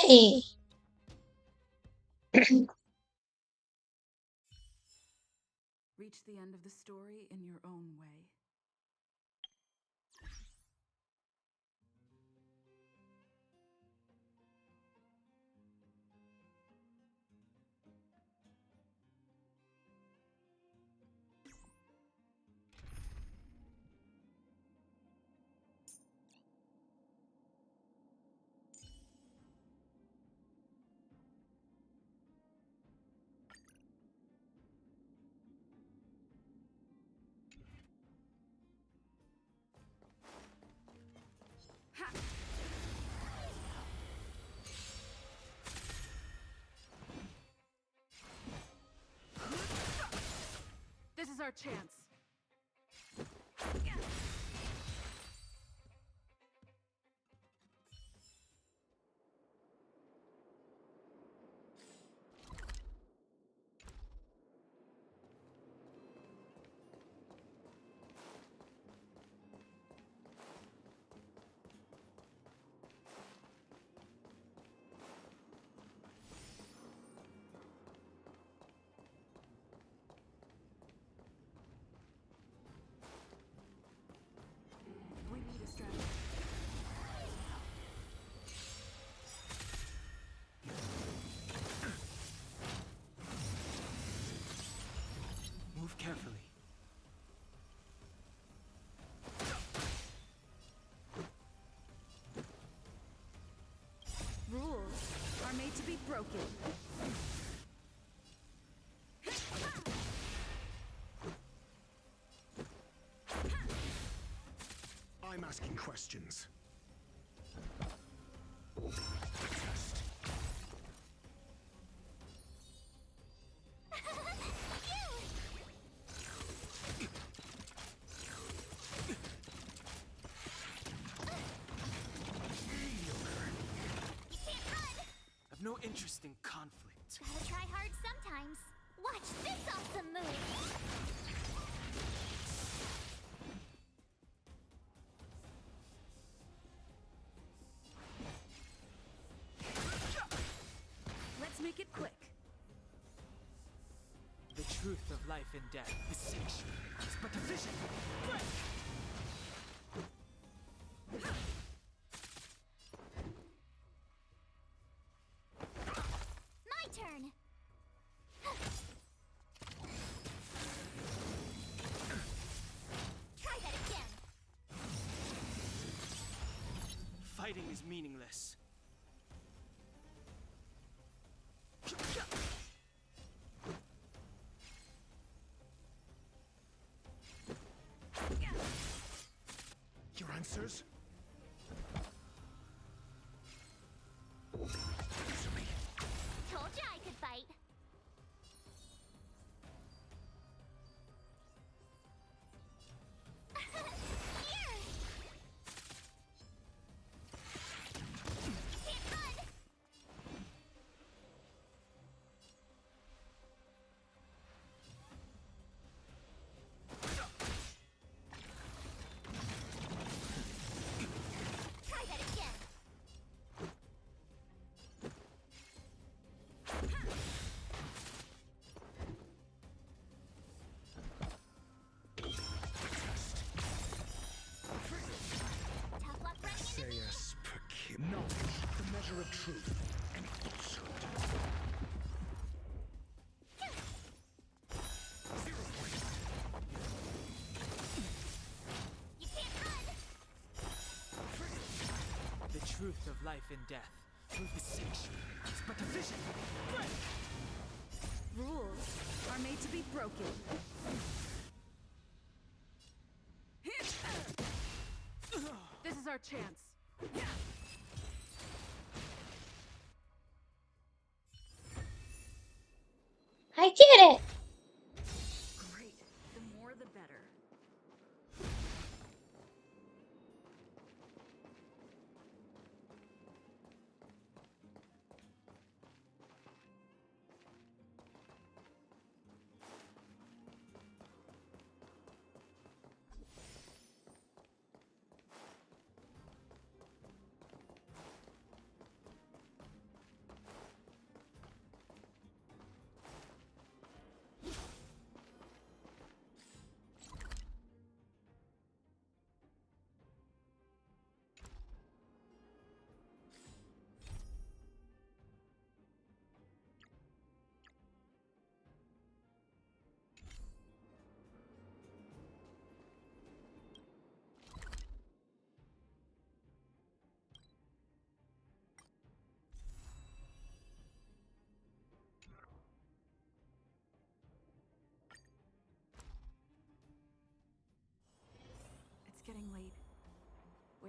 Yay! Reach the end of the story in your own way. This is our chance. We need a strategy. Move carefully. Rules are made to be broken. I'm asking questions. I've no interest in conflict. Gotta try hard sometimes. Watch this awesome move! Let's make it quick. The truth of life and death is sexual. It's but a vision. My turn! Try that again! Fighting is meaningless. Your answers? Answer me. Told ya I could fight. Here! Can't run! Try that again! Tough luck running into me! SAS per knowledge, the measure of truth and falsehood. 0 points. You can't run! The truth of life and death. Truth is sexual. It's but a vision. Rules are made to be broken. This is our chance. I did it! Great. The more the better.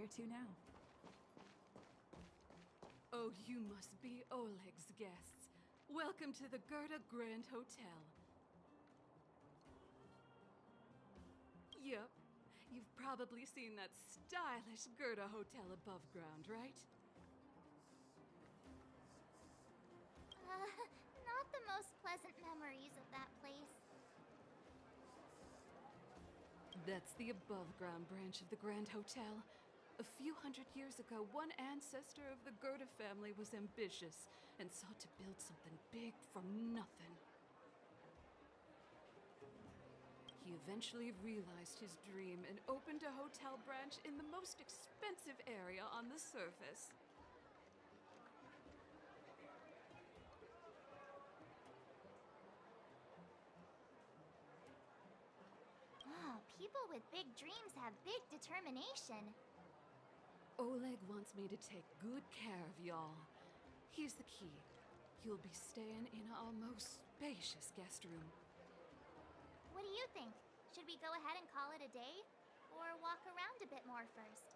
Where to now? Oh, you must be Oleg's guests. Welcome to the Gerda Grand Hotel. Yep, you've probably seen that stylish Gerda Hotel above ground, right? Not the most pleasant memories of that place. That's the above-ground branch of the Grand Hotel. A few hundred years ago, one ancestor of the Gerda family was ambitious and sought to build something big from nothing. He eventually realized his dream and opened a hotel branch in the most expensive area on the surface. Oh, people with big dreams have big determination. Oleg wants me to take good care of y'all. Here's the key. You'll be staying in our most spacious guest room. What do you think? Should we go ahead and call it a day? Or walk around a bit more first?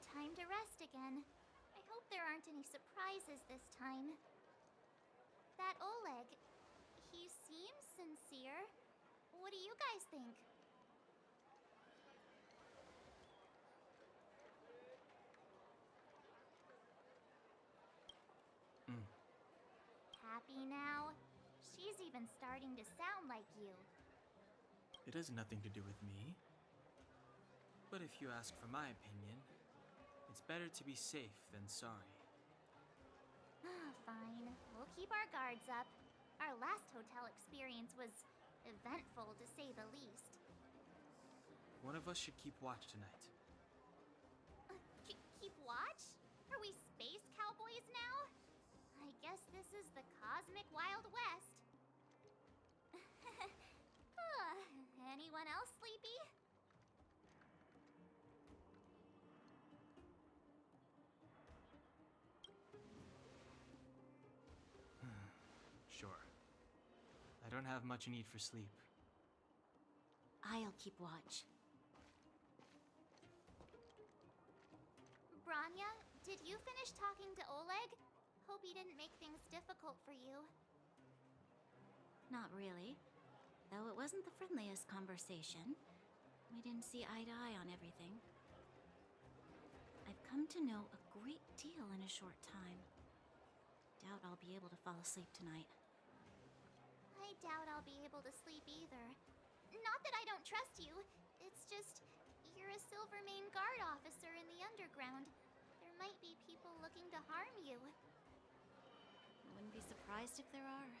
Time to rest again. I hope there aren't any surprises this time. That Oleg, he seems sincere. What do you guys think? Happy now? She's even starting to sound like you. It has nothing to do with me. But if you ask for my opinion, it's better to be safe than sorry. Fine. We'll keep our guards up. Our last hotel experience was eventful, to say the least. One of us should keep watch tonight. Keep watch? Are we space cowboys now? I guess this is the cosmic Wild West. Anyone else sleepy? Sure. I don't have much need for sleep. I'll keep watch. Branya, did you finish talking to Oleg? Hope he didn't make things difficult for you. Not really. Though it wasn't the friendliest conversation. We didn't see eye to eye on everything. I've come to know a great deal in a short time. Doubt I'll be able to fall asleep tonight. I doubt I'll be able to sleep either. Not that I don't trust you. It's just, you're a Silvermane Guard officer in the underground. There might be people looking to harm you. I wouldn't be surprised if there are.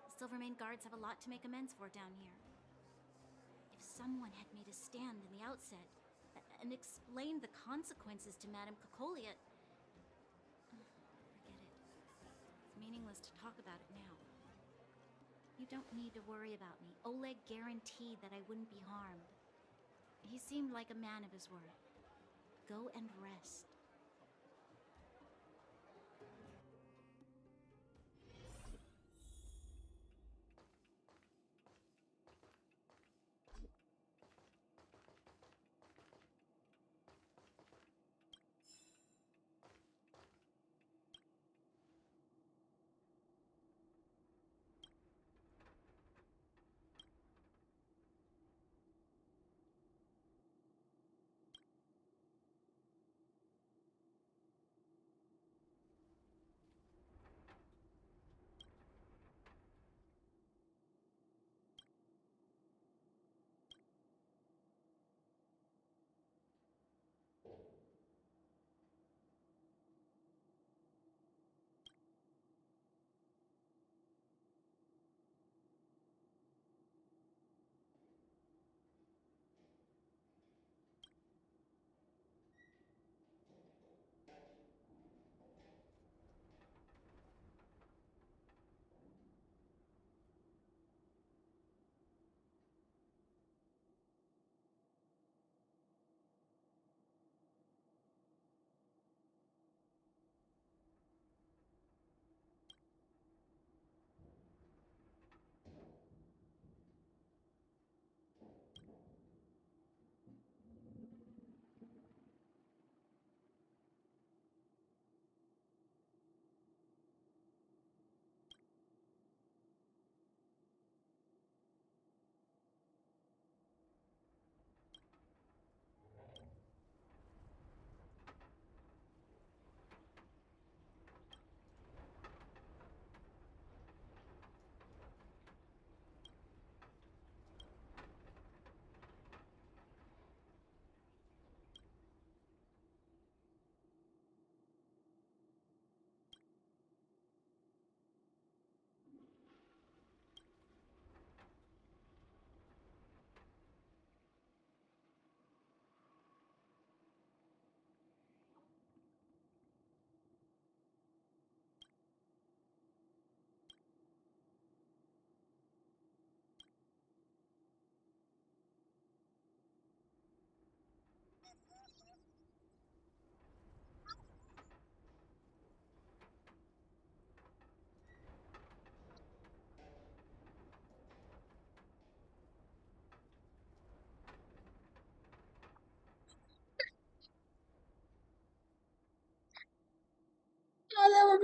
The Silvermane Guards have a lot to make amends for down here. If someone had made a stand in the outset and explained the consequences to Madame Cocolia... Forget it. It's meaningless to talk about it now. You don't need to worry about me. Oleg guaranteed that I wouldn't be harmed. He seemed like a man of his word. Go and rest.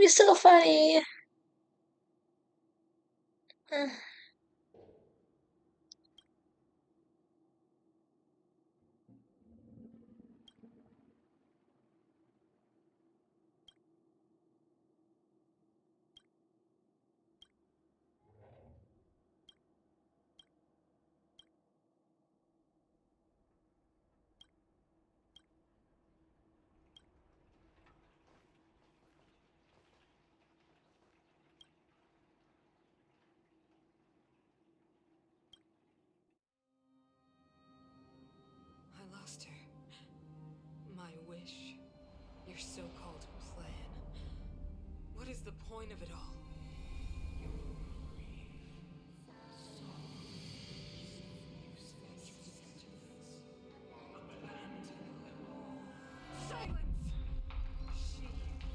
be so funny. I lost her. My wish. Your so-called plan. What is the point of it all? Silence! She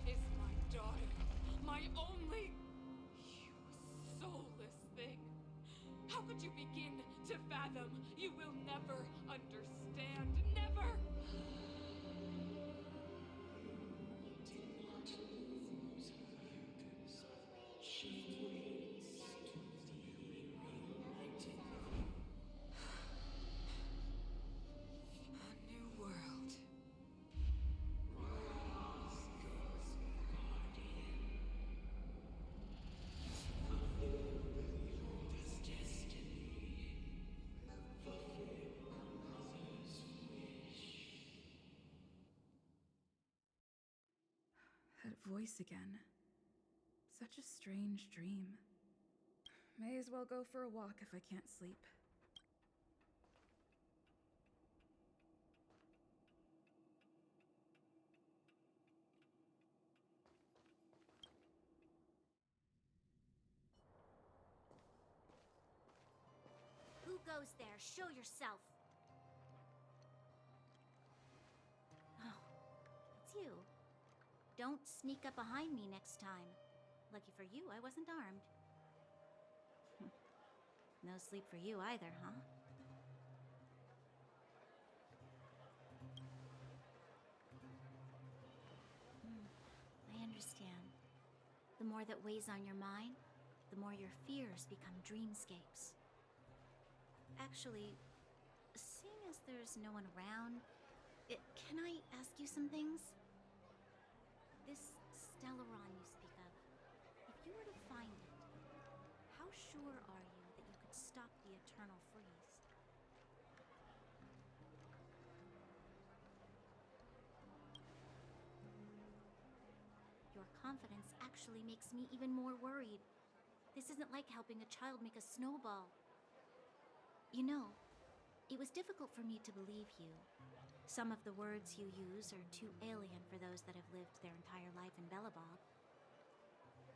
is my daughter. My only... You soulless thing. How could you begin to fathom? You will never understand. Never! A new world. That voice again. Such a strange dream. May as well go for a walk if I can't sleep. Who goes there? Show yourself. Oh, it's you. Don't sneak up behind me next time. Lucky for you, I wasn't armed. No sleep for you either, huh? I understand. The more that weighs on your mind, the more your fears become dreamscapes. Actually, seeing as there's no one around, can I ask you some things? This Stellaron you speak of, if you were to find it, how sure are you that you could stop the eternal freeze? Your confidence actually makes me even more worried. This isn't like helping a child make a snowball. You know, it was difficult for me to believe you. Some of the words you use are too alien for those that have lived their entire life in Bellabog.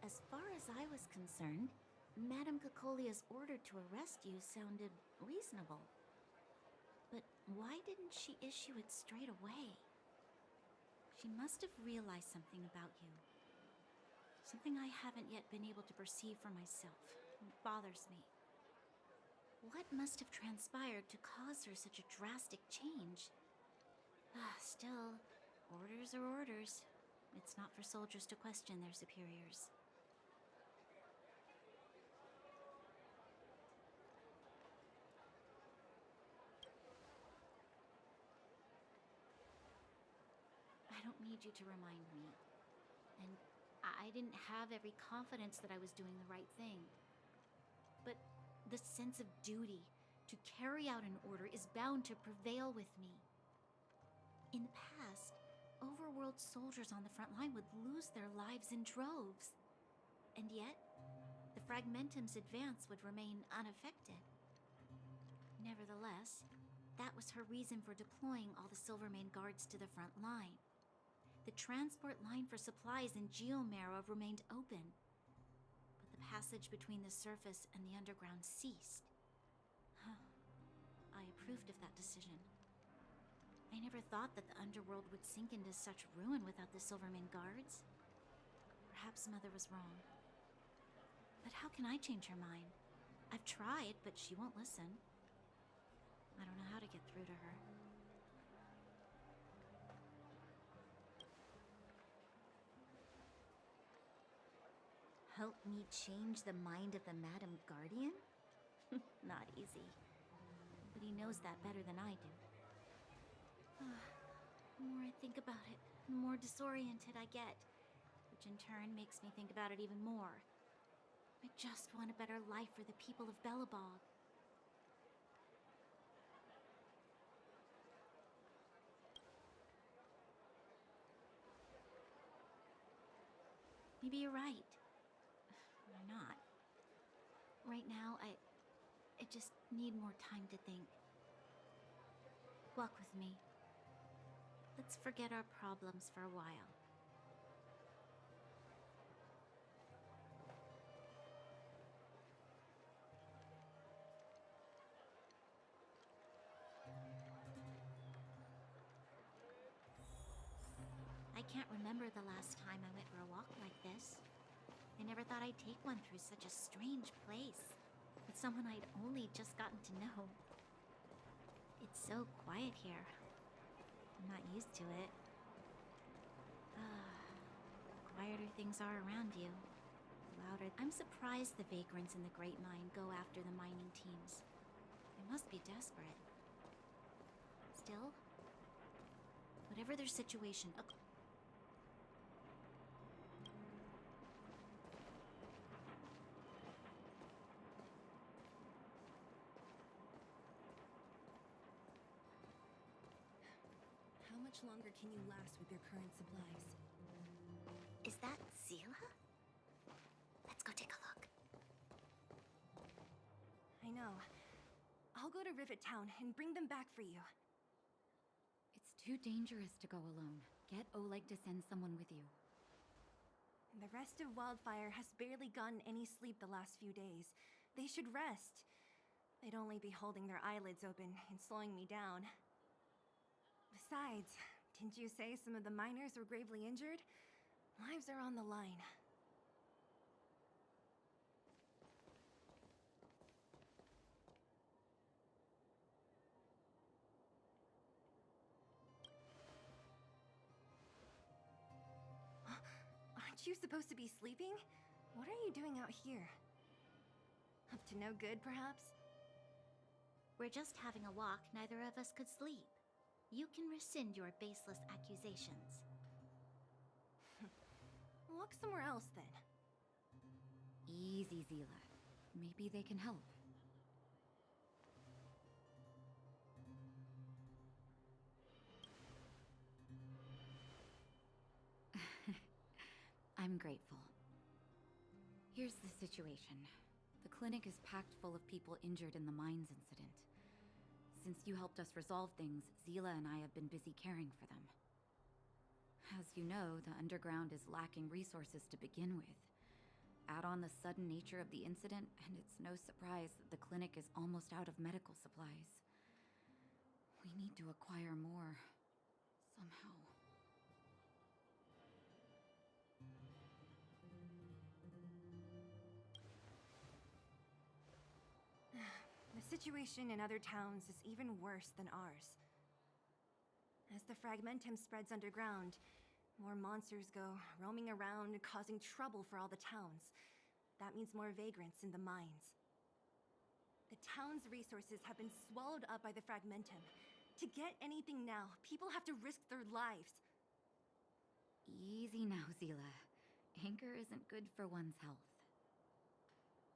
As far as I was concerned, Madame Cocolia's order to arrest you sounded reasonable. But why didn't she issue it straight away? She must have realized something about you. Something I haven't yet been able to perceive for myself. It bothers me. What must have transpired to cause her such a drastic change? Still, orders are orders. It's not for soldiers to question their superiors. I don't need you to remind me. And I didn't have every confidence that I was doing the right thing. But the sense of duty to carry out an order is bound to prevail with me. In the past, overworld soldiers on the front line would lose their lives in droves. And yet, the Fragmentum's advance would remain unaffected. Nevertheless, that was her reason for deploying all the Silvermane guards to the front line. The transport line for supplies in Geomera remained open, but the passage between the surface and the underground ceased. I approved of that decision. I never thought that the underworld would sink into such ruin without the Silvermane guards. Perhaps Mother was wrong. But how can I change her mind? I've tried, but she won't listen. I don't know how to get through to her. Help me change the mind of the Madam Guardian? Not easy. But he knows that better than I do. The more I think about it, the more disoriented I get. Which in turn makes me think about it even more. I just want a better life for the people of Bellabog. Maybe you're right. Or not. Right now, I just need more time to think. Walk with me. Let's forget our problems for a while. I can't remember the last time I went for a walk like this. I never thought I'd take one through such a strange place, with someone I'd only just gotten to know. It's so quiet here. I'm not used to it. The quieter things are around you, the louder. I'm surprised the vagrants in the Great Mine go after the mining teams. They must be desperate. Still, whatever their situation, How much longer can you last with your current supplies? Is that Zila? Let's go take a look. I know. I'll go to Rivet Town and bring them back for you. It's too dangerous to go alone. Get Oleg to send someone with you. The rest of Wildfire has barely gotten any sleep the last few days. They should rest. They'd only be holding their eyelids open and slowing me down. Besides, didn't you say some of the miners were gravely injured? Lives are on the line. Aren't you supposed to be sleeping? What are you doing out here? Up to no good, perhaps? We're just having a walk, neither of us could sleep. You can rescind your baseless accusations. Walk somewhere else, then. Easy, Zila. Maybe they can help. I'm grateful. Here's the situation. The clinic is packed full of people injured in the mines incident. Since you helped us resolve things, Zila and I have been busy caring for them. As you know, the underground is lacking resources to begin with. Add on the sudden nature of the incident, and it's no surprise that the clinic is almost out of medical supplies. We need to acquire more, somehow. The situation in other towns is even worse than ours. As the fragmentum spreads underground, more monsters go roaming around, causing trouble for all the towns. That means more vagrants in the mines. The town's resources have been swallowed up by the fragmentum. To get anything now, people have to risk their lives. Easy now, Zila. Anger isn't good for one's health.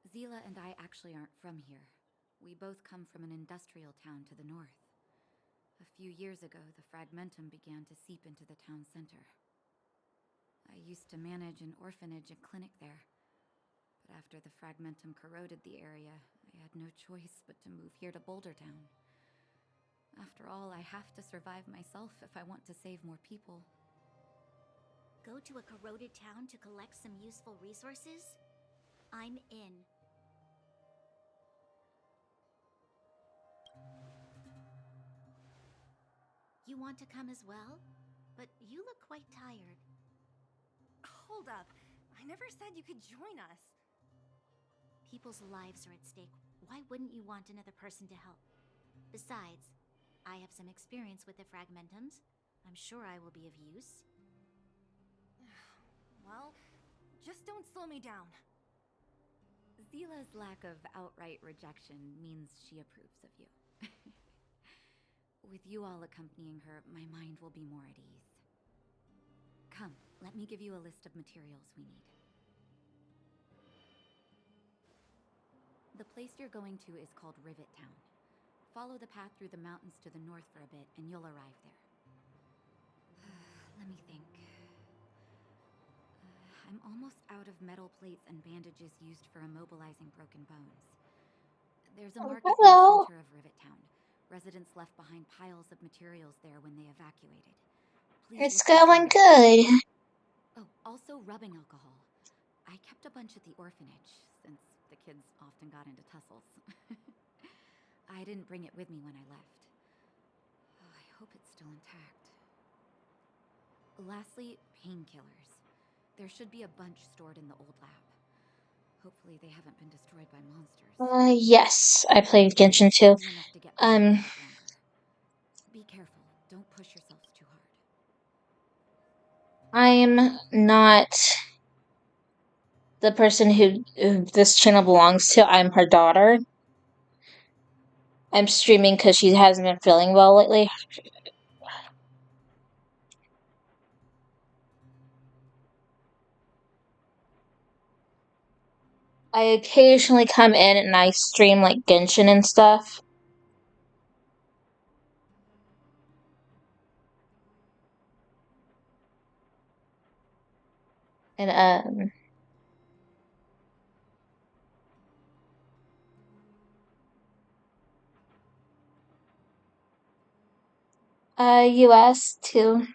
Zila and I actually aren't from here. We both come from an industrial town to the north. A few years ago, the fragmentum began to seep into the town center. I used to manage an orphanage and clinic there. But after the fragmentum corroded the area, I had no choice but to move here to Boulder Town. After all, I have to survive myself if I want to save more people. Go to a corroded town to collect some useful resources? I'm in. You want to come as well? But you look quite tired. Hold up. I never said you could join us. People's lives are at stake. Why wouldn't you want another person to help? Besides, I have some experience with the fragmentums. I'm sure I will be of use. Well, just don't slow me down. Zila's lack of outright rejection means she approves of you. With you all accompanying her, my mind will be more at ease. Come, let me give you a list of materials we need. The place you're going to is called Rivet Town. Follow the path through the mountains to the north for a bit, and you'll arrive there. Let me think. I'm almost out of metal plates and bandages used for immobilizing broken bones. There's a market in the Hello. center of Rivet Town. Residents left behind piles of materials there when they evacuated. Please It's look for going some. good. Oh, also rubbing alcohol. I kept a bunch at the orphanage, since the kids often got into tussles. I didn't bring it with me when I left. Oh, I hope it's still intact. Lastly, painkillers. There should be a bunch stored in the old lab. Hopefully they haven't been destroyed by monsters. Yes, I played Genshin This should too. be enough to get by for a bit longer. Be careful. Don't push yourselves too hard. I'm not the person who this channel belongs to. I'm her daughter. I'm streaming because she hasn't been feeling well lately. I occasionally come in and I stream like Genshin and stuff. And US too.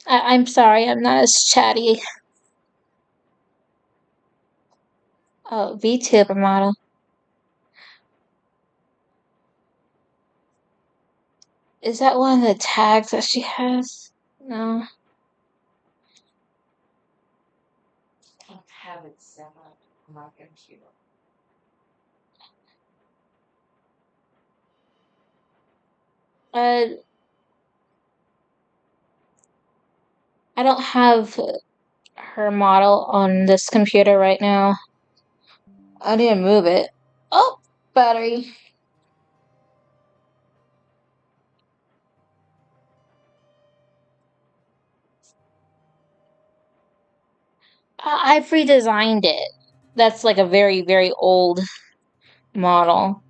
I'm sorry, I'm not as chatty. Oh, VTuber model. Is that one of the tags that she has? No. I don't have it set up on my computer. I don't have her model on this computer right now. I need to move it. Oh, battery. I've redesigned it. That's like a very, very old model.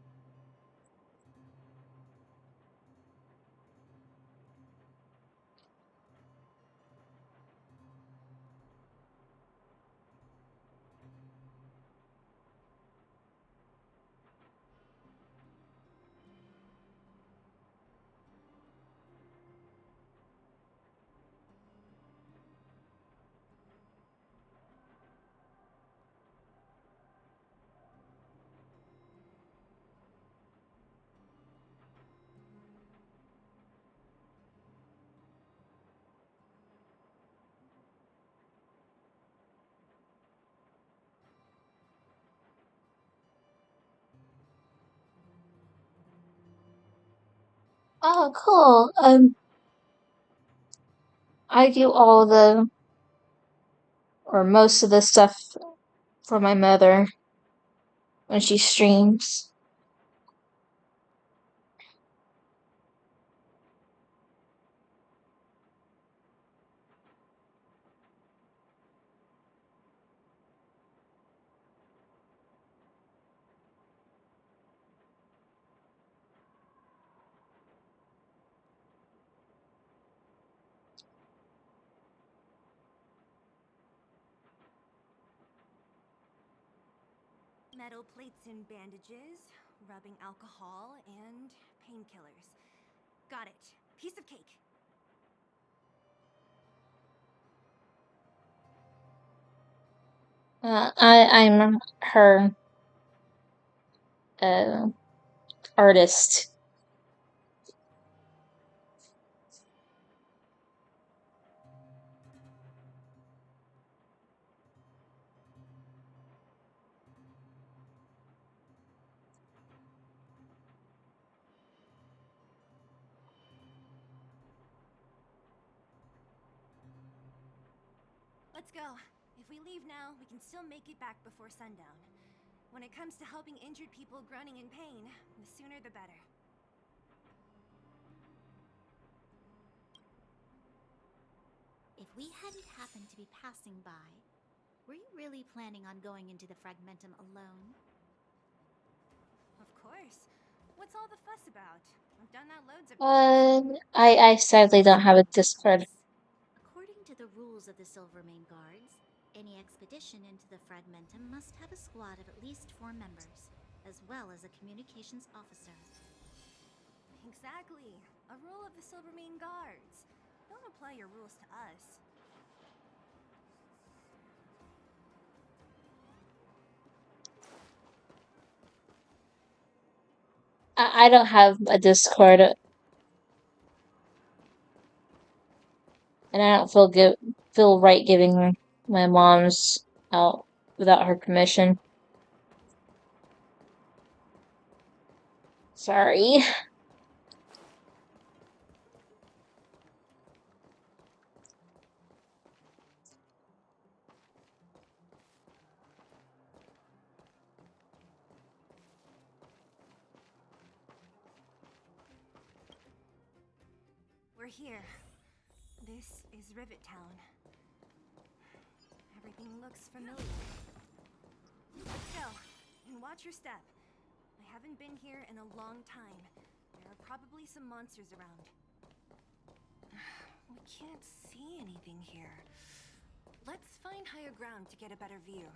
Oh, cool. I do all or most of the stuff for my mother when she streams. Metal plates and bandages, rubbing alcohol, and painkillers. Got it. Piece of cake. I'm her uh, artist. Let's go. If we leave now, we can still make it back before sundown. When it comes to helping injured people groaning in pain, the sooner the better. If we hadn't happened to be passing by, were you really planning on going into the Fragmentum alone? Of course. What's all the fuss about? I've done that loads of times. I sadly don't have a Discord. According to the rules of the Silvermane Guards, any expedition into the Fragmentum must have a squad of at least 4 members, as well as a communications officer. Exactly. A rule of the Silvermane Guards. Don't apply your rules to us. I don't have a Discord, and I don't feel right giving my mom's out without her permission. Sorry. We're here. This is Rivet Town. Everything looks familiar. Let's go. And watch your step. I haven't been here in a long time. There are probably some monsters around. We can't see anything here. Let's find higher ground to get a better view.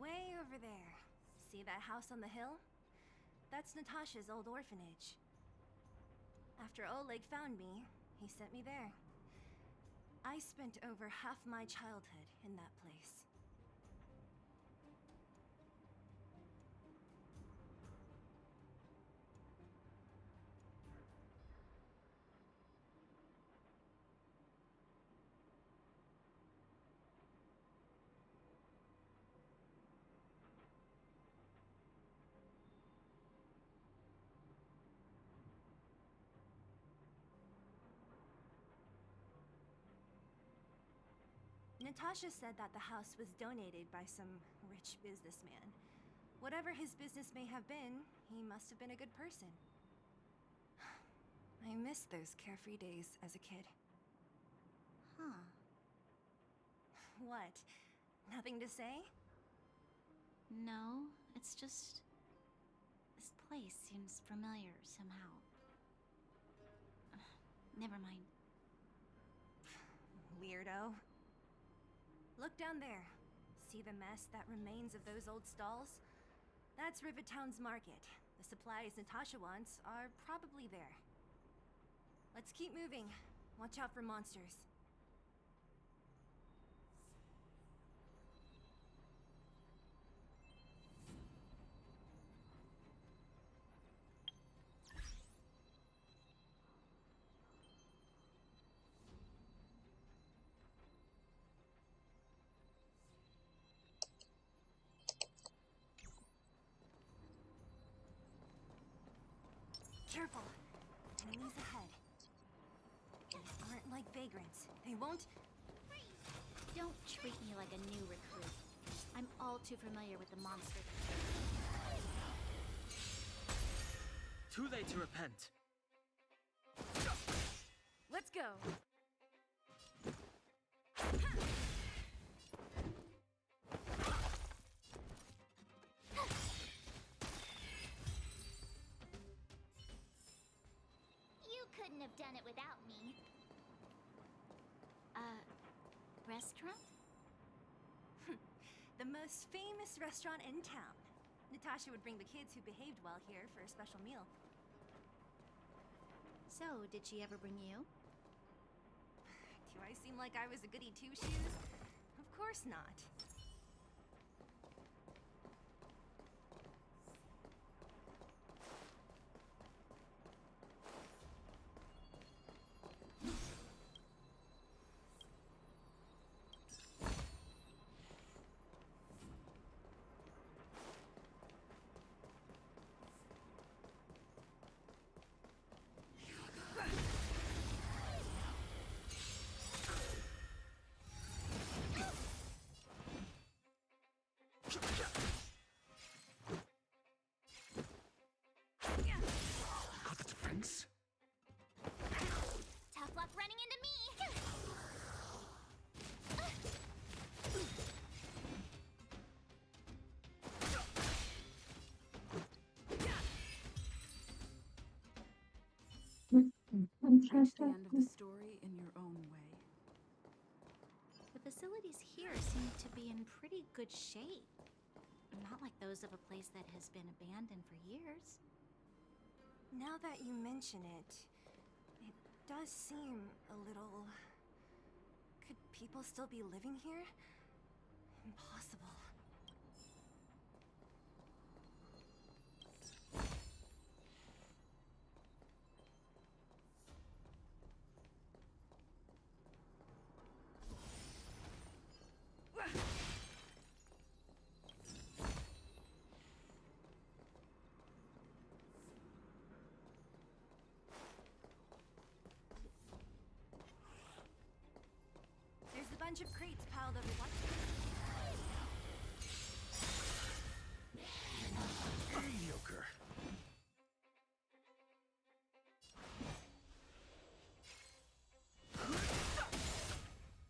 Way over there. See that house on the hill? That's Natasha's old orphanage. After Oleg found me, he sent me there. I spent over half my childhood in that place. Natasha said that the house was donated by some rich businessman. Whatever his business may have been, he must have been a good person. I miss those carefree days as a kid. Huh. What? Nothing to say? No, it's just... this place seems familiar somehow. Never mind. Weirdo. Look down there. See the mess that remains of those old stalls? That's Rivet Town's market. The supplies Natasha wants are probably there. Let's keep moving. Watch out for monsters. Careful. Enemies ahead. These aren't like vagrants. They won't... Don't treat me like a new recruit. I'm all too familiar with the monster. Too late to repent. Let's go. You couldn't have done it without me. Restaurant? The most famous restaurant in town. Natasha would bring the kids who behaved well here for a special meal. So, did she ever bring you? Do I seem like I was a goody two-shoes? Of course not. Reach the end of the story in your own way. The facilities here seem to be in pretty good shape. Not like those of a place that has been abandoned for years. Now that you mention it, it does seem a little... Could people still be living here? Impossible. There's a bunch of crates piled over what? Mediocre.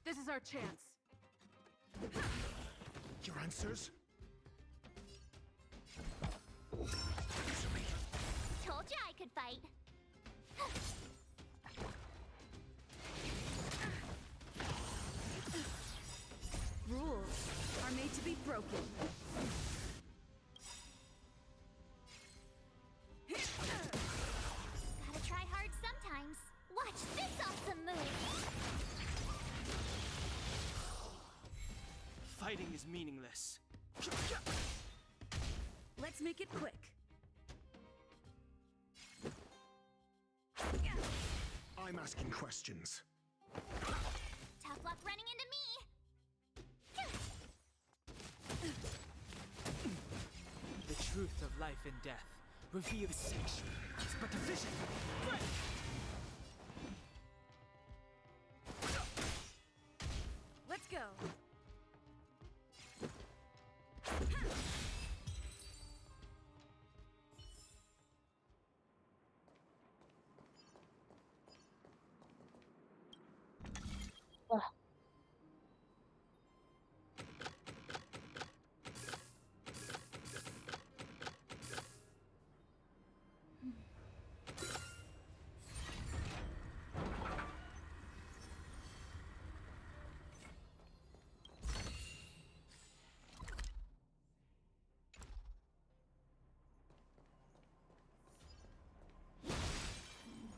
This is our chance. Your answers? Told you I could fight. Rules are made to be broken. Gotta try hard sometimes. Watch this awesome move. Fighting is meaningless. Let's make it quick. I'm asking questions. Tough luck running into me. The truth of life and death reveals section. It's but a vision. Let's go.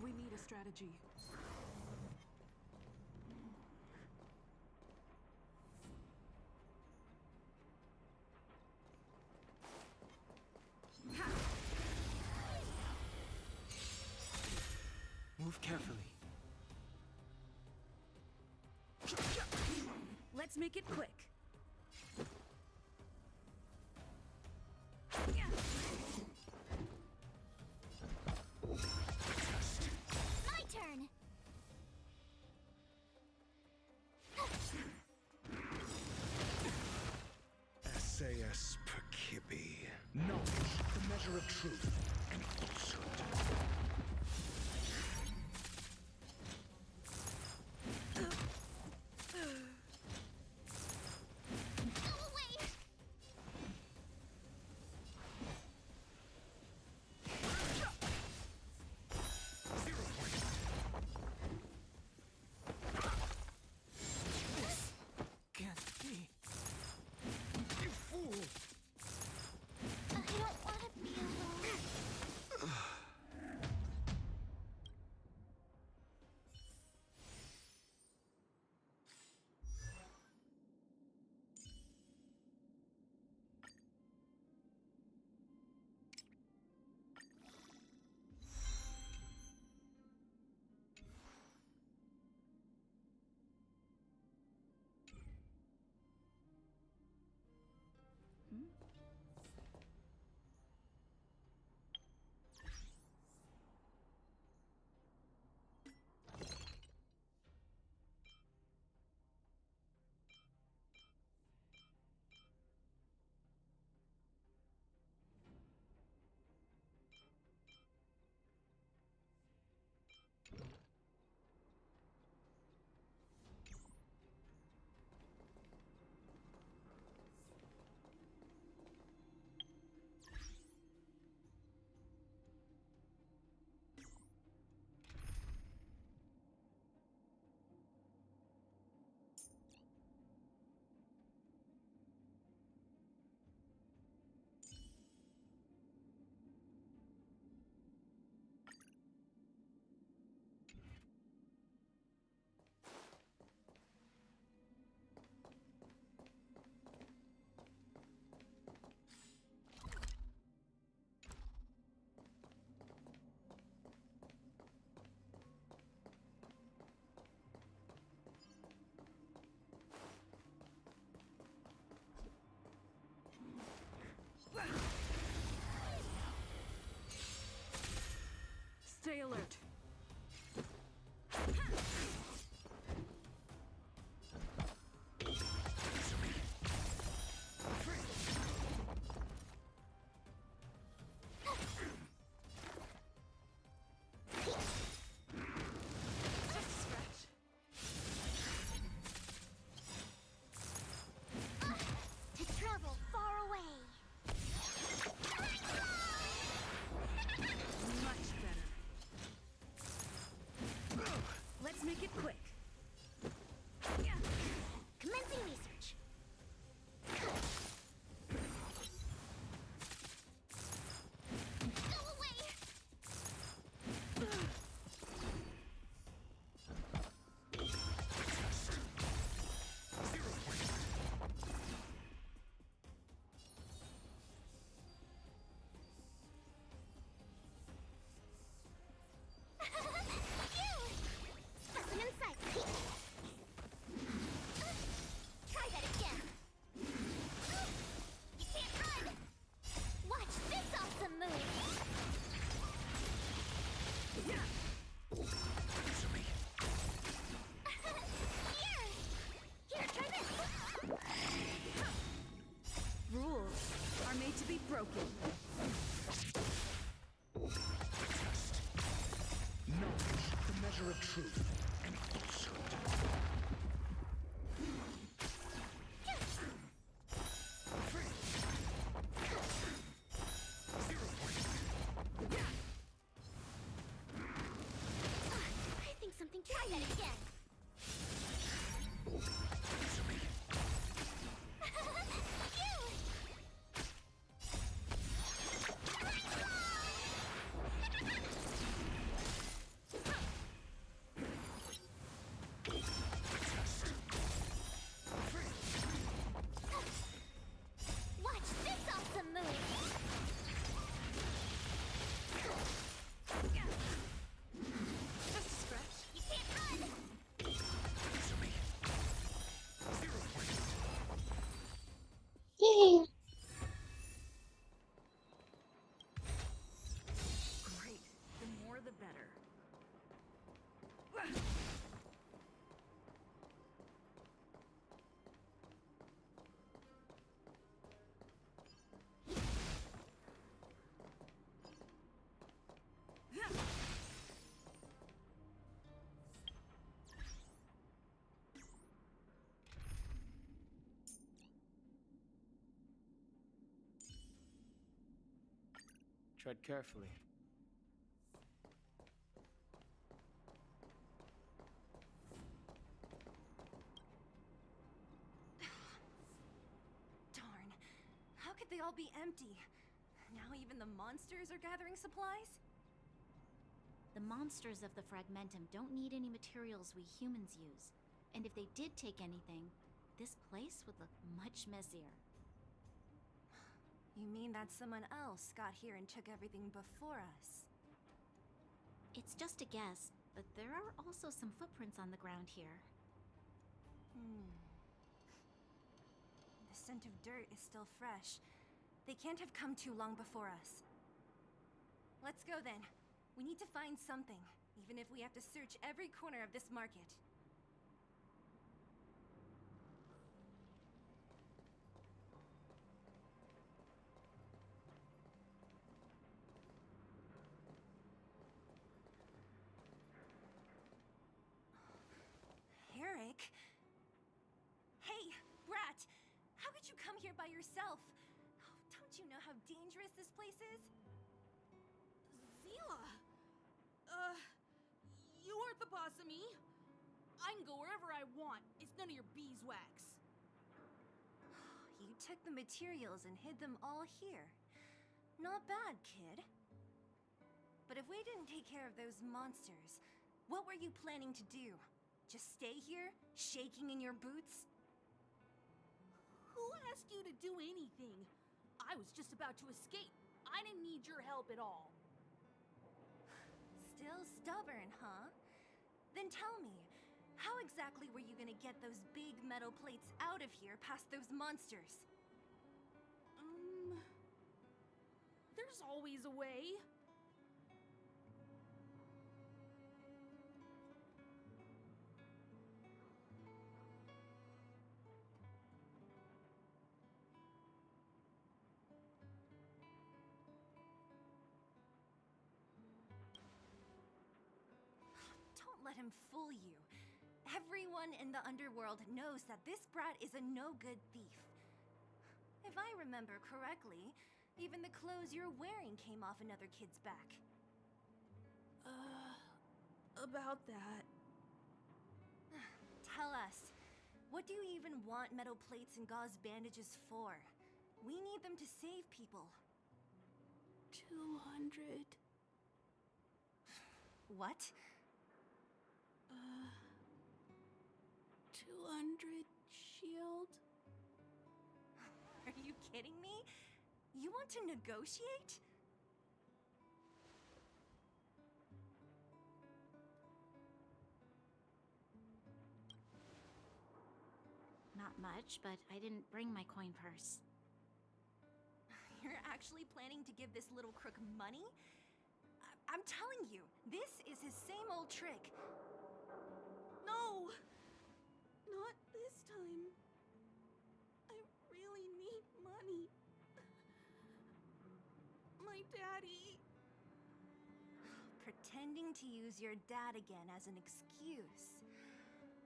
We need a strategy. Move carefully. Let's make it quick. My turn. SAS Perkibi. Knowledge, the measure of truth and falsehood. Go away. Zero point. Can't be. You fool! I don't want to be alone. Knowledge, the measure of truth and falsehood. I think something. Try that again. Watch this awesome move! Just a scratch. You can't run! Yay! Great. The more the better. Tread carefully. Darn. How could they all be empty? Now even the monsters are gathering supplies? The monsters of the Fragmentum don't need any materials we humans use. And if they did take anything, this place would look much messier. You mean that someone else got here and took everything before us? It's just a guess, but there are also some footprints on the ground here. The scent of dirt is still fresh. They can't have come too long before us. Let's go then. We need to find something, even if we have to search every corner of this market. Eric? Hey, Brat! How could you come here by yourself? Oh, don't you know how dangerous this place is? Zila! You aren't the boss of me. I can go wherever I want. It's none of your beeswax. You took the materials and hid them all here. Not bad, kid. But if we didn't take care of those monsters, what were you planning to do? Just stay here, shaking in your boots? Who asked you to do anything? I was just about to escape. I didn't need your help at all. Still stubborn, huh? Then tell me, how exactly were you gonna get those big metal plates out of here past those monsters? There's always a way. Don't let him fool you. Everyone in the underworld knows that this brat is a no-good thief. If I remember correctly, even the clothes you're wearing came off another kid's back. About that. Tell us, what do you even want metal plates and gauze bandages for? We need them to save people. 200. What? 200 shield? Are you kidding me? You want to negotiate? Not much, but I didn't bring my coin purse. You're actually planning to give this little crook money? I'm telling you, this is his same old trick. No! Not this time. I really need money. my daddy. Pretending to use your dad again as an excuse.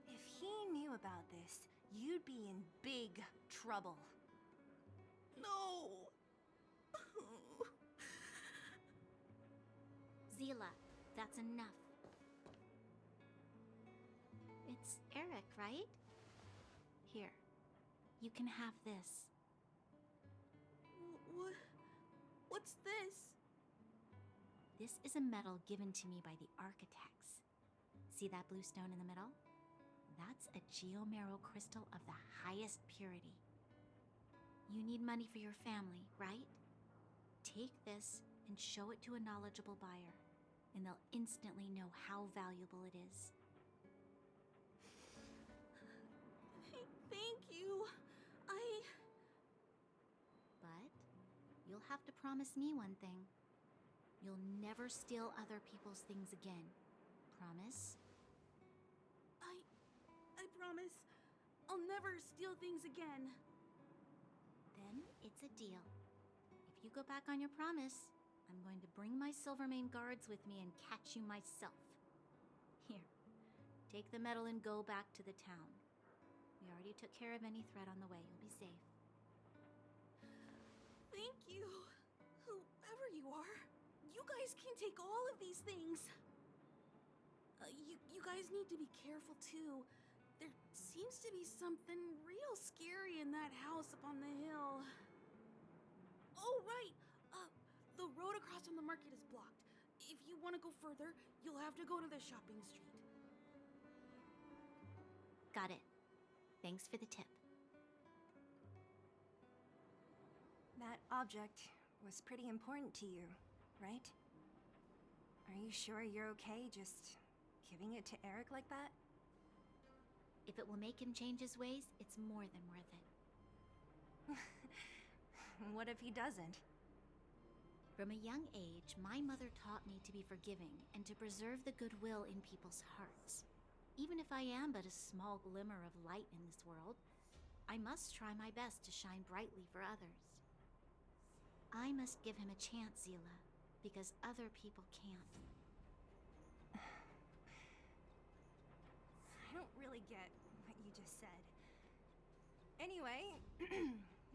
If he knew about this, you'd be in big trouble. No. Zila, that's enough. It's Eric, right? Here, you can have this. What's this? This is a medal given to me by the architects. See that blue stone in the middle? That's a geomerald crystal of the highest purity. You need money for your family, right? Take this and show it to a knowledgeable buyer, and they'll instantly know how valuable it is. Thank you. But you'll have to promise me one thing. You'll never steal other people's things again. Promise? I promise. I'll never steal things again. Then it's a deal. If you go back on your promise, I'm going to bring my Silvermane guards with me and catch you myself. Here, take the medal and go back to the town. We already took care of any threat on the way. You'll be safe. Thank you. Whoever you are, you guys can take all of these things. You guys need to be careful too. There seems to be something real scary in that house up on the hill. Oh, right. The road across from the market is blocked. If you want to go further, you'll have to go to the shopping street. Got it. Thanks for the tip. That object was pretty important to you, right? Are you sure you're okay just giving it to Eric like that? If it will make him change his ways, it's more than worth it. What if he doesn't? From a young age, my mother taught me to be forgiving and to preserve the goodwill in people's hearts. Even if I am but a small glimmer of light in this world, I must try my best to shine brightly for others. I must give him a chance, Zila, because other people can't. I don't really get what you just said. Anyway,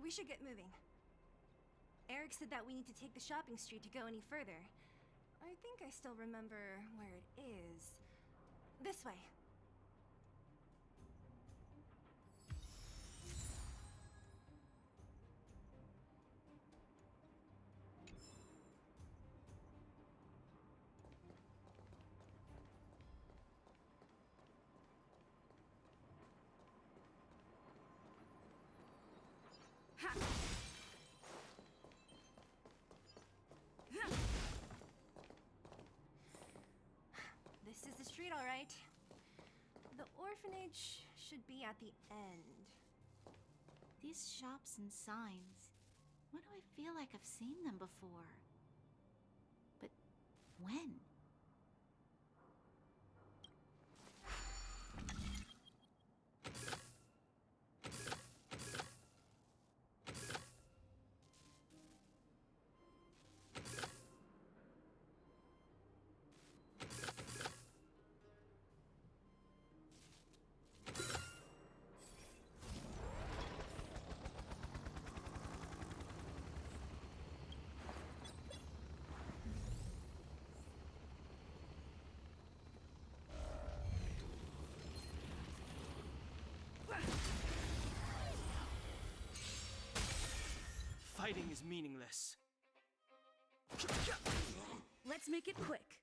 we should get moving. Eric said that we need to take the shopping street to go any further. I think I still remember where it is. This way. This is the street, all right. The orphanage should be at the end. These shops and signs, why do I feel like I've seen them before? But when? Fighting is meaningless. Let's make it quick.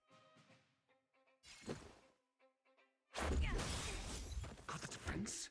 Got the defense?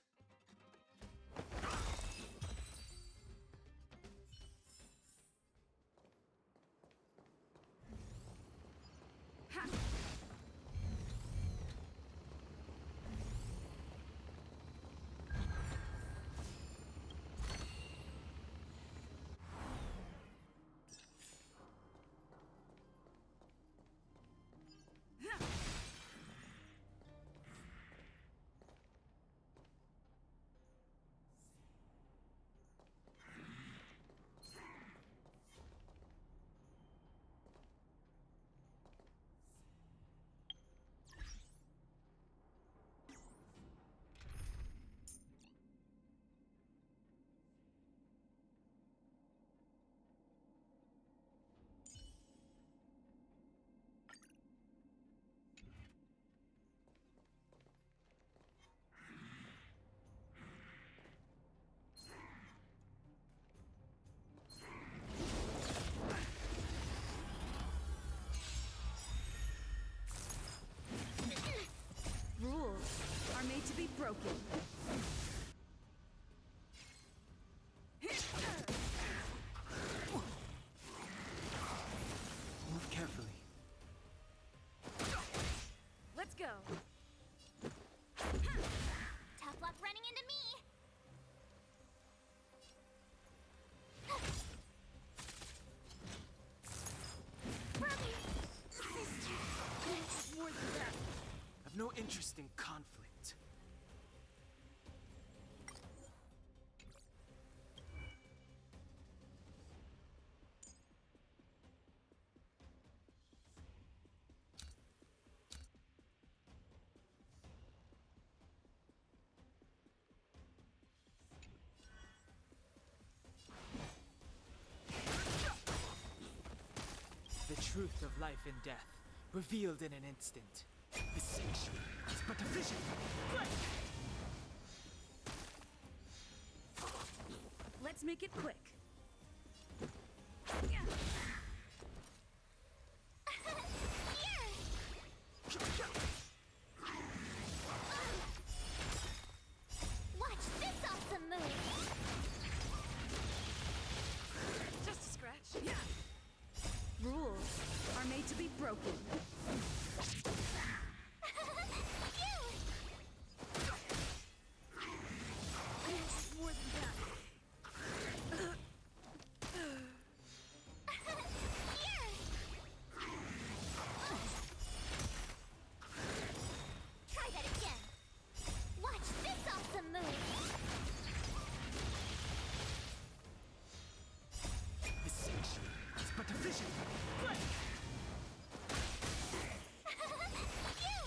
broken. Move carefully. Let's go. Tough luck running into me. More than that. I've no interest in conflict. The truth of life and death, revealed in an instant. The sanctuary is but a vision. Let's make it quick. Watch this awesome move. Just a scratch. Yeah. Rules are made to be broken. More than that. Try that again. Watch this awesome move. The sanctuary is but a vision. Phew!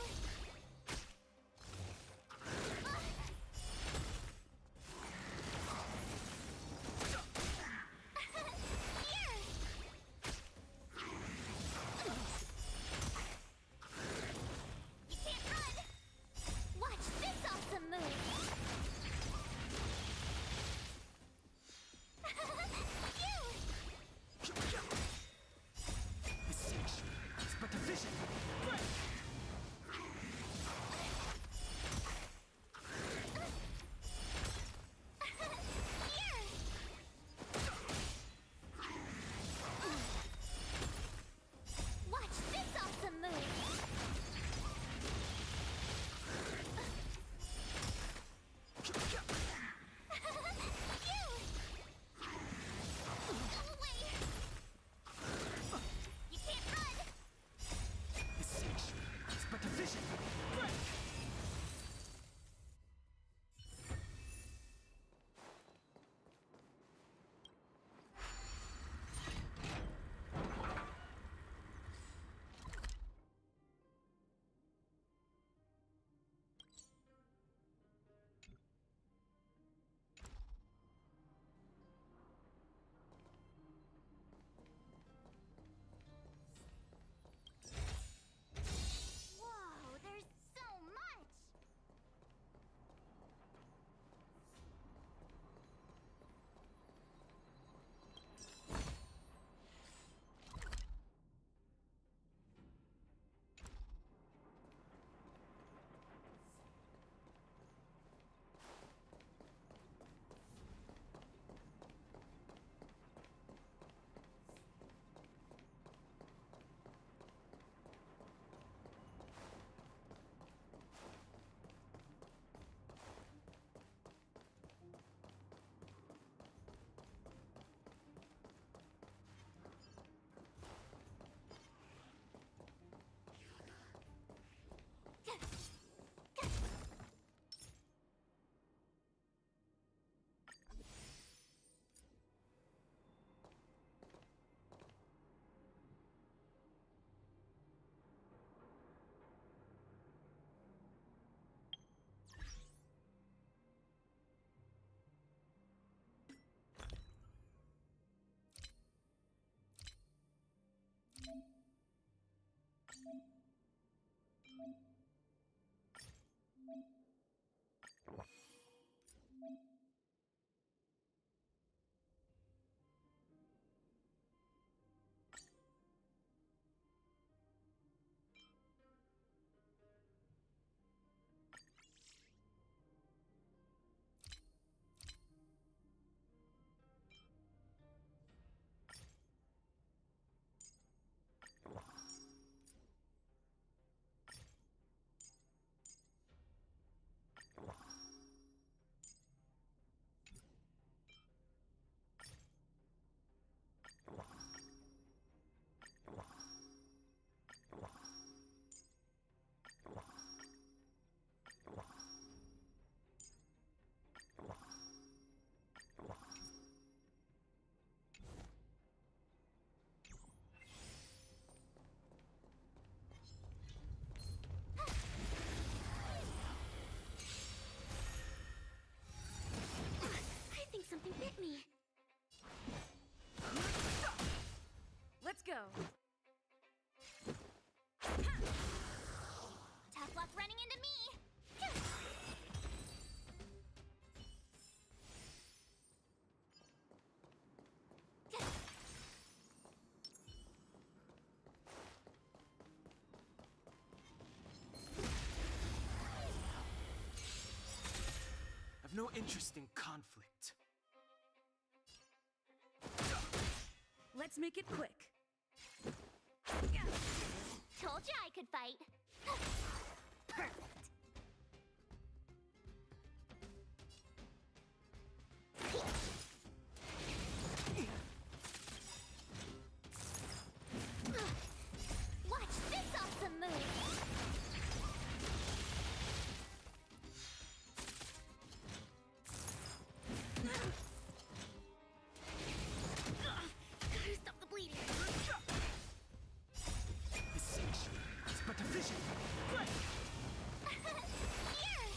interest in conflict. Let's make it quick. Told you I could fight. Perfect. Watch this awesome move. Gotta stop the bleeding. This sanctuary is but a vision. Here!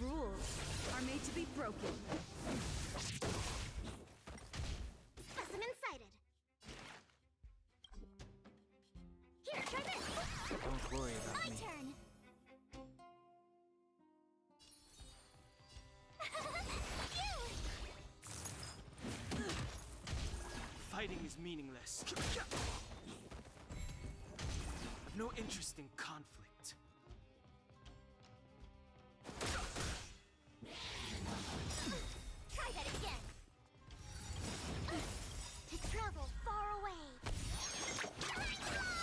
Rules are made to be broken. Specimen sighted. Here, try this. Don't worry about My me. turn. Phew! Fighting is meaningless. I've no interest in conflict. Try that again. To travel far away. Thanks a lot.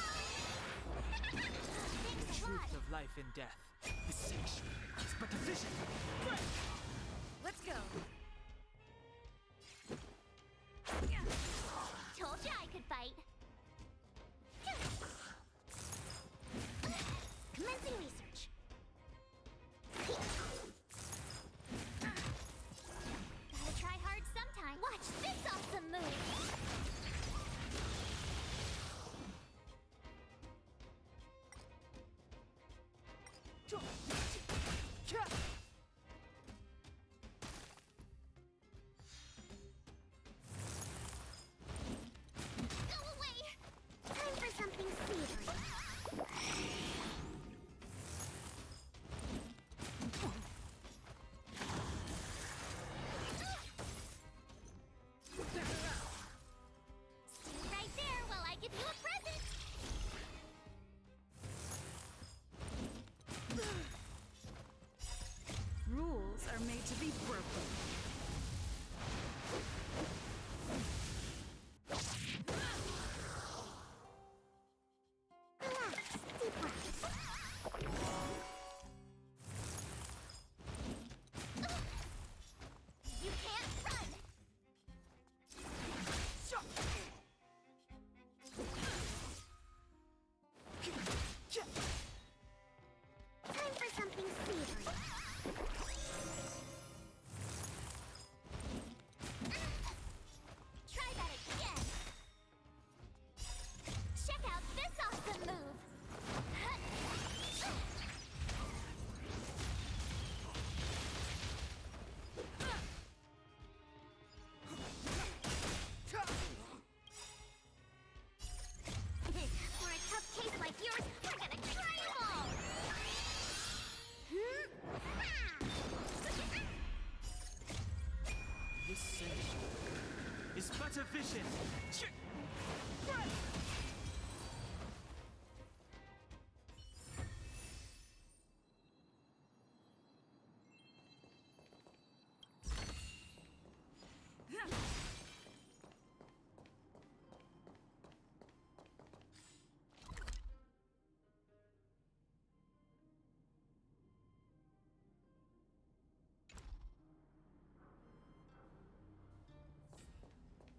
Truth of life and death. This sanctuary is but a vision. Let's go. Told you I could fight. Commencing research. Gotta try hard sometime. Watch this awesome move. Go away. Time for something savory. Stay right there while I give you a present. Rules are made to be broken. Relax, deep breaths. You can't run. Time for something savory. Try that again. Check out this awesome move. For a tough case like yours, we're gonna try 'em all. This sanctuary is but a vision.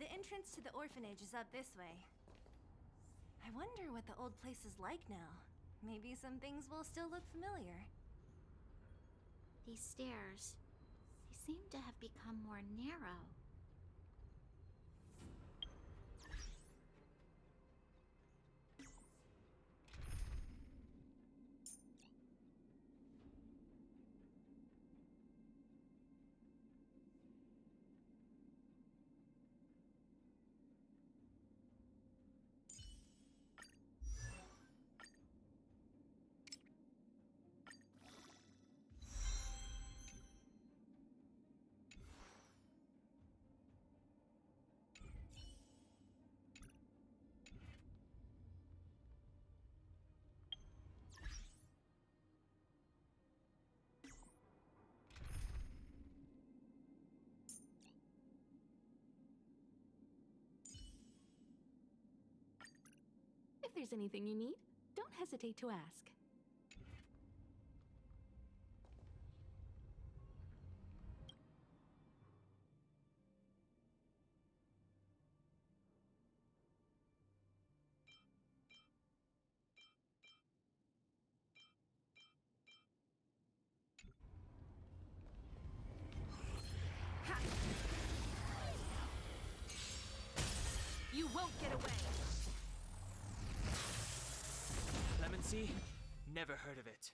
The entrance to the orphanage is up this way. I wonder what the old place is like now. Maybe some things will still look familiar. These stairs, they seem to have become more narrow. If there's anything you need, don't hesitate to ask. You won't get away! Clemency? Never heard of it.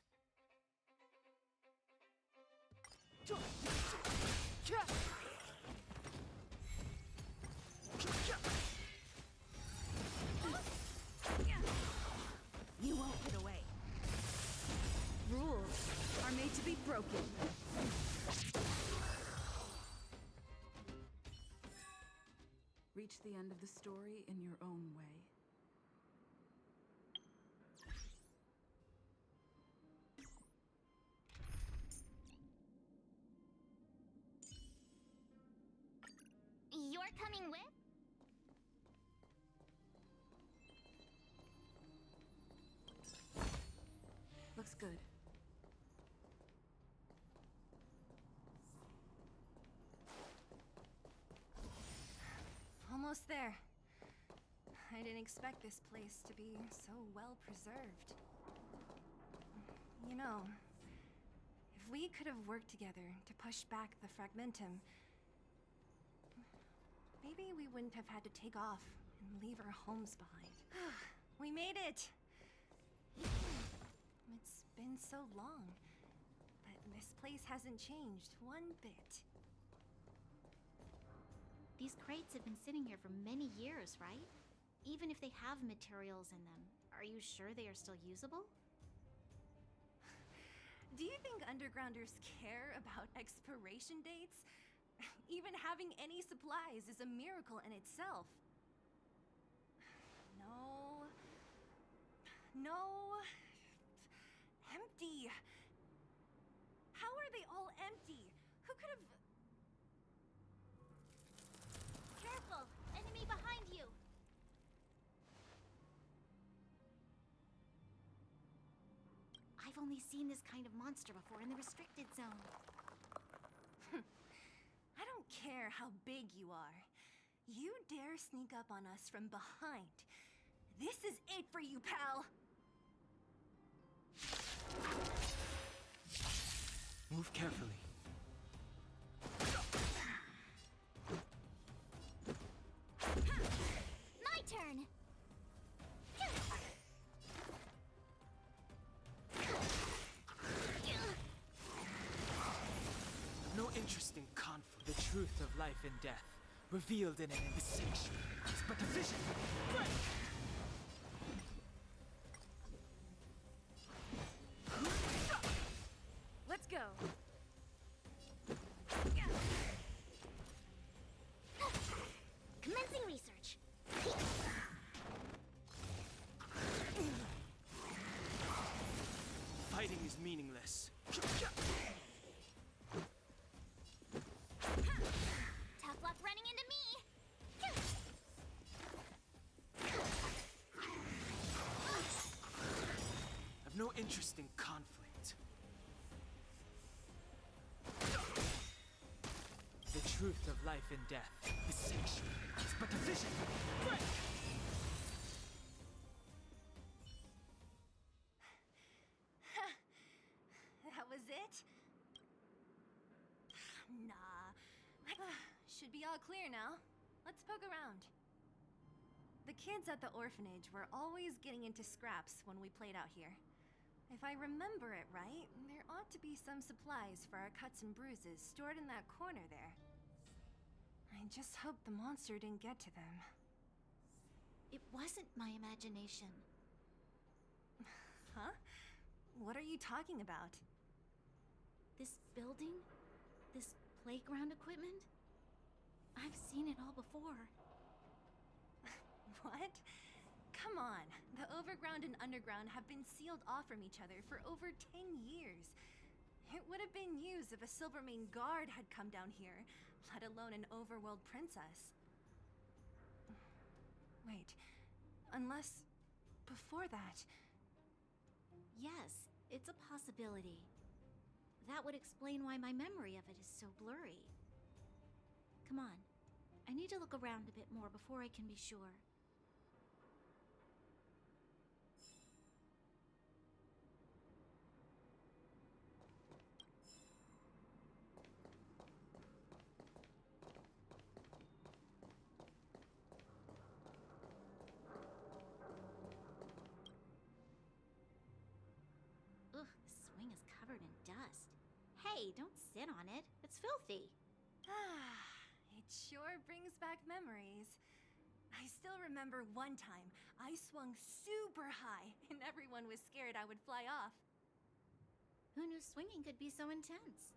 You won't get away. Rules are made to be broken. Reach the end of the story in your own way. You're coming with? Looks good. Almost there. I didn't expect this place to be so well preserved. You know, if we could have worked together to push back the Fragmentum, maybe we wouldn't have had to take off and leave our homes behind. We made it! It's been so long, but this place hasn't changed one bit. These crates have been sitting here for many years, right? Even if they have materials in them, are you sure they are still usable? Do you think undergrounders care about expiration dates? Even having any supplies is a miracle in itself. No. No. Empty. How are they all empty? Who could have... Careful! Enemy behind you! I've only seen this kind of monster before in the restricted zone. I don't care how big you are. You dare sneak up on us from behind. This is it for you, pal! Move carefully. My turn! No interest in conflict. The truth of life and death, revealed in an indistinction, is but a vision. Break! Let's go! Commencing research! Fighting is meaningless. Tough luck running into me! I've no interest in conflict. The truth of life and death, the sanctuary, is but a vision. Break! That was it? Nah. Should be all clear now. Let's poke around. The kids at the orphanage were always getting into scraps when we played out here. If I remember it right, there ought to be some supplies for our cuts and bruises stored in that corner there. I just hope the monster didn't get to them. It wasn't my imagination. Huh? What are you talking about? This building? This playground equipment? I've seen it all before. What? Come on. The overground and underground have been sealed off from each other for over 10 years. It would have been news if a Silvermane guard had come down here, let alone an overworld princess. Wait. Unless... before that. Yes, it's a possibility. That would explain why my memory of it is so blurry. Come on. I need to look around a bit more before I can be sure. Ugh, the swing is covered in dust. Hey, don't sit on it. It's filthy. It sure brings back memories. I still remember one time I swung super high and everyone was scared I would fly off. Who knew swinging could be so intense?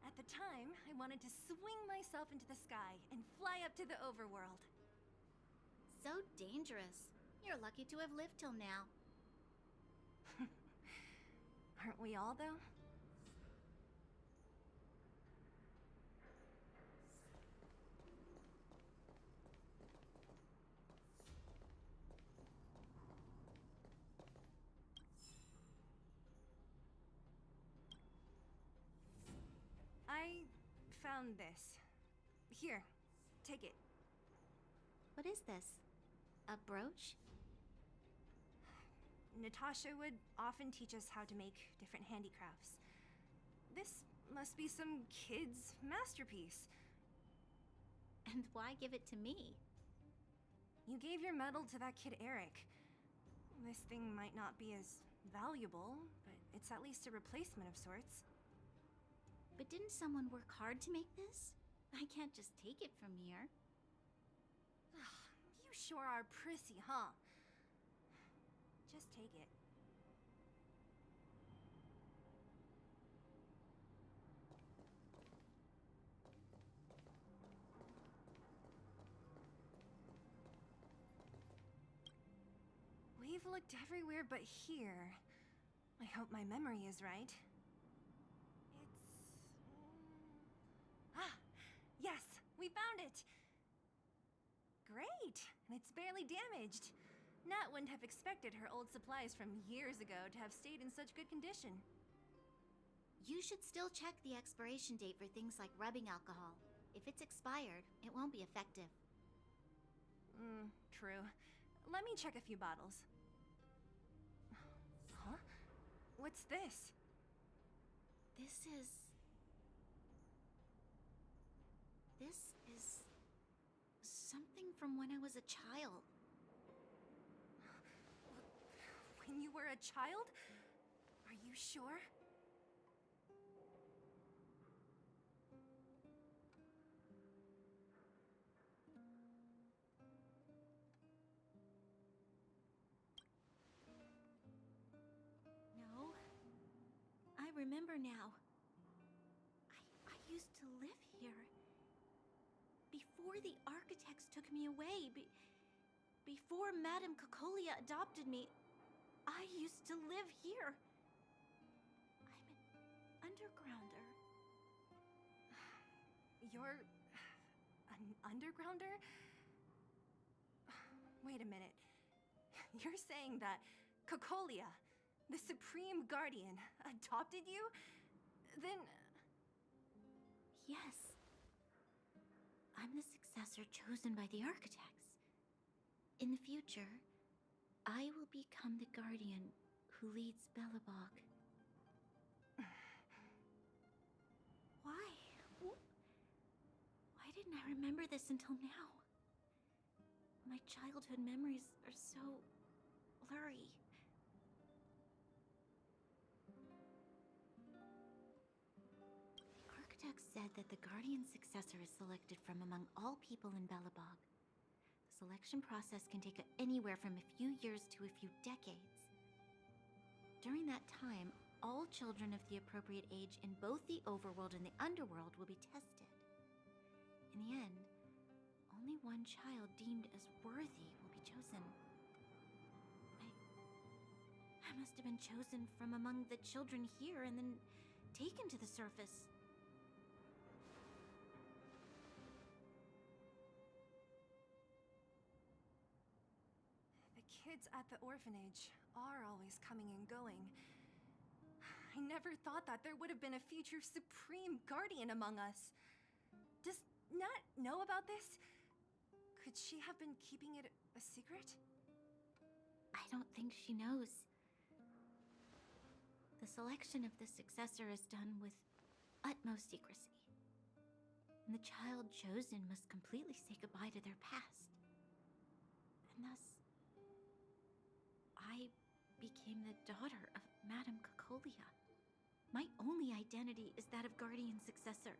At the time, I wanted to swing myself into the sky and fly up to the overworld. So dangerous. You're lucky to have lived till now. Aren't we all, though? I found this. Here, take it. What is this? A brooch? Natasha would often teach us how to make different handicrafts. This must be some kid's masterpiece. And why give it to me? You gave your medal to that kid Eric. This thing might not be as valuable, but it's at least a replacement of sorts. But didn't someone work hard to make this? I can't just take it from here. You sure are prissy, huh? Just take it. We've looked everywhere but here. I hope my memory is right. Yes, we found it! Great! And it's barely damaged. Nat wouldn't have expected her old supplies from years ago to have stayed in such good condition. You should still check the expiration date for things like rubbing alcohol. If it's expired, it won't be effective. True. Let me check a few bottles. Huh? What's this? This is something from when I was a child. When you were a child? Are you sure? No. I remember now. I used to live here. Before the architects took me away, before Madame Cocolia adopted me, I used to live here. I'm an undergrounder. You're an undergrounder? Wait a minute. You're saying that Cocolia, the Supreme Guardian, adopted you? Then... Yes. I'm the successor chosen by the architects. In the future, I will become the guardian who leads Belobog. Why? Why didn't I remember this until now? My childhood memories are so blurry. The architect said that the guardian successor is selected from among all people in Belobog. The selection process can take anywhere from a few years to a few decades. During that time, all children of the appropriate age in both the overworld and the underworld will be tested. In the end, only one child deemed as worthy will be chosen. I must have been chosen from among the children here and then taken to the surface. kids at the orphanage are always coming and going. I never thought that there would have been a future Supreme Guardian among us. Does Nat know about this? Could she have been keeping it a secret? I don't think she knows. The selection of the successor is done with utmost secrecy. And the child chosen must completely say goodbye to their past. And thus, I became the daughter of Madame Cocolia. My only identity is that of Guardian Successor.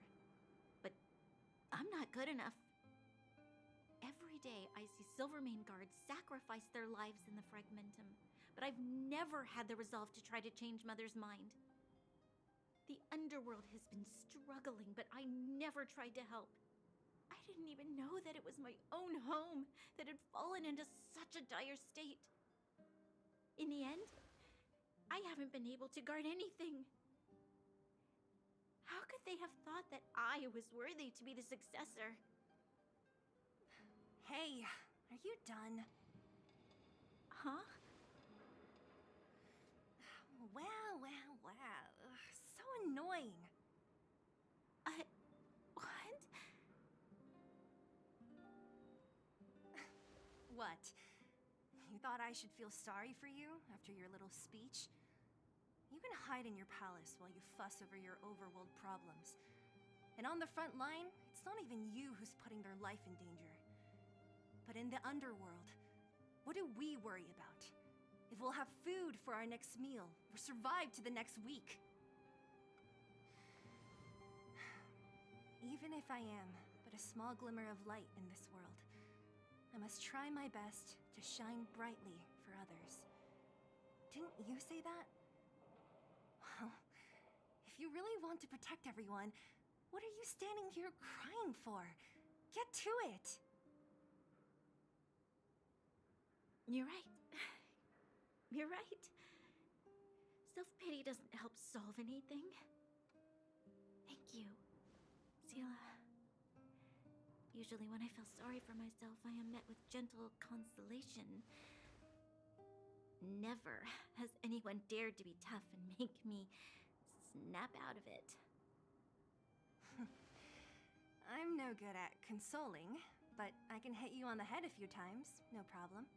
But I'm not good enough. Every day I see Silvermane guards sacrifice their lives in the Fragmentum, but I've never had the resolve to try to change Mother's mind. The underworld has been struggling, but I never tried to help. I didn't even know that it was my own home that had fallen into such a dire state. In the end, I haven't been able to guard anything. How could they have thought that I was worthy to be the successor? Hey, are you done? Huh? Wow. So annoying. What? What? You thought I should feel sorry for you after your little speech? You can hide in your palace while you fuss over your overworld problems. And on the front line, it's not even you who's putting their life in danger. But in the underworld, what do we worry about? If we'll have food for our next meal, or survive to the next week. Even if I am but a small glimmer of light in this world, I must try my best to shine brightly for others. Didn't you say that? Well, if you really want to protect everyone, what are you standing here crying for? Get to it! You're right. You're right. Self-pity doesn't help solve anything. Thank you, Zila. Usually when I feel sorry for myself, I am met with gentle consolation. Never has anyone dared to be tough and make me snap out of it. I'm no good at consoling, but I can hit you on the head a few times, no problem.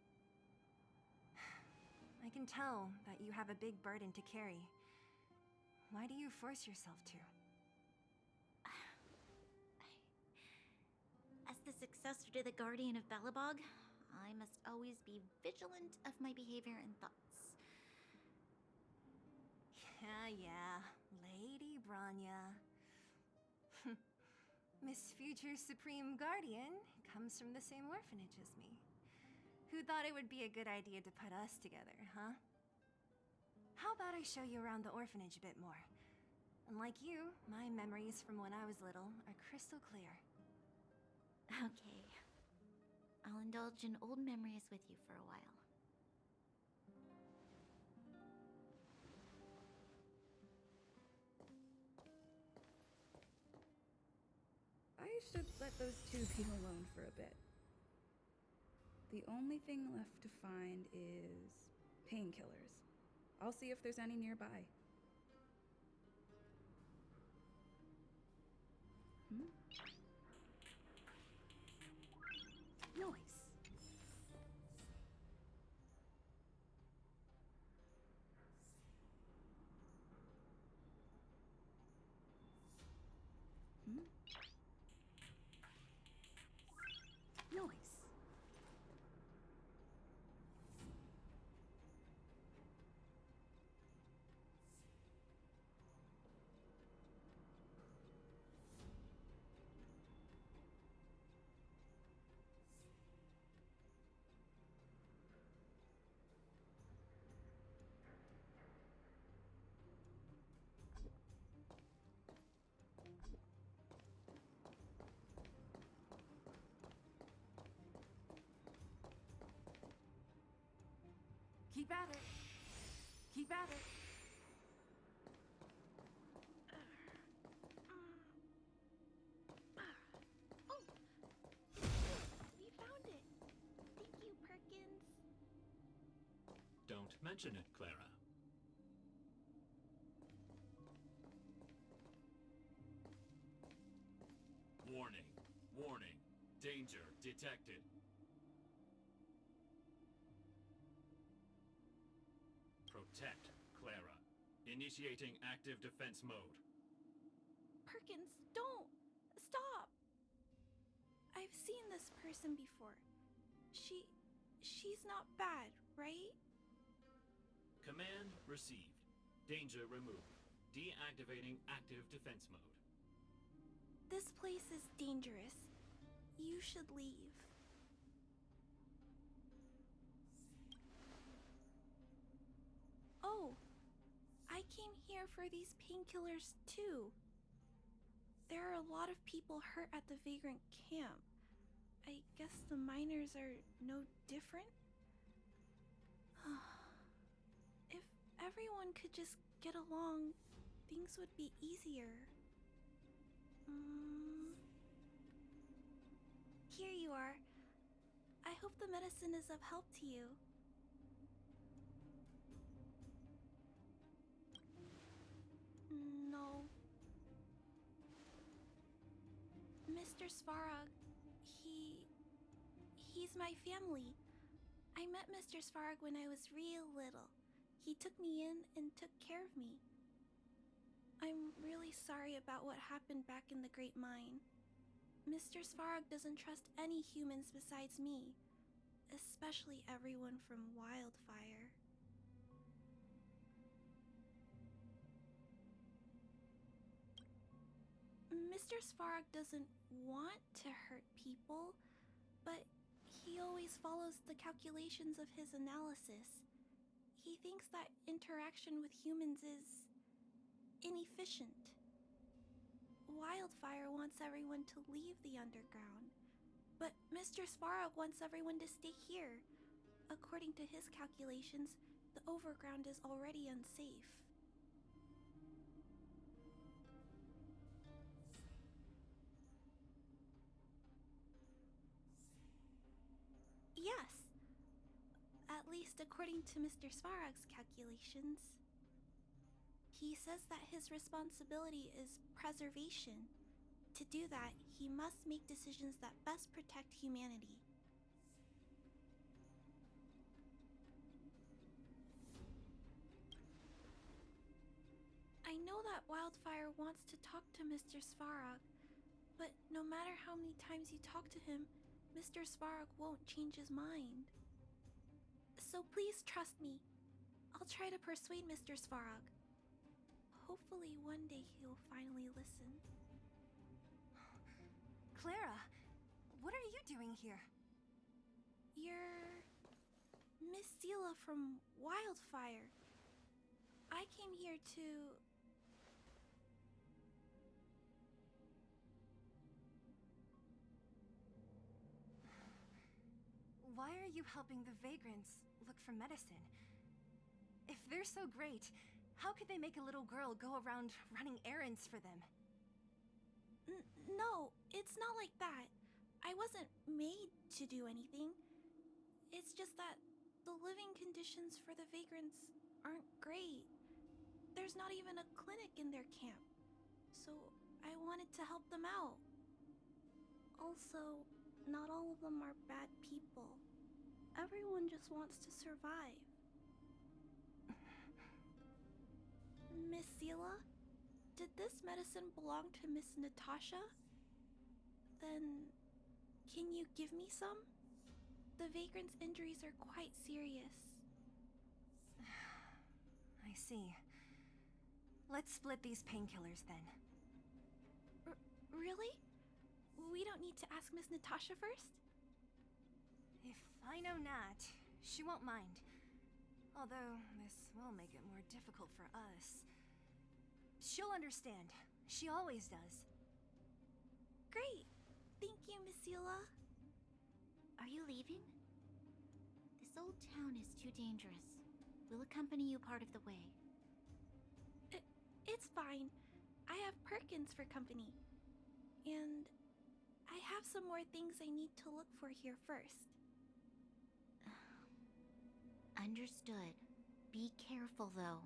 I can tell that you have a big burden to carry. Why do you force yourself to? As the successor to the Guardian of Belobog, I must always be vigilant of my behavior and thoughts. Yeah, Lady Branya. Miss Future Supreme Guardian comes from the same orphanage as me. Who thought it would be a good idea to put us together, huh? How about I show you around the orphanage a bit more? Unlike you, my memories from when I was little are crystal clear. Okay. I'll indulge in old memories with you for a while. I should let those two be alone for a bit. The only thing left to find is painkillers. I'll see if there's any nearby. Noise. Noise. Keep at it. Keep at it. We found it! Thank you, Perkins. mention it, Clara. Warning. Warning. Danger detected. Protect, Clara. Initiating active defense mode. Perkins, don't! Stop! I've seen this person before. She's not bad, right? Command received. Danger removed. Deactivating active defense mode. This place is dangerous. You should leave. Oh, I came here for these painkillers too. There are a lot of people hurt at the Vagrant camp. I guess the miners are no different? If everyone could just get along, things would be easier. Here you are. I hope the medicine is of help to you. No. Mr. Svarog, he's my family. I met Mr. Svarog when I was real little. He took me in and took care of me. I'm really sorry about what happened back in the Great Mine. Mr. Svarog doesn't trust any humans besides me, especially everyone from Wildfire. Mr. Svarog doesn't want to hurt people, but he always follows the calculations of his analysis. He thinks that interaction with humans is inefficient. Wildfire wants everyone to leave the underground, but Mr. Svarog wants everyone to stay here. According to his calculations, the overground is already unsafe. Yes, at least according to Mr. Svarog's calculations. He says that his responsibility is preservation. To do that, he must make decisions that best protect humanity. I know that Wildfire wants to talk to Mr. Svarog, but no matter how many times you talk to him, Mr. Svarog won't change his mind. So please trust me. I'll try to persuade Mr. Svarog. Hopefully one day he'll finally listen. Clara, what are you doing here? You're Miss Zila from Wildfire. I came here to... Why are you helping the vagrants look for medicine? If they're so great, how could they make a little girl go around running errands for them? No, it's not like that. I wasn't made to do anything. It's just that the living conditions for the vagrants aren't great. There's not even a clinic in their camp, so I wanted to help them out. Also, not all of them are bad people. Everyone just wants to survive. Miss Zila, did this medicine belong to Miss Natasha? Then, can you give me some? The vagrant's injuries are quite serious. I see. Let's split these painkillers then. Really? We don't need to ask Miss Natasha first? If I know Nat, she won't mind. Although, this will make it more difficult for us. She'll understand. She always does. Great! Thank you, Miss Zila. Are you leaving? This old town is too dangerous. We'll accompany you part of the way. It's fine. I have Perkins for company. And I have some more things I need to look for here first. Understood. Be careful, though.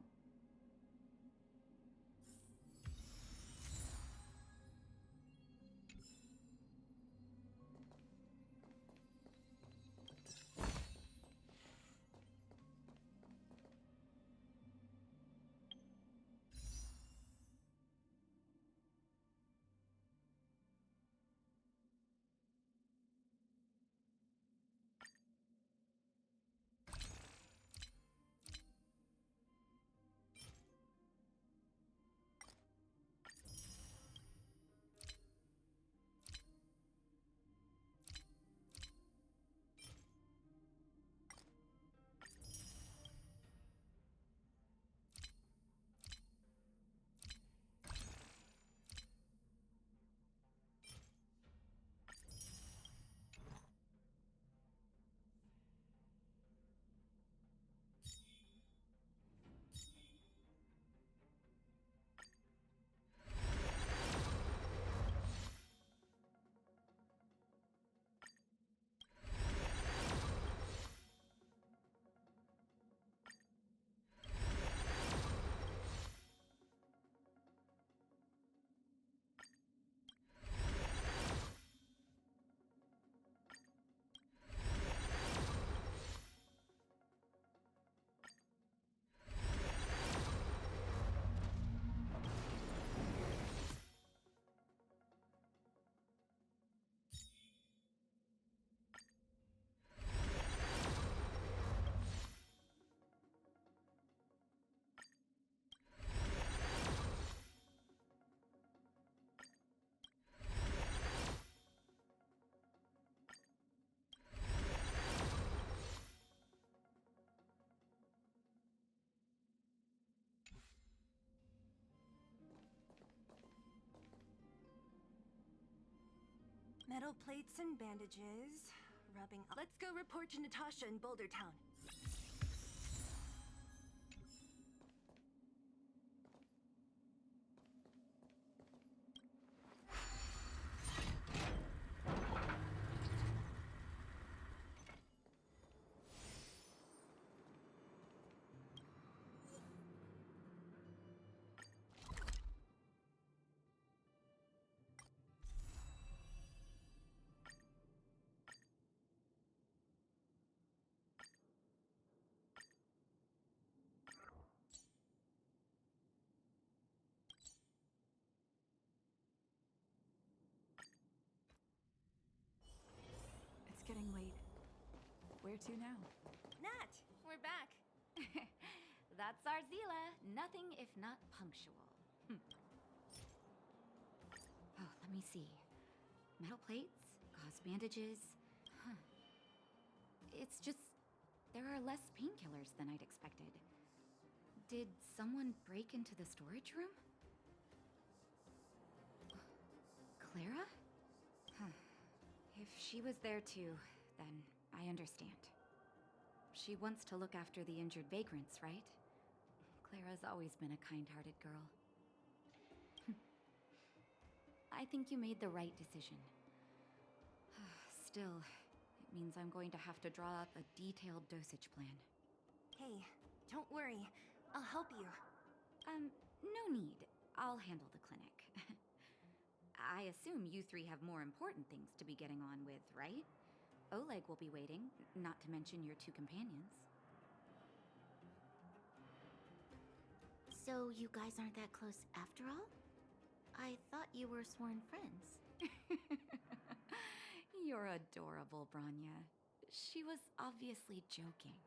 Metal plates and bandages. Rubbing. Let's go report to Natasha in Boulder Town. It's getting late. Where to now? Nat, we're back. That's our Zila. Nothing if not punctual. Oh, let me see. Metal plates, gauze bandages. Huh. It's just, there are less painkillers than I'd expected. Did someone break into the storage room? Clara? Huh. If she was there too, then I understand. She wants to look after the injured vagrants, right? Clara's always been a kind-hearted girl. I think you made the right decision. Still, it means I'm going to have to draw up a detailed dosage plan. Hey, don't worry. I'll help you. No need. I'll handle the clinic. I assume you three have more important things to be getting on with, right? Oleg will be waiting, not to mention your two companions. So you guys aren't that close after all? I thought you were sworn friends. You're adorable, Branya. She was obviously joking.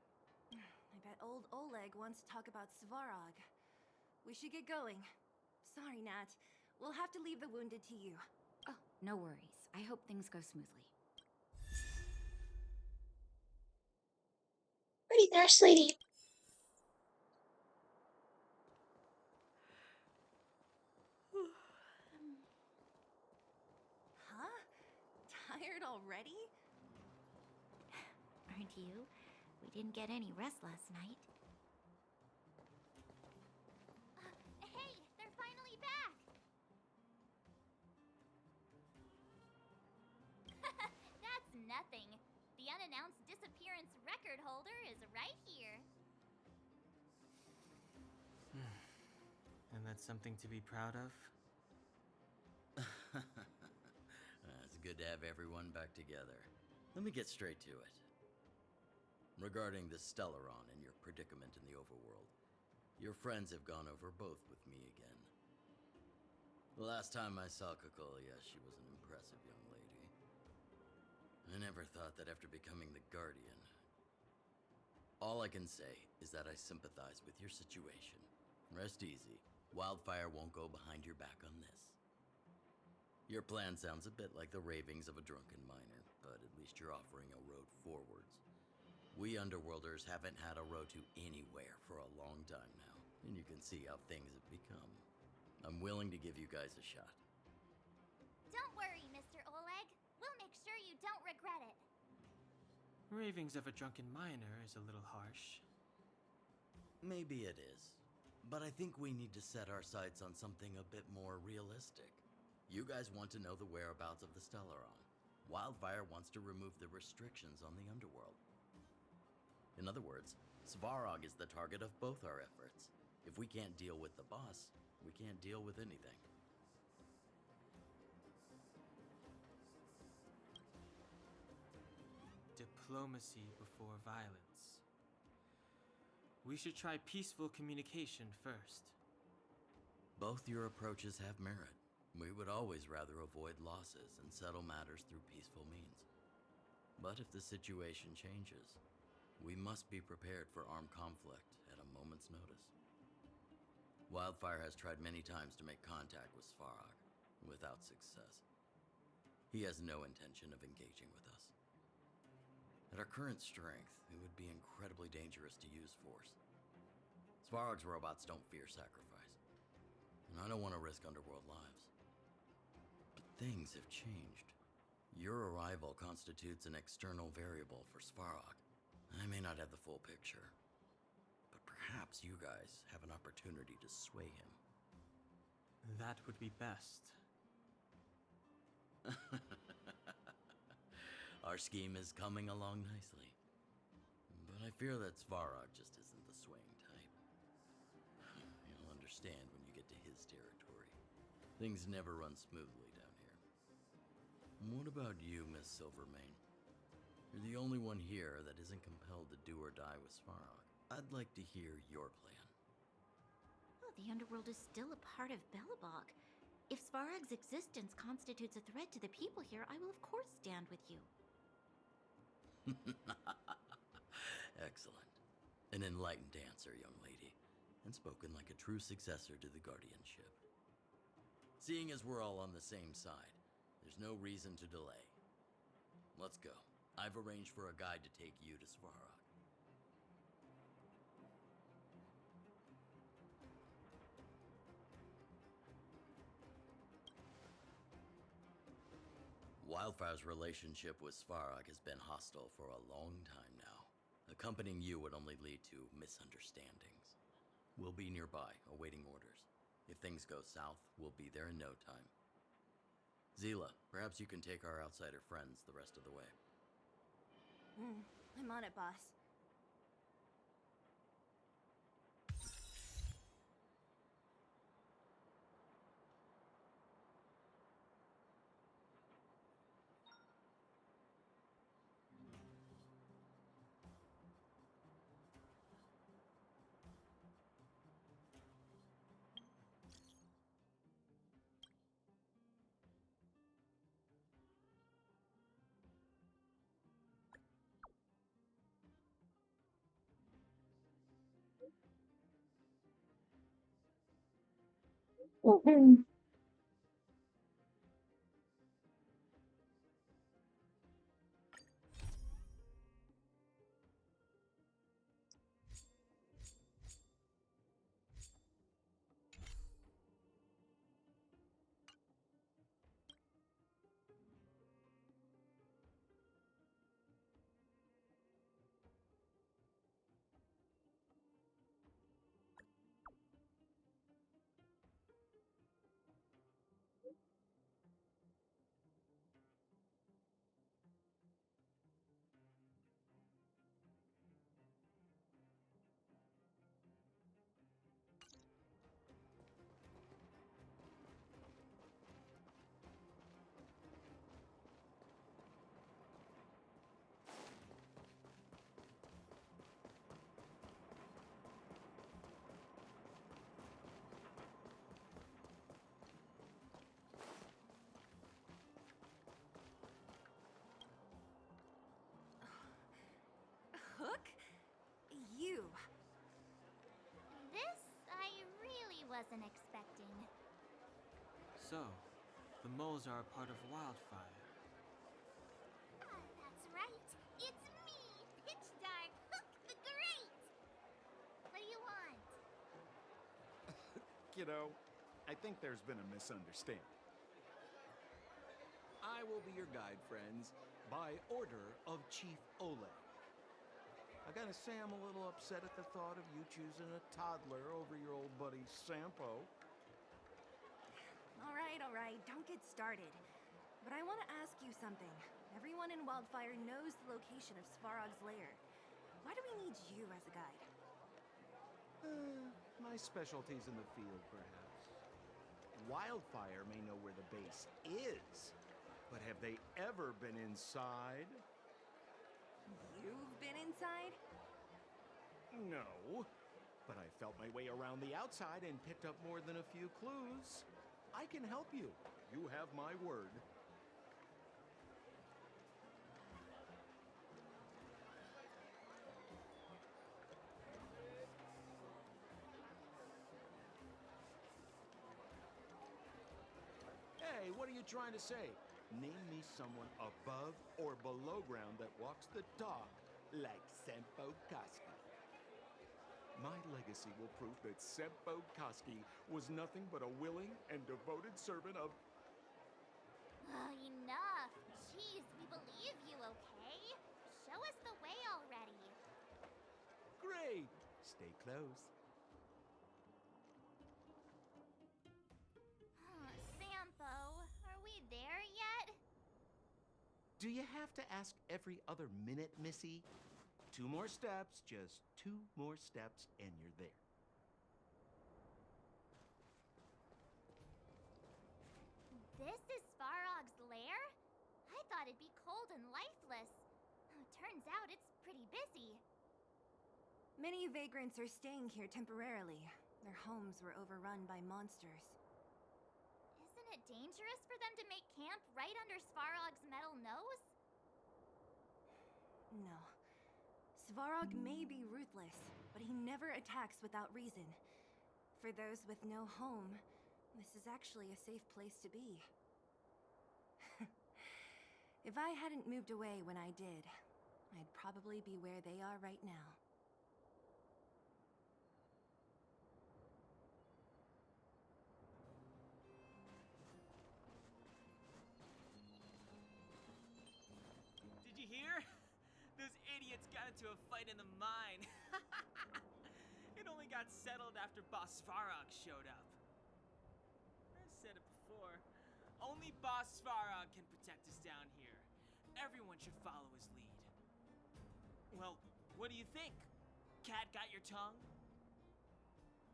I bet old Oleg wants to talk about Svarog. We should get going. Sorry, Nat. We'll have to leave the wounded to you. Oh, no worries. I hope things go smoothly. Pretty nurse lady. Huh? Tired already? Aren't you? We didn't get any rest last night. Hey, they're finally back! That's nothing. The unannounced disappearance record holder is right here. that something to be proud of? It's good to have everyone back together. Let me get straight to it. Regarding the Stellaron and your predicament in the overworld, your friends have gone over both with me again. The last time I saw Kokolia, she was an impressive young lady. I never thought that after becoming the Guardian. All I can say is that I sympathize with your situation. Rest easy. Wildfire won't go behind your back on this. Your plan sounds a bit like the ravings of a drunken miner, but at least you're offering a road forwards. We Underworlders haven't had a road to anywhere for a long time now, and you can see how things have become. I'm willing to give you guys a shot. Don't worry, Mr. Oleg. We'll make sure you don't regret it. Ravings of a drunken miner is a little harsh. Maybe it is, but I think we need to set our sights on something a bit more realistic. You guys want to know the whereabouts of the Stellaron. Wildfire wants to remove the restrictions on the Underworld. In other words, Svarog is the target of both our efforts. If we can't deal with the boss, we can't deal with anything. Diplomacy before violence. We should try peaceful communication first. Both your approaches have merit. We would always rather avoid losses and settle matters through peaceful means. But if the situation changes, we must be prepared for armed conflict at a moment's notice. Wildfire has tried many times to make contact with Svarog, without success. He has no intention of engaging with us. At our current strength, it would be incredibly dangerous to use force. Svarog's robots don't fear sacrifice, and I don't want to risk Underworld lives. But things have changed. Your arrival constitutes an external variable for Svarog. I may not have the full picture, but perhaps you guys have an opportunity to sway him. That would be best. Our scheme is coming along nicely, but I fear that Svarog just isn't the swaying type. You'll understand when you get to his territory. Things never run smoothly down here. What about you, Miss Silvermane? You're the only one here that isn't compelled to do or die with Svarog. I'd like to hear your plan. Oh, the Underworld is still a part of Belobog. If Svarog's existence constitutes a threat to the people here, I will of course stand with you. Excellent. An enlightened answer, young lady, and spoken like a true successor to the guardianship. Seeing as we're all on the same side, there's no reason to delay. Let's go. I've arranged for a guide to take you to Svarog. Wildfire's relationship with Svarog has been hostile for a long time now. Accompanying you would only lead to misunderstandings. We'll be nearby, awaiting orders. If things go south, we'll be there in no time. Zila, perhaps you can take our outsider friends the rest of the way. I'm on it, boss. Mhm. wasn't expecting. So, the moles are a part of Wildfire. That's right. It's me, Pitch Dark Hook the Great. What do you want? Kiddo, I think there's been a misunderstanding. I will be your guide, friends, by order of Chief Ole. I gotta say I'm a little upset at the thought of you choosing a toddler over your old buddy Sampo. All right, don't get started. But I want to ask you something. Everyone in Wildfire knows the location of Svarog's lair. Why do we need you as a guide? My specialty's in the field, perhaps. Wildfire may know where the base is, but have they ever been inside? You've been inside? No, but I felt my way around the outside and picked up more than a few clues. I can help you. You have my word. Hey, what are you trying to say? Name me someone above or below ground that walks the dog like Sempo Koski. My legacy will prove that Sempo Koski was nothing but a willing and devoted servant of... Oh, enough. Jeez, we believe you, okay? Show us the way already. Great! Stay close. Sampo, are we there yet? Do you have to ask every other minute, Missy? 2 more steps, just 2 more steps, and you're there. This is Svarog's lair? I thought it'd be cold and lifeless. Turns out it's pretty busy. Many vagrants are staying here temporarily. Their homes were overrun by monsters. Isn't it dangerous for them to make camp right under Svarog's metal nose? No. Svarog may be ruthless, but he never attacks without reason. For those with no home, this is actually a safe place to be. If I hadn't moved away when I did, I'd probably be where they are right now. Did you hear? Those idiots got into a fight in the mine. It only got settled after Boss Svarog showed up. I said it before. Only Boss Svarog can protect us down here. Everyone should follow his lead. Well, what do you think? Cat got your tongue?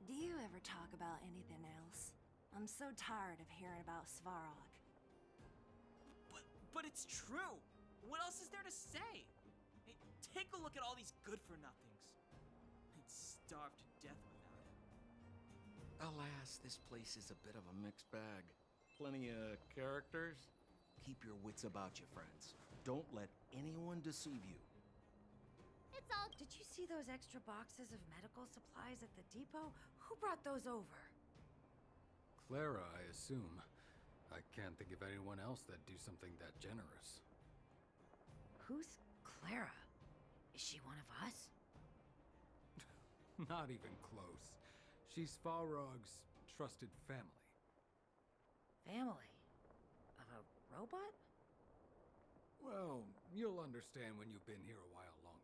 Do you ever talk about anything else? I'm so tired of hearing about Svarog. But it's true. What else is there to say? Hey, take a look at all these good-for-nothings. I'd starve to death without him. Alas, this place is a bit of a mixed bag. Plenty of characters. Keep your wits about you, friends. Don't let anyone deceive you. It's all... Did you see those extra boxes of medical supplies at the depot? Who brought those over? Clara, I assume. I can't think of anyone else that'd do something that generous. Who's Clara? Is she one of us? Not even close. She's Farog's trusted family. Family? Of a robot? Well, you'll understand when you've been here a while longer.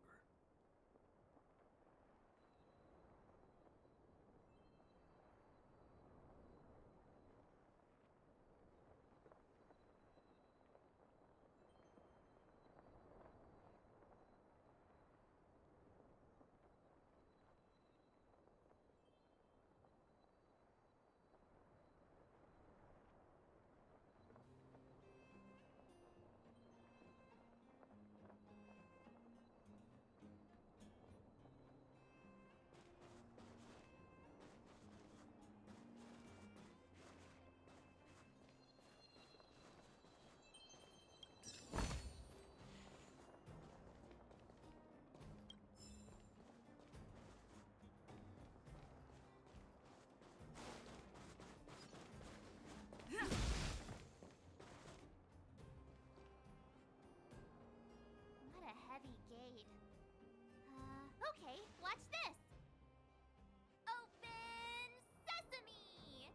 watch this! Open sesame!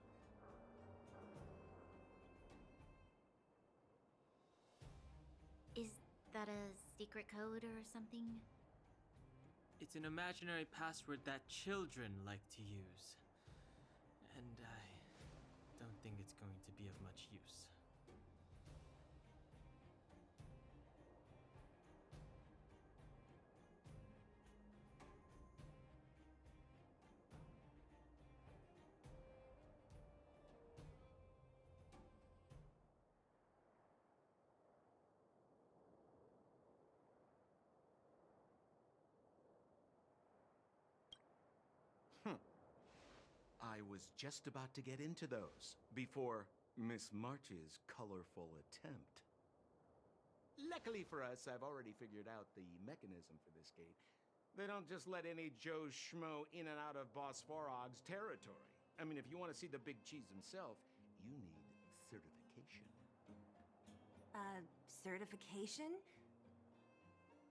Is that a secret code or something? It's an imaginary password that children like to use. And I don't think it's going to be of much use. I was just about to get into those before Miss March's colorful attempt. Luckily for us, I've already figured out the mechanism for this gate. They don't just let any Joe Schmo in and out of Boss Varog's territory. I mean, if you want to see the big cheese himself, you need certification. Certification?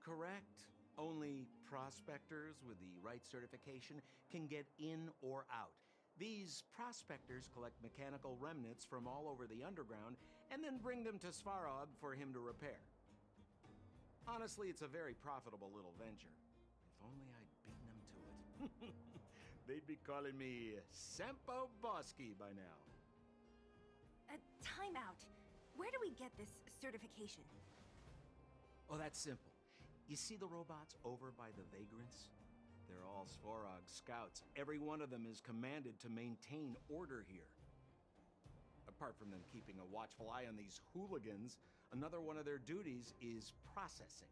Correct. Only prospectors with the right certification can get in or out. These prospectors collect mechanical remnants from all over the underground and then bring them to Svarog for him to repair. Honestly, it's a very profitable little venture. If only I'd beaten them to it. They'd be calling me Sempo Bosky by now. Time out. Where do we get this certification? Oh, that's simple. You see the robots over by the Vagrants? They're all Svarog scouts. Every one of them is commanded to maintain order here. Apart from them keeping a watchful eye on these hooligans, another one of their duties is processing.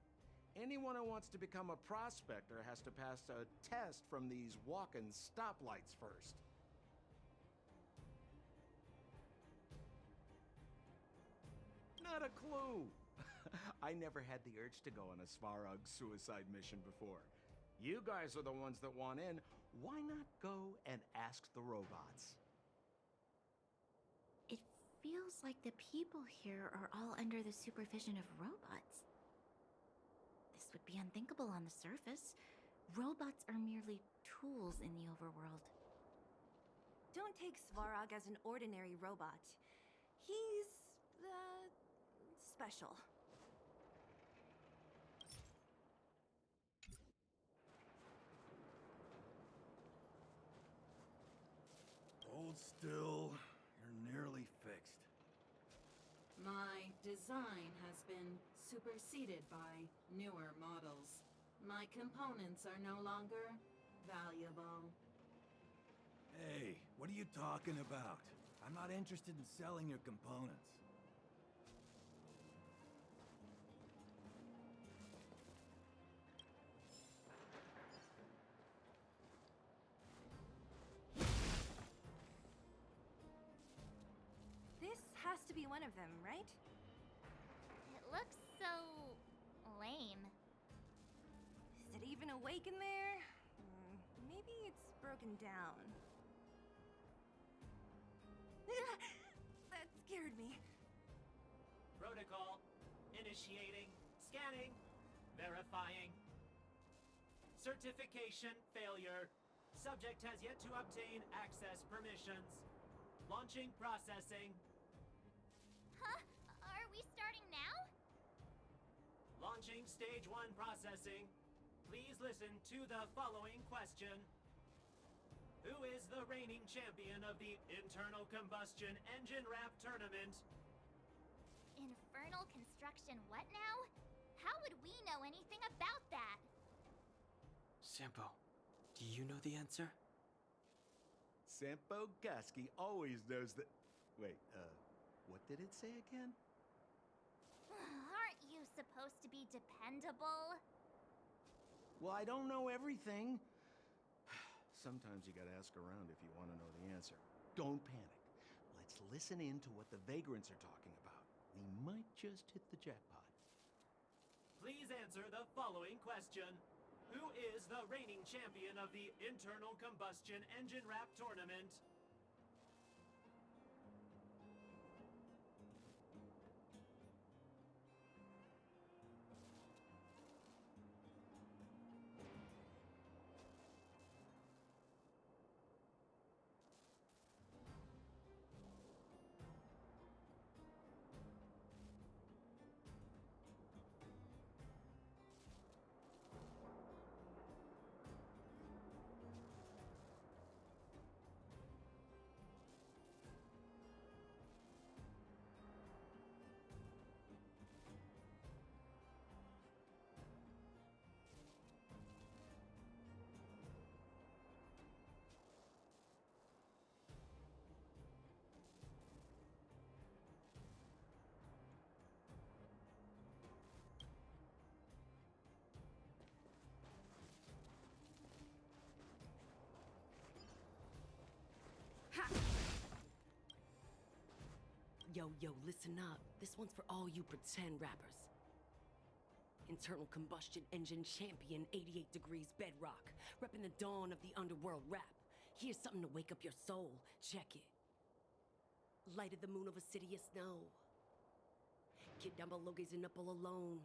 Anyone who wants to become a prospector has to pass a test from these walk-in stoplights first. Not a clue. I never had the urge to go on a Svarog suicide mission before. You guys are the ones that want in. Why not go and ask the robots? It feels like the people here are all under the supervision of robots. This would be unthinkable on the surface. Robots are merely tools in the overworld. Don't take Svarog as an ordinary robot. He's, special. Hold still. You're nearly fixed. My design has been superseded by newer models. My components are no longer valuable. Hey, what are you talking about? I'm not interested in selling your components. This has to be one of them, right? It looks so lame. Is it even awake in there? Maybe it's broken down. That scared me. Protocol. Initiating. Scanning. Verifying. Certification failure. Subject has yet to obtain access permissions. Launching processing. Huh? Are we starting now? Launching stage 1 processing. Please listen to the following question. Who is the reigning champion of the Internal Combustion Engine Wrap Tournament? Infernal construction what now? How would we know anything about that? Sampo, do you know the answer? Sempo Bosky always knows that... Wait, what did it say again? Aren't you supposed to be dependable? Well, I don't know everything. Sometimes you gotta ask around if you want to know the answer. Don't panic. Let's listen in to what the Vagrants are talking about. We might just hit the jackpot. Please answer the following question. Who is the reigning champion of the Internal Combustion Engine Wrap Tournament? Yo, listen up. This one's for all you pretend rappers. Internal combustion engine champion, 88 degrees bedrock, repping the dawn of the underworld rap. Here's something to wake up your soul. Check it. Light of the moon of a city of snow. Kid down below gazing up all alone.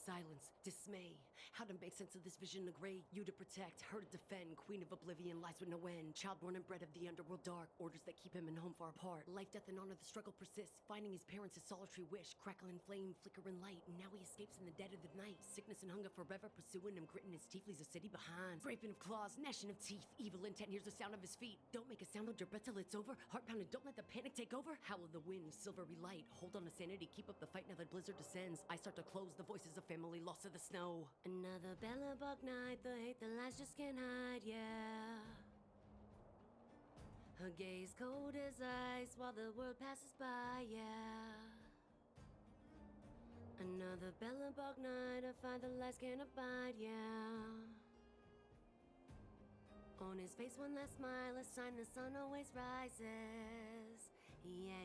Silence, dismay. How to make sense of this vision of gray? You to protect, her to defend. Queen of oblivion lies with no end. Child born and bred of the underworld dark. Orders that keep him and home far apart. Life, death, and honor, the struggle persists. Finding his parents, his solitary wish. Crackling flame, flickering light. Now he escapes in the dead of the night. Sickness and hunger forever pursuing him. Gritting his teeth, leaves a city behind. Scraping of claws, gnashing of teeth. Evil intent, hears the sound of his feet. Don't make a sound, hold your breath till it's over. Heart pounding, don't let the panic take over. Howl of the wind, silvery light. Hold on to sanity, keep up the fight now that blizzard descends. I start to close, the voices of family lost to the snow. Another Bellabug night, the hate, the lies just can't hide, yeah. Her gaze cold as ice while the world passes by, yeah. Another Bellabug night, I find the lies can't abide, yeah. On his face one last smile, a sign the sun always rises, yeah.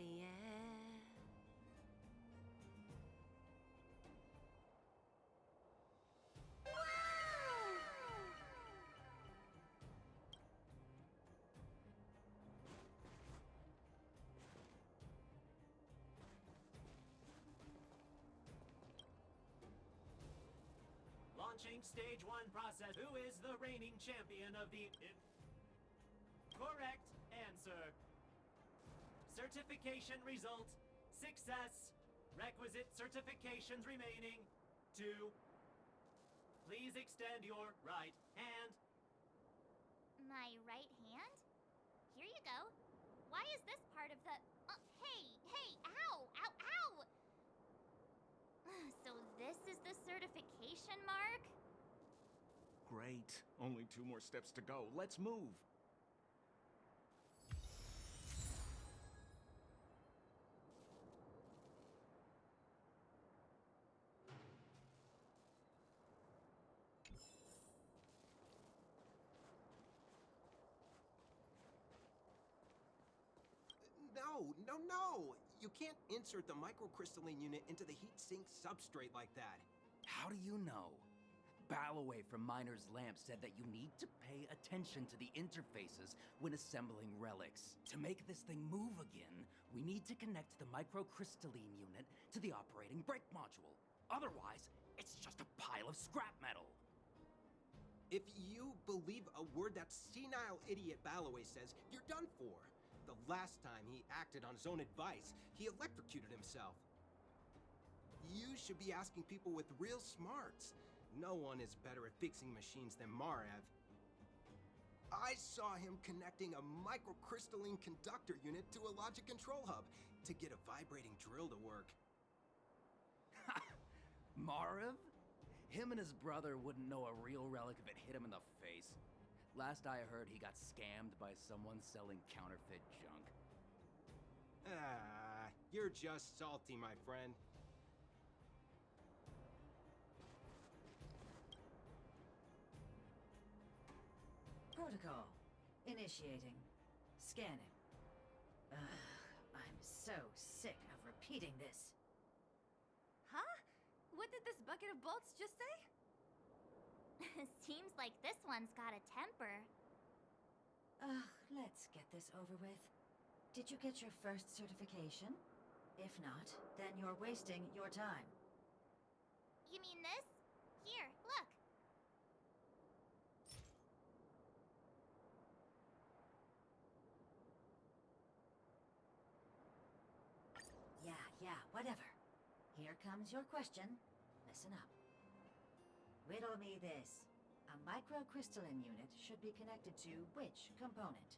Launching stage 1 process. Who is the reigning champion of the... Correct answer. Certification result. Success. Requisite certifications remaining. 2. Please extend your right hand. My right hand? Here you go. Why is this part of the... hey, ow! So this is the certification mark? Great. Only 2 more steps to go. Let's move. No! You can't insert the microcrystalline unit into the heat sink substrate like that. How do you know? Ballaway from Miner's Lamp said that you need to pay attention to the interfaces when assembling relics. To make this thing move again, we need to connect the microcrystalline unit to the operating brake module. Otherwise, it's just a pile of scrap metal. If you believe a word that senile idiot Ballaway says, you're done for. The last time he acted on his own advice, he electrocuted himself. You should be asking people with real smarts. No one is better at fixing machines than Marev. I saw him connecting a microcrystalline conductor unit to a logic control hub to get a vibrating drill to work. Marev? Him and his brother wouldn't know a real relic if it hit him in the face. Last I heard, he got scammed by someone selling counterfeit junk. You're just salty, my friend. Protocol. Initiating. Scanning. I'm so sick of repeating this. Huh? What did this bucket of bolts just say? Seems like this one's got a temper. Let's get this over with. Did you get your first certification? If not, then you're wasting your time. You mean this? Here, look. Yeah, whatever. Here comes your question. Listen up. Riddle me this. A microcrystalline unit should be connected to which component?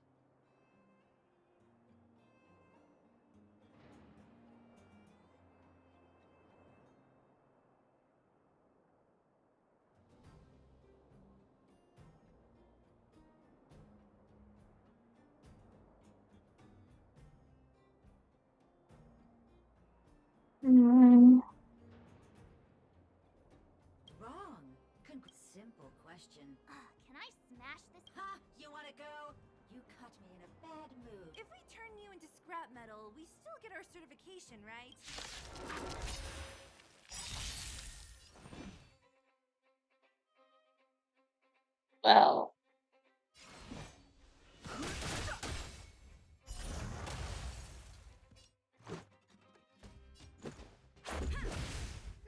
Wrong. Simple question. Can I smash this? Ha! You wanna go? You cut me in a bad mood. If we turn you into scrap metal, we still get our certification, right? Well.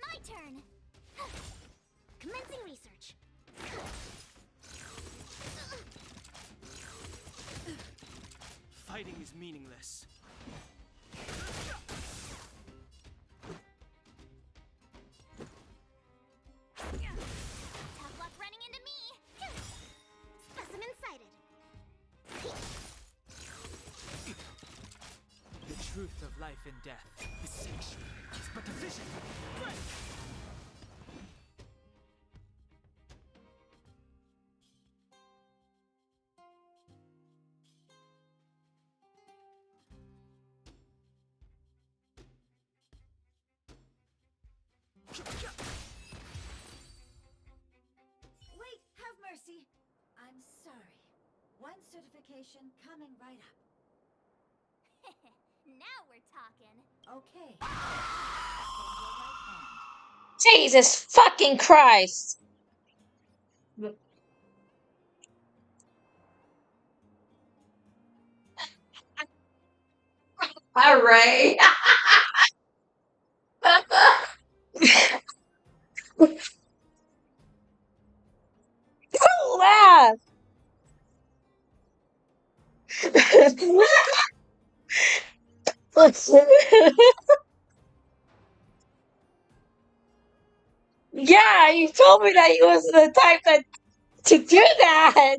My turn. Commencing research. Fighting is meaningless. Tough luck running into me. Specimen sighted. The truth of life and death is sanctuary. It's but a vision. Wait, have mercy. I'm sorry. One certification coming right up. Now we're talking. Okay. Extend your right hand. Jesus fucking Christ! Alright. Don't laugh! Yeah, you told me that he was the type that to do that.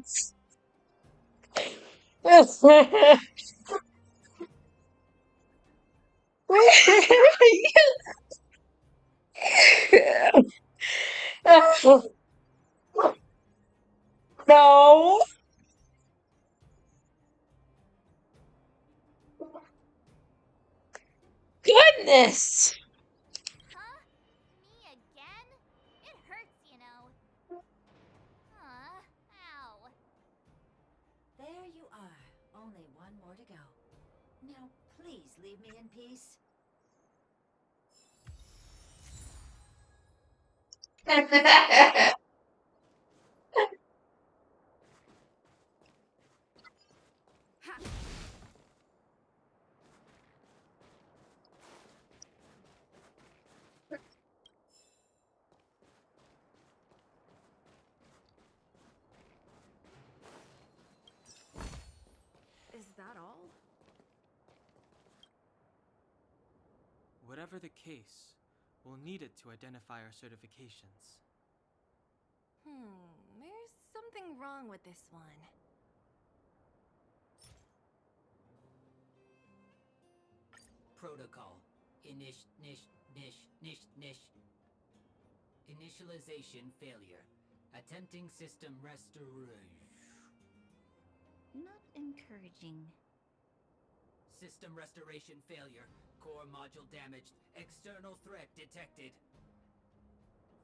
No. Goodness. Huh? Me again? It hurts, you know. Ow. There you are. Only one more to go. Now, please leave me in peace. Is that all? Whatever the case, we'll need it to identify our certifications. There's something wrong with this one. Protocol. Initialization failure. Attempting system restoration. Not encouraging. System restoration failure. Core module damaged. External threat detected.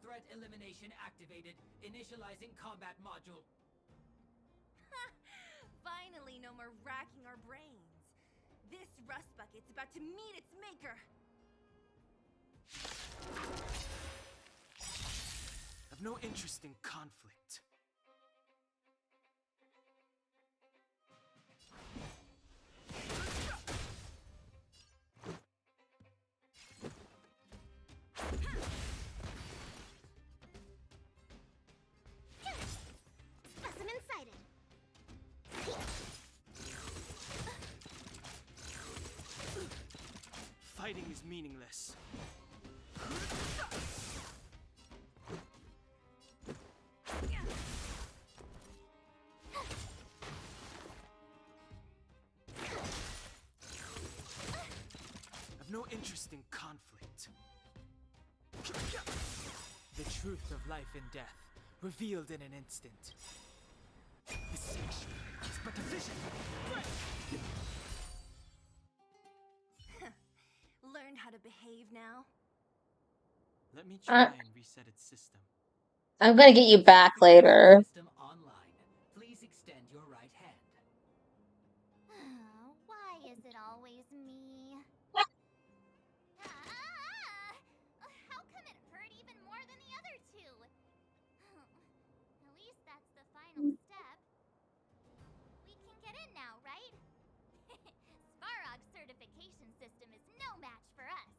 Threat elimination activated. Initializing combat module. Finally, no more racking our brains. This rust bucket's about to meet its maker. I've no interest in conflict. Specimen sighted. Fighting is meaningless. I've no interest in conflict. The truth of life and death, revealed in an instant. The sanctuary is but a vision. Learn how to behave now. Let me try and reset its system. I'm gonna get you back later. System online. Please extend your right hand. me. Ah! How come it hurt even more than the other two? At least that's the final step. We can get in now, right? Svarog's certification system is no match for us.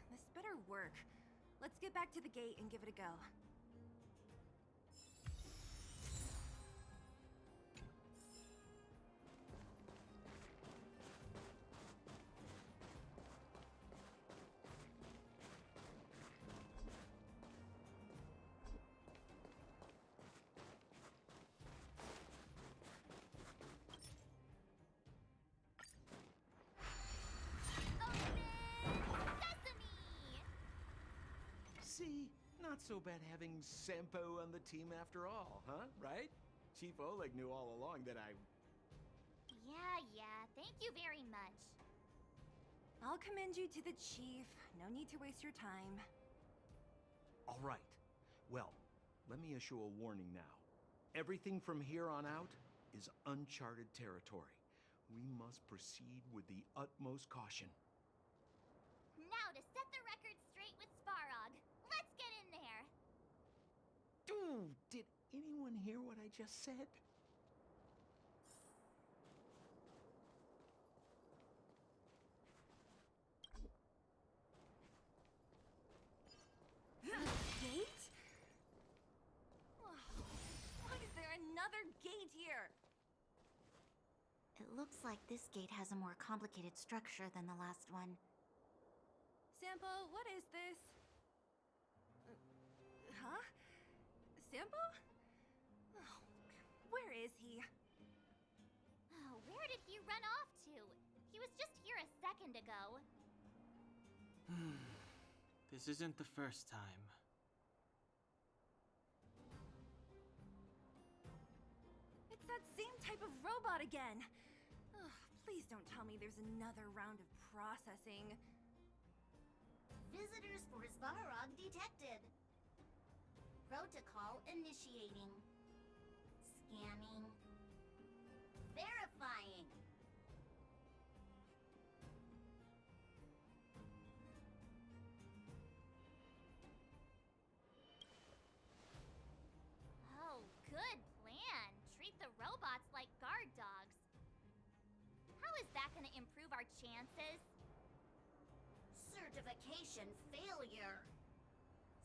This better work. Let's get back to the gate and give it a go. See? Not so bad having Sampo on the team after all, huh? Right? Chief Oleg knew all along that I... Yeah, thank you very much. I'll commend you to the chief. No need to waste your time. All right. Well, let me issue a warning now. Everything from here on out is uncharted territory. We must proceed with the utmost caution. Now to set the record straight with Svarog. Let's get in there. Dude, did anyone hear what I just said? Gate? Why is there another gate here? It looks like this gate has a more complicated structure than the last one. Sampo, what is this? Huh? Sampo? Oh, where is he? Oh, where did he run off to? He was just here a second ago. This isn't the first time. It's that same type of robot again. Ugh, please don't tell me there's another round of processing. Visitors for Svarog detected. Protocol initiating. Scanning. Verifying. Oh, good plan. Treat the robots like guard dogs. How is that gonna improve our chances? Certification failure.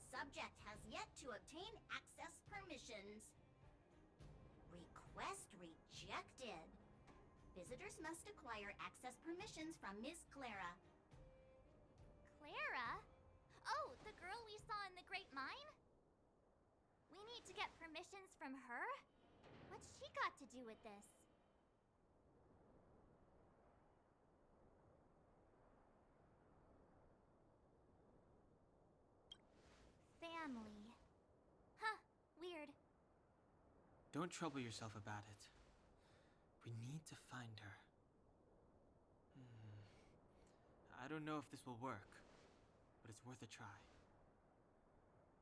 Subject has yet to obtain access permissions. Request rejected. Visitors must acquire access permissions from Miss Clara. Clara? Oh, the girl we saw in the Great Mine? We need to get permissions from her? What's she got to do with this? Family. Huh, weird. Don't trouble yourself about it. We need to find her. I don't know if this will work, but it's worth a try.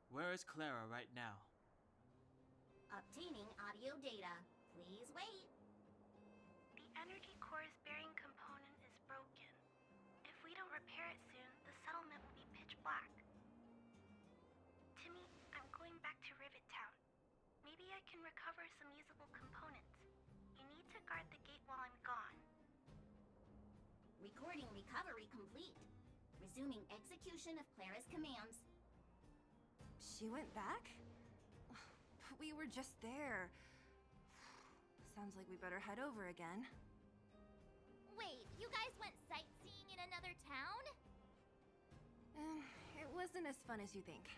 Where is Clara right now? Obtaining audio data. Please wait. The energy core's bearing component is broken. If we don't repair it soon, the settlement will be pitch black. Timmy, I'm going back to Rivet Town. Maybe I can recover some usable components. You need to guard the gate while I'm gone. Recording recovery complete. Resuming execution of Clara's commands. She went back? But we were just there. Sounds like we better head over again. Wait, you guys went sightseeing in another town? It wasn't as fun as you think.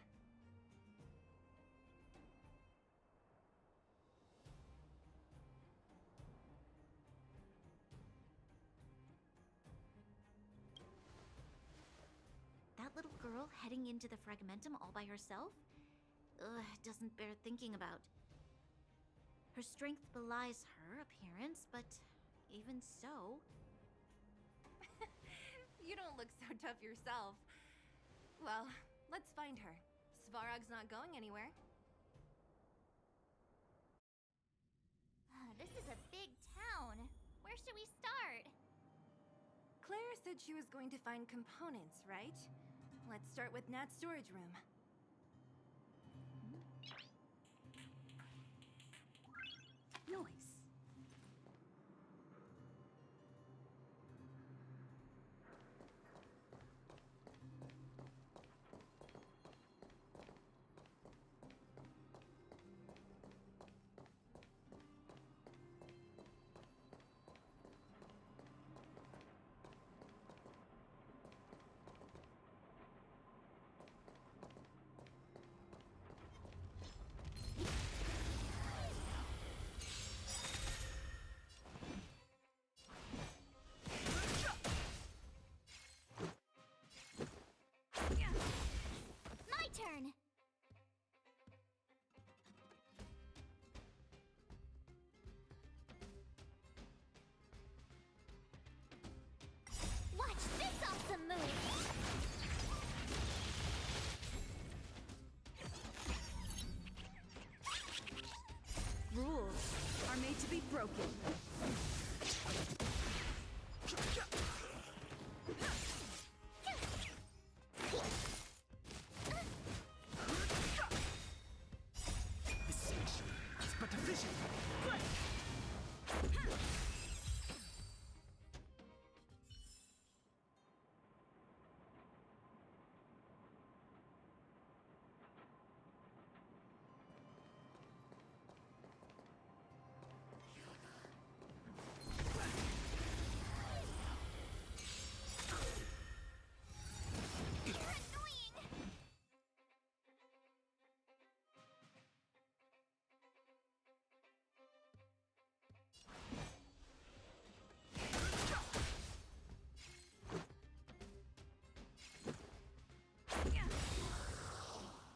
That little girl heading into the Fragmentum all by herself? Ugh, doesn't bear thinking about. Her strength belies her appearance, but even so... You don't look so tough yourself. Well, let's find her. Svarog's not going anywhere. This is a big town. Where should we start? Claire said she was going to find components, right? Let's start with Nat's storage room. Nice. My turn! Watch this awesome move! Rules are made to be broken. This is but a vision.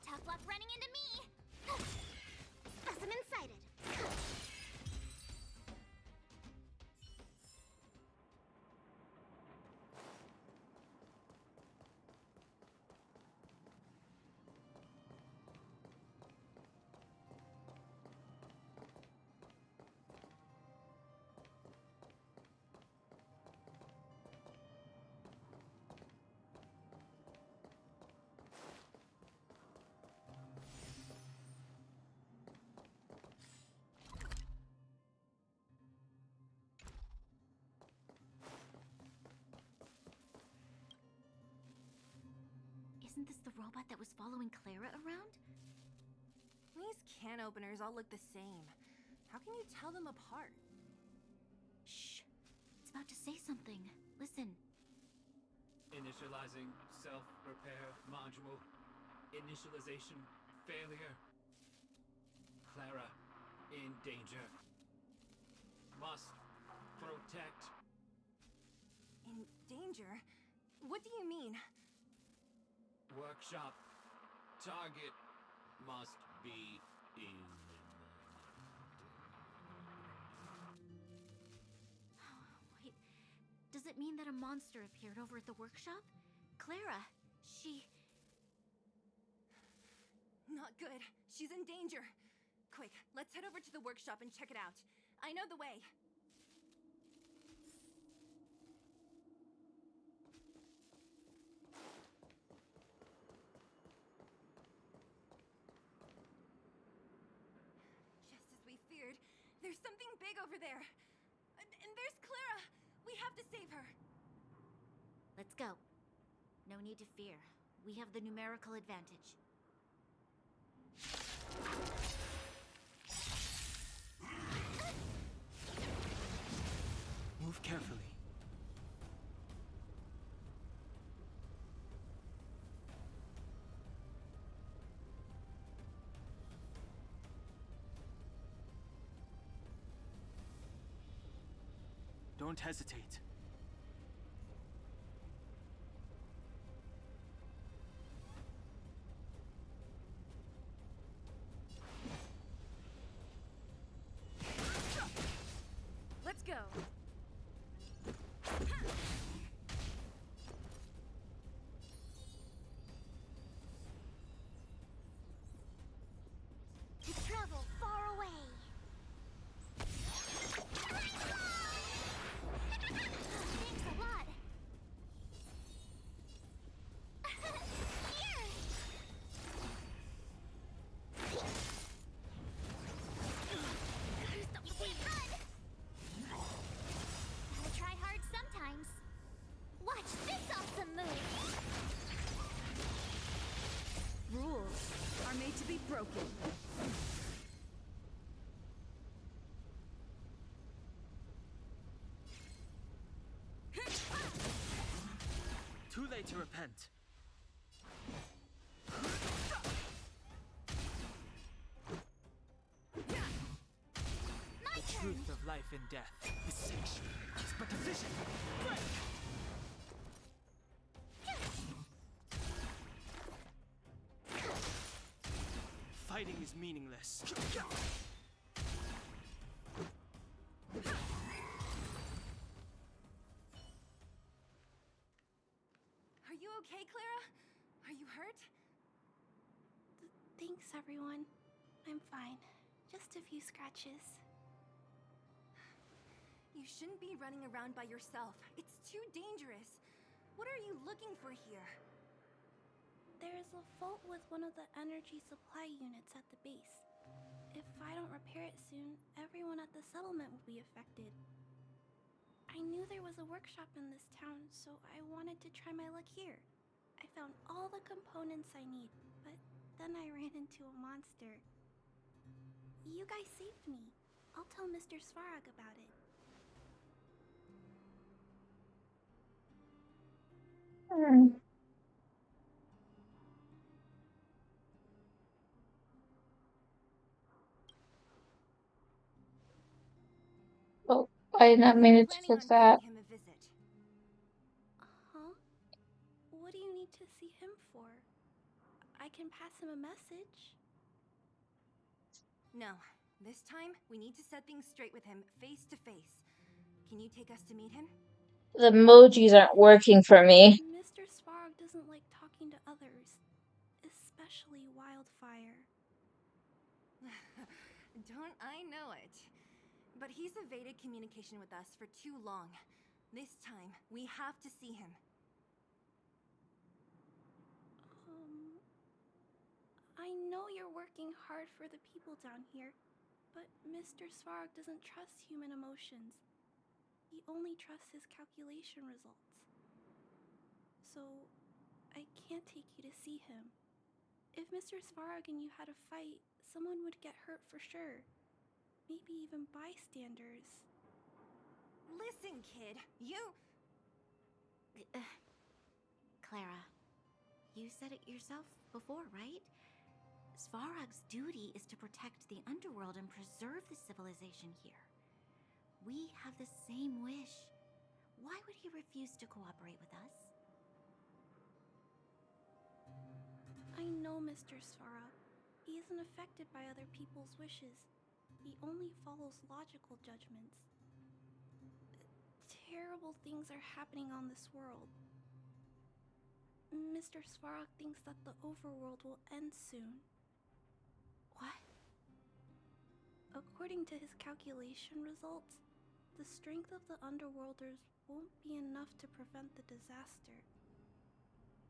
Tough luck running into me! Specimen sighted! Isn't this the robot that was following Clara around? These can openers all look the same. How can you tell them apart? Shh. It's about to say something. Listen. Initializing self-repair module. Initialization failure. Clara in danger. Must protect. In danger? What do you mean? Workshop. Target must be in. Wait. Does it mean that a monster appeared over at the workshop? Clara, she... Not good. She's in danger. Quick, let's head over to the workshop and check it out. I know the way. Just as we feared, there's something big over there. And there's Clara! We have to save her! Let's go. No need to fear. We have the numerical advantage. Move carefully. Don't hesitate. Let's go. To travel far away! to be broken. Too late to repent. The truth of life and death. Essential is but a vision. Break! Fighting is meaningless. Are you okay, Clara? Are you hurt? Thanks, everyone. I'm fine. Just a few scratches. You shouldn't be running around by yourself. It's too dangerous. What are you looking for here? There's a fault with one of the energy supply units at the base. If I don't repair it soon, everyone at the settlement will be affected. I knew there was a workshop in this town, so I wanted to try my luck here. I found all the components I need, but then I ran into a monster. You guys saved me. I'll tell Mr. Svarog about it. Oh, I did not mean to click that. Him a visit. Huh? What do you need to see him for? I can pass him a message. No. This time, we need to set things straight with him, face to face. Can you take us to meet him? The emojis aren't working for me. Mr. Svarog doesn't like talking to others, especially Wildfire. Don't I know it? But he's evaded communication with us for too long. This time, we have to see him. I know you're working hard for the people down here, but Mr. Svarog doesn't trust human emotions. He only trusts his calculation results. So, I can't take you to see him. If Mr. Svarog and you had a fight, someone would get hurt for sure. Maybe even bystanders. Listen, kid, you... Clara, you said it yourself before, right? Svarog's duty is to protect the underworld and preserve the civilization here. We have the same wish. Why would he refuse to cooperate with us? I know Mr. Svarog. He isn't affected by other people's wishes. He only follows logical judgments. Terrible things are happening on this world. Mr. Svarog thinks that the overworld will end soon. What? According to his calculation results, the strength of the Underworlders won't be enough to prevent the disaster.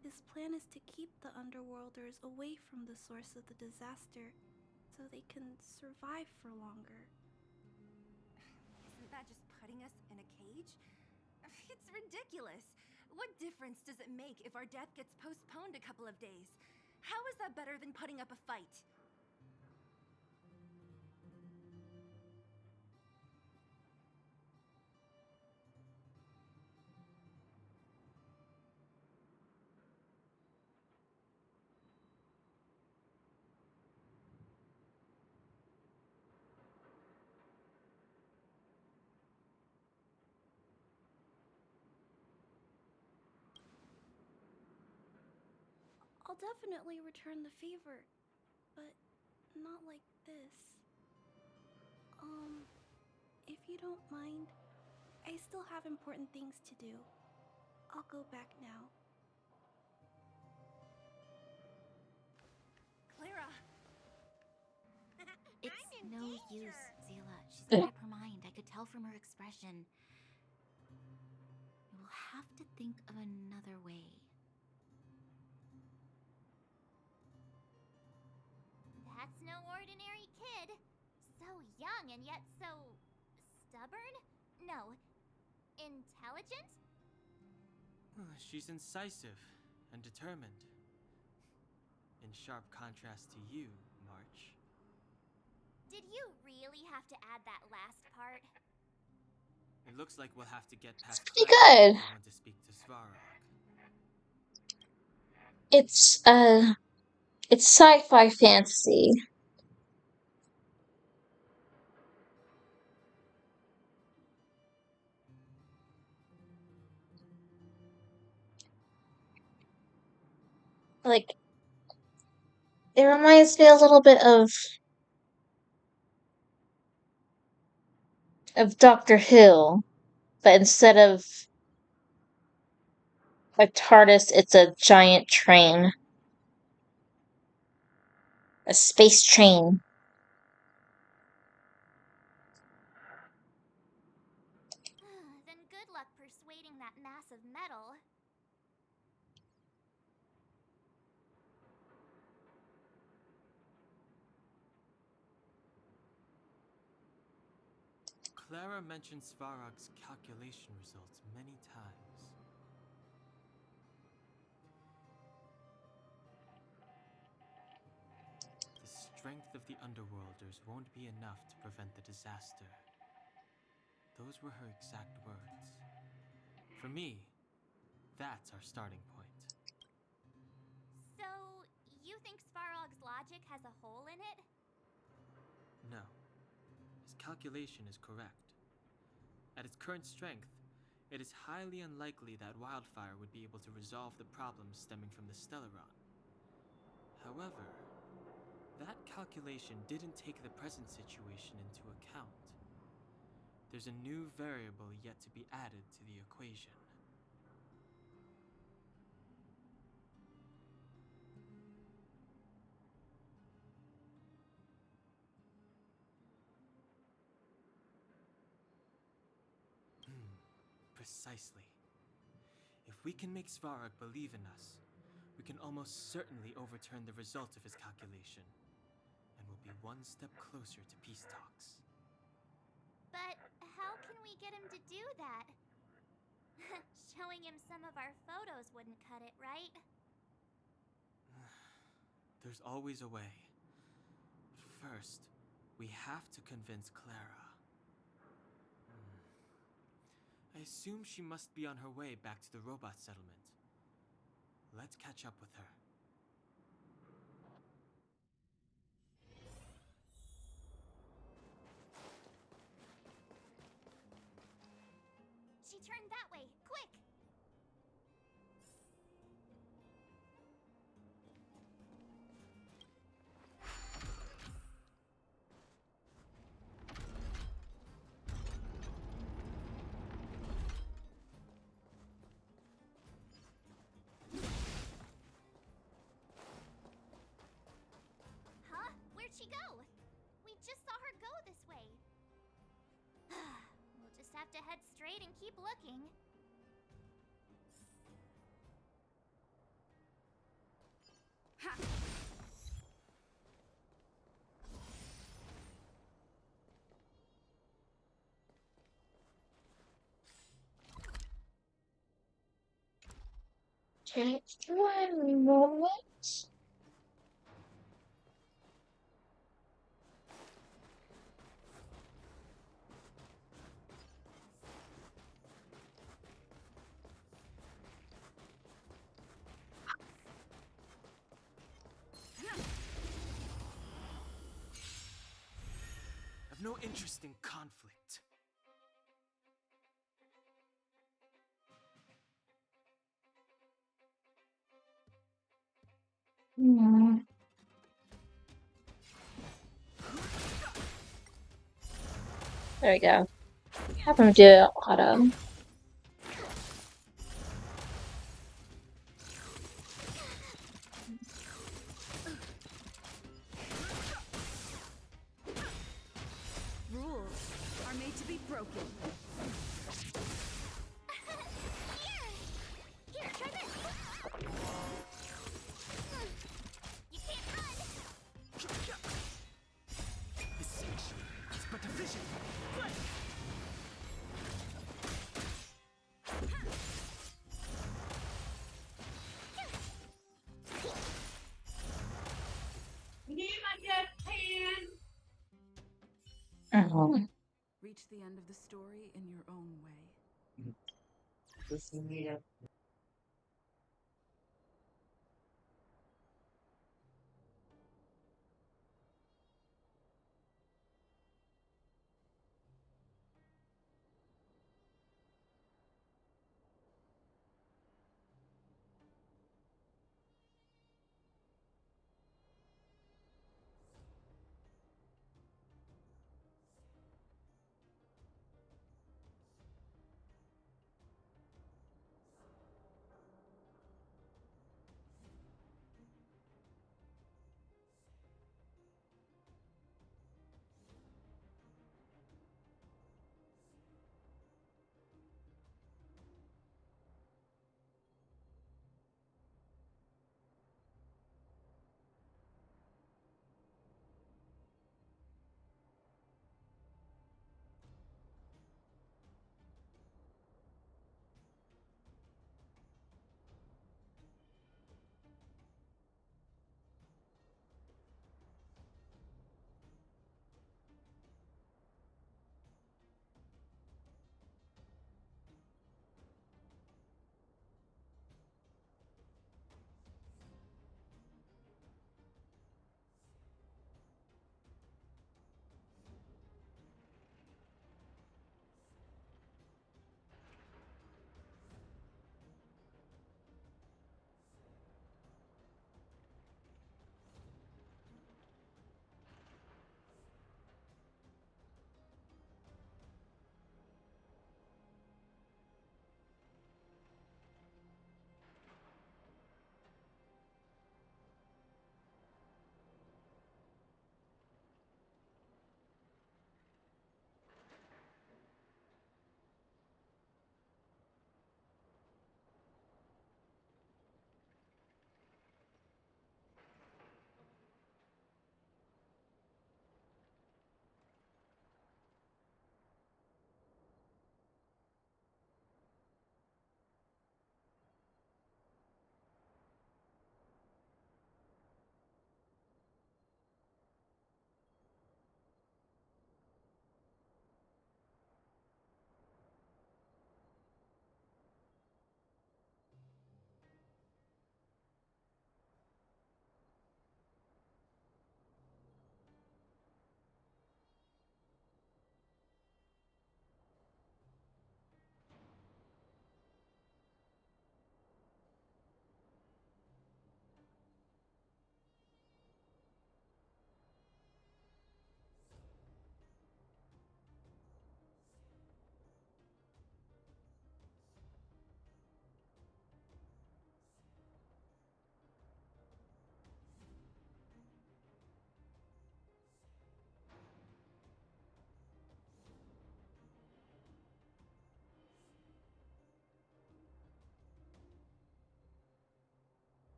His plan is to keep the Underworlders away from the source of the disaster so they can survive for longer. Isn't that just putting us in a cage? It's ridiculous. What difference does it make if our death gets postponed a couple of days? How is that better than putting up a fight? I'll definitely return the favor, but not like this. If you don't mind, I still have important things to do. I'll go back now. Clara! It's no use, Zila. She's made up her mind. I could tell from her expression. We'll have to think of another way. That's no ordinary kid. So young and yet so... stubborn? No. Intelligent? She's incisive and determined. In sharp contrast to you, March. Did you really have to add that last part? It looks like we'll have to get past Pretty Clara good. if we want to speak to Svarog. It's it's sci-fi fantasy. Like, it reminds me a little bit of Doctor Who, but instead of a TARDIS, it's a giant train. A space train. Then good luck persuading that mass of metal. Clara mentioned Svarog's calculation results many times. The strength of the Underworlders won't be enough to prevent the disaster. Those were her exact words. For me, that's our starting point. So, you think Svarog's logic has a hole in it? No. His calculation is correct. At its current strength, it is highly unlikely that Wildfire would be able to resolve the problems stemming from the Stellaron. However, that calculation didn't take the present situation into account. There's a new variable yet to be added to the equation. Precisely. If we can make Svarog believe in us, we can almost certainly overturn the result of his calculation, and we'll be one step closer to peace talks. But how can we get him to do that? Showing him some of our photos wouldn't cut it, right? There's always a way. But first, we have to convince Clara. I assume she must be on her way back to the robot settlement. Let's catch up with her. She turned that way! Quick! Huh? Where'd she go? We just saw her go this way. We'll just have to head straight and keep looking. Ha! Just one moment. I've no interest in conflict. There we go. Have him do it auto. Rules are made to be broken. Here, try this! You can't run! This is but a vision. Reach the end of the story in your own way.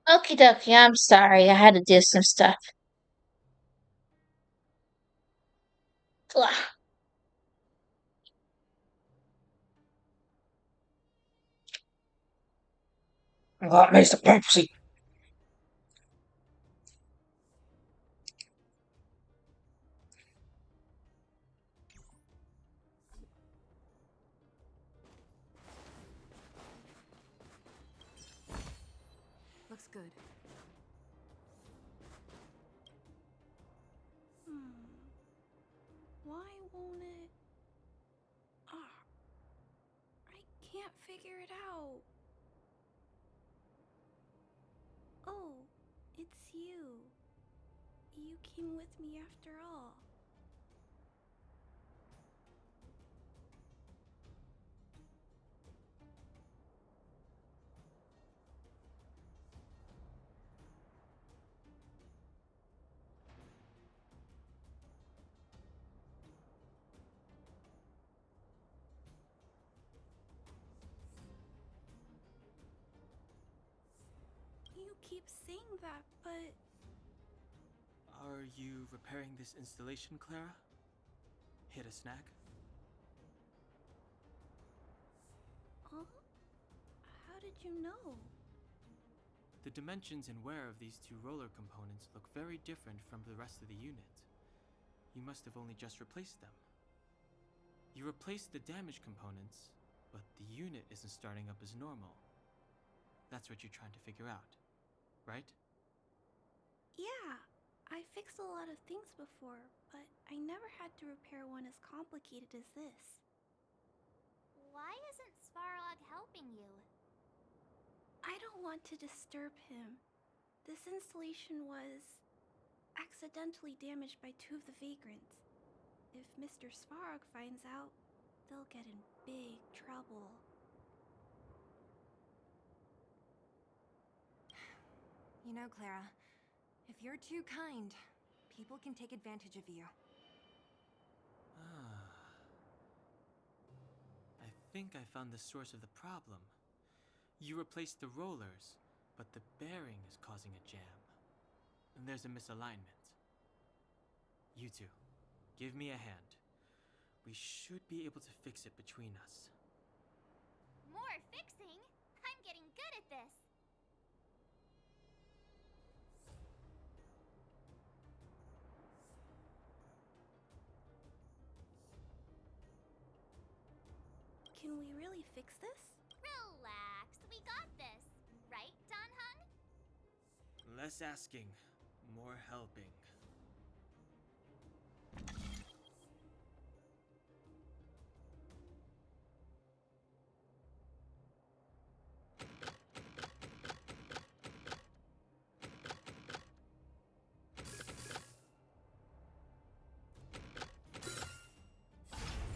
Okie dokie, I'm sorry. I had to do some stuff. Ugh. got me some Pepsi. Looks good. Why won't it? Ah, I can't figure it out. Oh, it's you. You came with me after all. You keep saying that, but Are you repairing this installation, Clara? Hit a snack? huh? How did you know? The dimensions and wear of these two roller components look very different from the rest of the unit. You must have only just replaced them. You replaced the damaged components, but the unit isn't starting up as normal. That's what you're trying to figure out, right? Yeah, I fixed a lot of things before, but I never had to repair one as complicated as this. Why isn't Svarog helping you? I don't want to disturb him. This installation was accidentally damaged by two of the vagrants. If Mr. Svarog finds out, they'll get in big trouble. You know, Clara, if you're too kind, people can take advantage of you. I think I found the source of the problem. You replaced the rollers, but the bearing is causing a jam. And there's a misalignment. You two, give me a hand. We should be able to fix it between us. More fixing? I'm getting good at this. Can we really fix this? Relax, we got this. Right, Don Hung? Less asking, more helping.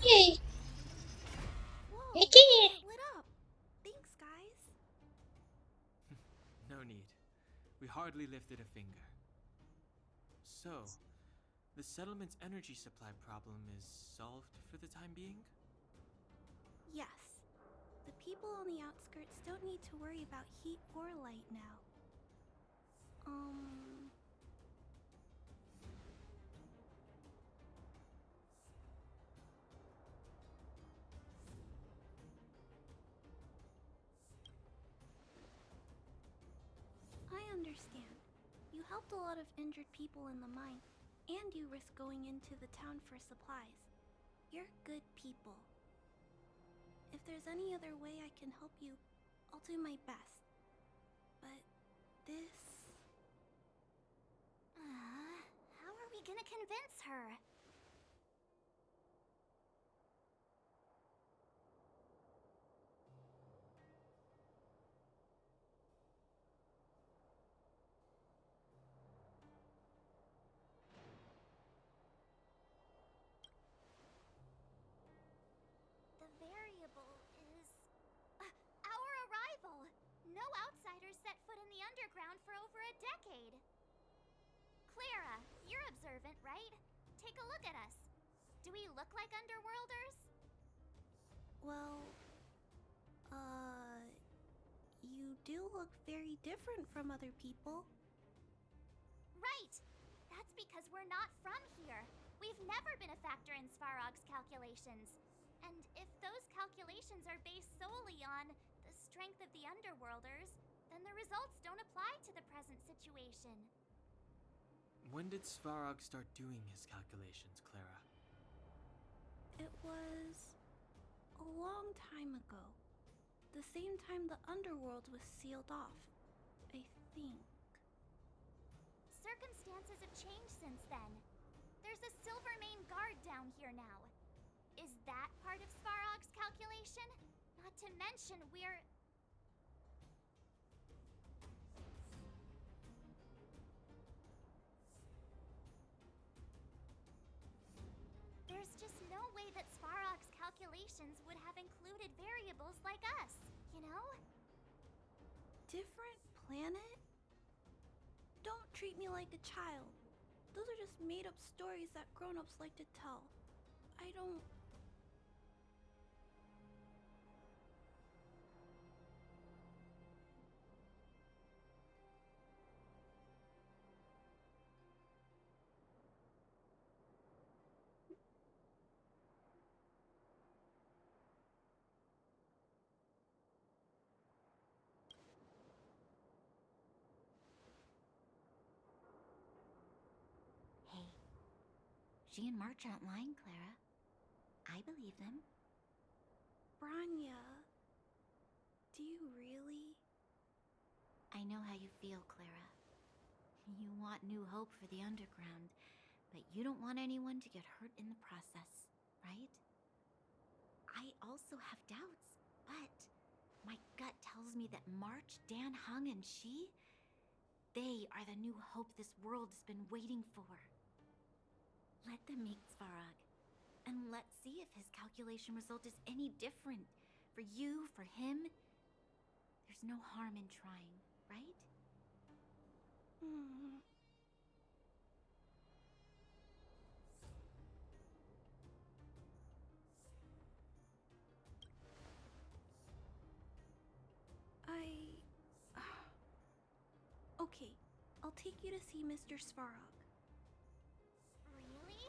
Yay! Whoa, I did it! it lit up. Thanks, guys. No need. We hardly lifted a finger. So, the settlement's energy supply problem is solved for the time being? Yes. The people on the outskirts don't need to worry about heat or light now. I understand. You helped a lot of injured people in the mine, and you risked going into the town for supplies. You're good people. If there's any other way I can help you, I'll do my best. But this... How are we gonna convince her? The variable is... our arrival! No outsiders set foot in the underground for over a decade. Clara, you're observant, right? Take a look at us. Do we look like underworlders? Well... You do look very different from other people. Right! That's because we're not from here. We've never been a factor in Svarog's calculations. And if those calculations are based solely on the strength of the Underworlders, then the results don't apply to the present situation. When did Svarog start doing his calculations, Clara? It was a long time ago. The same time the underworld was sealed off, I think. Circumstances have changed since then. There's a Silvermane guard down here now. Is that part of Svarog's calculation? Not to mention we're... There's just no way that Svarog's calculations would have included variables like us, you know? Different planet? Don't treat me like a child. Those are just made-up stories that grown-ups like to tell. I don't... Hey, she and March aren't lying, Clara. I believe them. Branya... Do you really? I know how you feel, Clara. You want new hope for the underground, but you don't want anyone to get hurt in the process, right? I also have doubts, but my gut tells me that March, Dan Hung, and she, they are the new hope this world has been waiting for. Let them meet Svarog, and let's see if his calculation result is any different. For you, for him, there's no harm in trying, right? Okay, I'll take you to see Mr. Svarog. Really?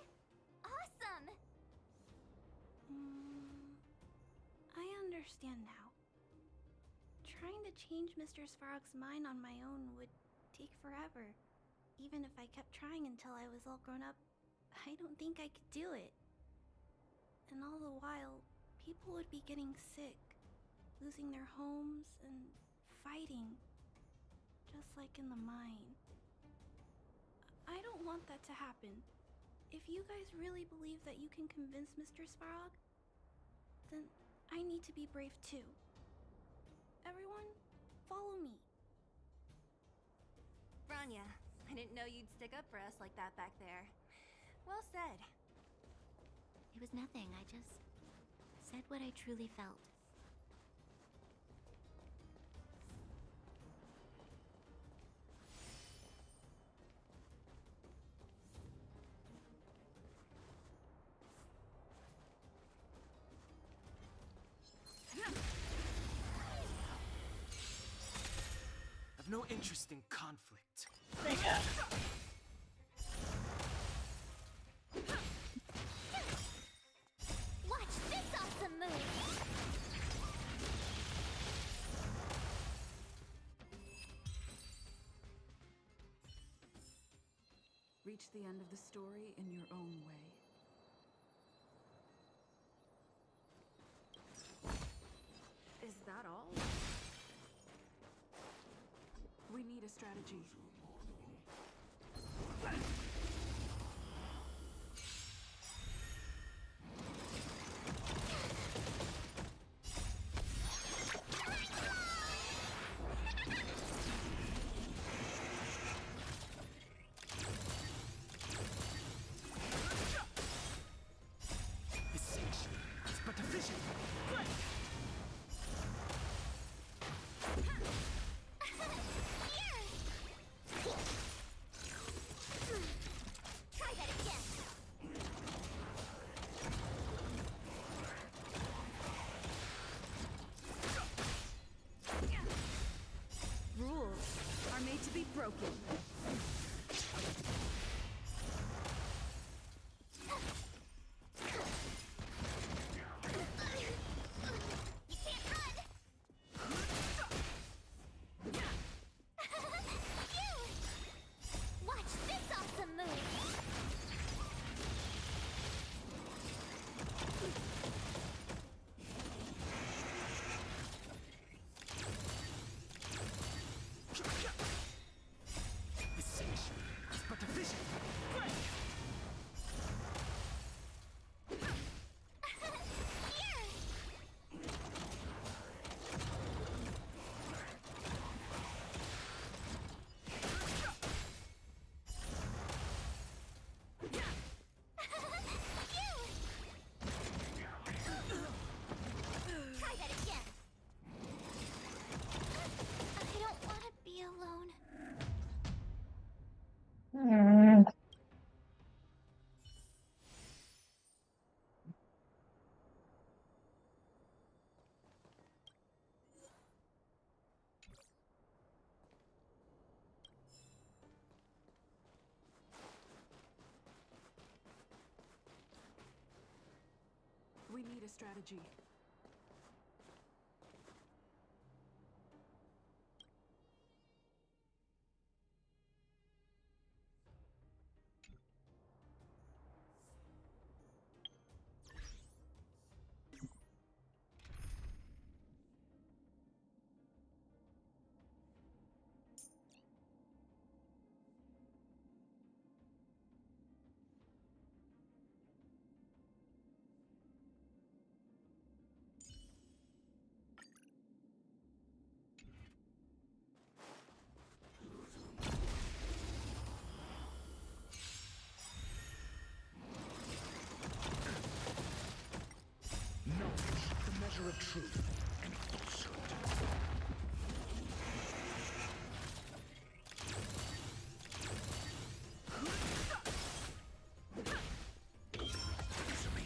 Awesome! I understand now. Trying to change Mr. Svarog's mind on my own would take forever. Even if I kept trying until I was all grown up, I don't think I could do it. And all the while, people would be getting sick, losing their homes, and fighting. Just like in the mine. I don't want that to happen. If you guys really believe that you can convince Mr. Svarog, then I need to be brave too. Everyone, follow me. Branya, I didn't know you'd stick up for us like that back there. Well said. It was nothing, I just said what I truly felt. I've no interest in conflict. Watch this awesome move! Reach the end of the story in your own way. Is that all? We need a strategy. It's but a vision. Try that again! Rules are made to be broken. You can't run! We need a strategy. Knowledge, the measure of truth and falsehood. Misery.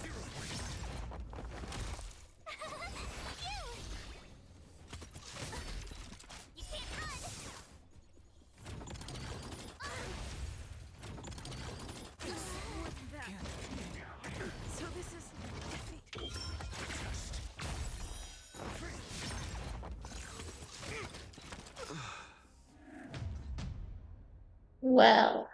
0 points. So this is defeat. Well.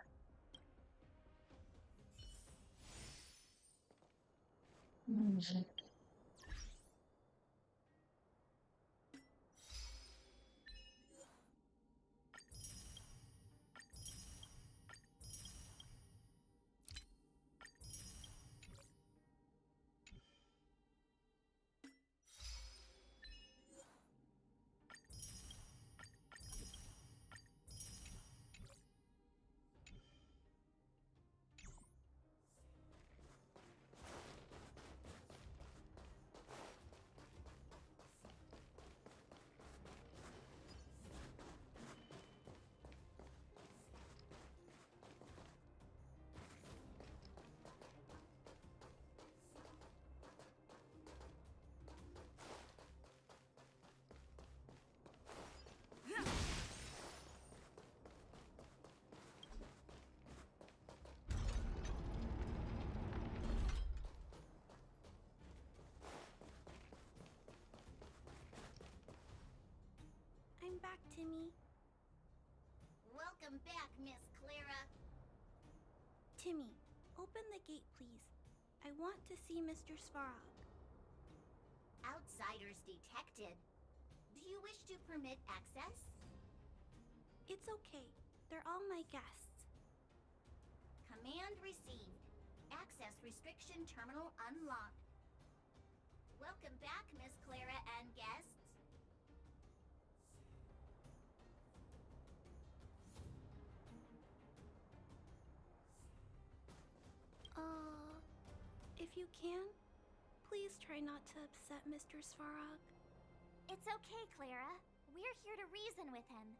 I'm back, Timmy. Welcome back, Miss Clara. Timmy, open the gate, please. I want to see Mr. Svarog. Outsiders detected. Do you wish to permit access? It's okay. They're all my guests. Command received. Access restriction terminal unlocked. Welcome back, Miss Clara and guests. If you can, please try not to upset Mr. Svarog. It's okay, Clara. We're here to reason with him.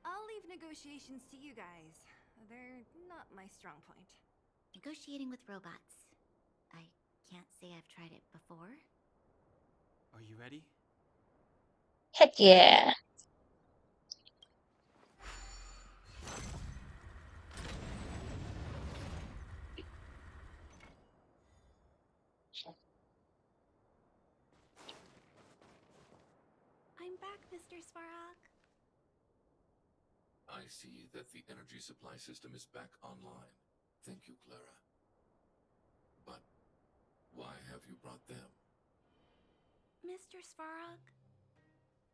I'll leave negotiations to you guys. They're not my strong point. Negotiating with robots. I can't say I've tried it before. Are you ready? Heck yeah. I'm back, Mr. Svarog. I see that the energy supply system is back online. Thank you, Clara. But why have you brought them? Mr. Svarog,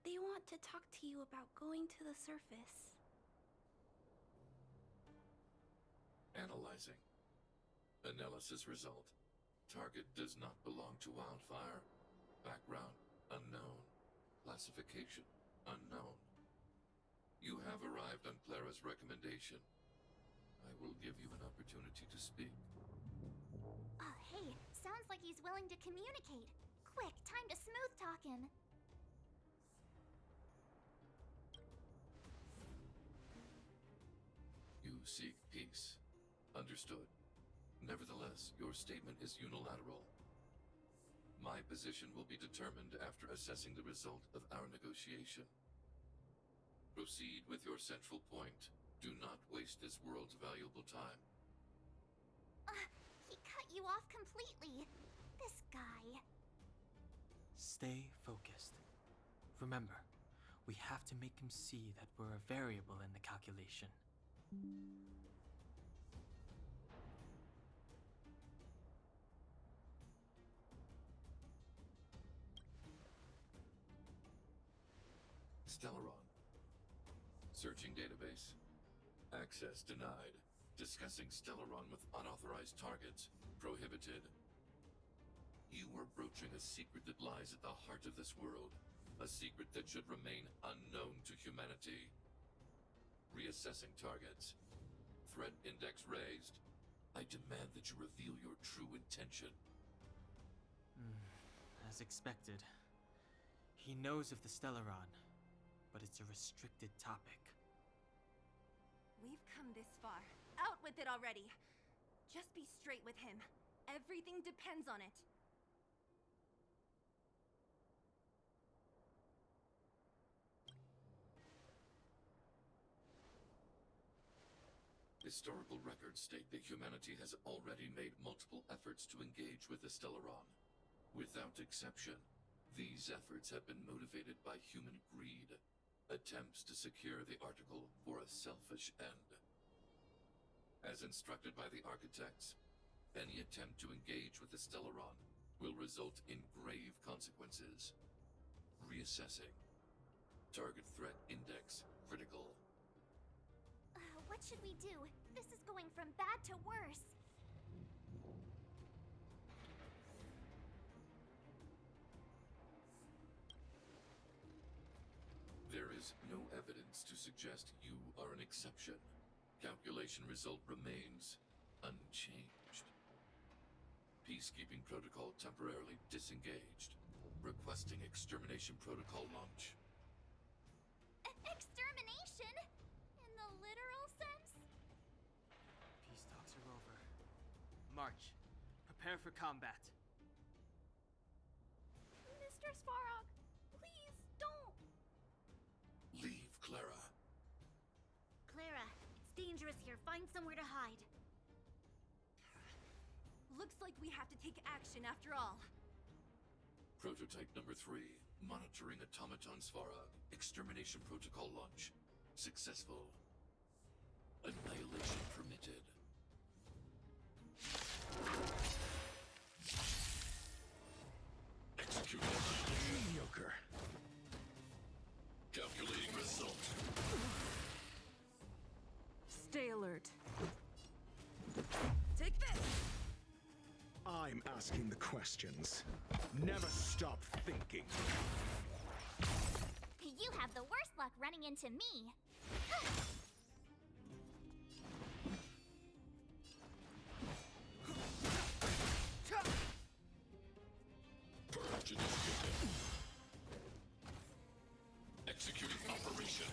they want to talk to you about going to the surface. Analyzing. Analysis result. Target does not belong to Wildfire. Background unknown. Classification unknown. You have arrived on Clara's recommendation. I will give you an opportunity to speak. Oh, hey, sounds like he's willing to communicate. Quick, time to smooth talk him. You seek peace. Understood. Nevertheless, your statement is unilateral. My position will be determined after assessing the result of our negotiation. Proceed with your central point. Do not waste this world's valuable time. He cut you off completely. This guy. Stay focused. Remember, we have to make him see that we're a variable in the calculation. Stellaron. Searching database. Access denied. Discussing Stellaron with unauthorized targets. Prohibited. You are broaching a secret that lies at the heart of this world. A secret that should remain unknown to humanity. Reassessing targets. Threat index raised. I demand that you reveal your true intention. As expected. He knows of the Stellaron, but it's a restricted topic. We've come this far. Out with it already! Just be straight with him. Everything depends on it. Historical records state that humanity has already made multiple efforts to engage with the Stellaron. Without exception, these efforts have been motivated by human greed, attempts to secure the article for a selfish end. As instructed by the architects, any attempt to engage with the Stellaron will result in grave consequences. Reassessing. Target threat index critical. What should we do? This is going from bad to worse. There is no evidence to suggest you are an exception. Calculation result remains unchanged. Peacekeeping protocol temporarily disengaged. Requesting extermination protocol launch. Extermination? In the literal sense? Peace talks are over. March. Prepare for combat. Mr. Svarog, please don't! Leave, Clara. Clara, it's dangerous here. Find somewhere to hide. Looks like we have to take action after all. Prototype number 3. Monitoring automaton Svarog. Extermination protocol launch. Successful. Annihilation permitted. Executed. Mediocre. Calculating result. Stay alert. Take this! I'm asking the questions. Never stop thinking. You have the worst luck running into me. Purge initiated. Executing operation.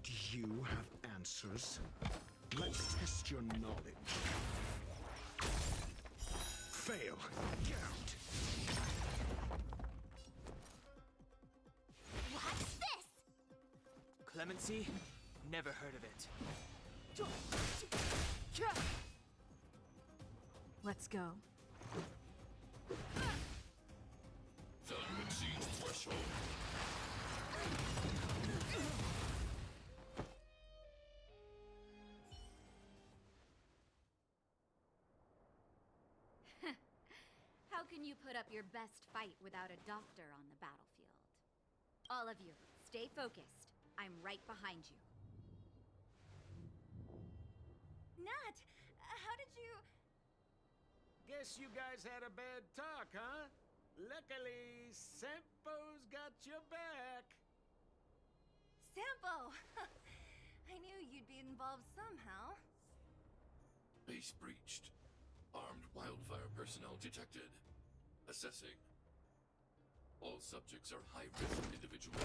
Do you have answers? Let's test your knowledge. Fail. Get out. What's this? Clemency? Never heard of it. Let's go. Value exceeds threshold. How can you put up your best fight without a doctor on the battlefield? All of you, stay focused. I'm right behind you. Nat, how did you... Guess you guys had a bad talk, huh? Luckily, Sampo's got your back. Sampo! I knew you'd be involved somehow. Base breached. Armed wildfire personnel detected. Assessing. All subjects are high-risk individuals.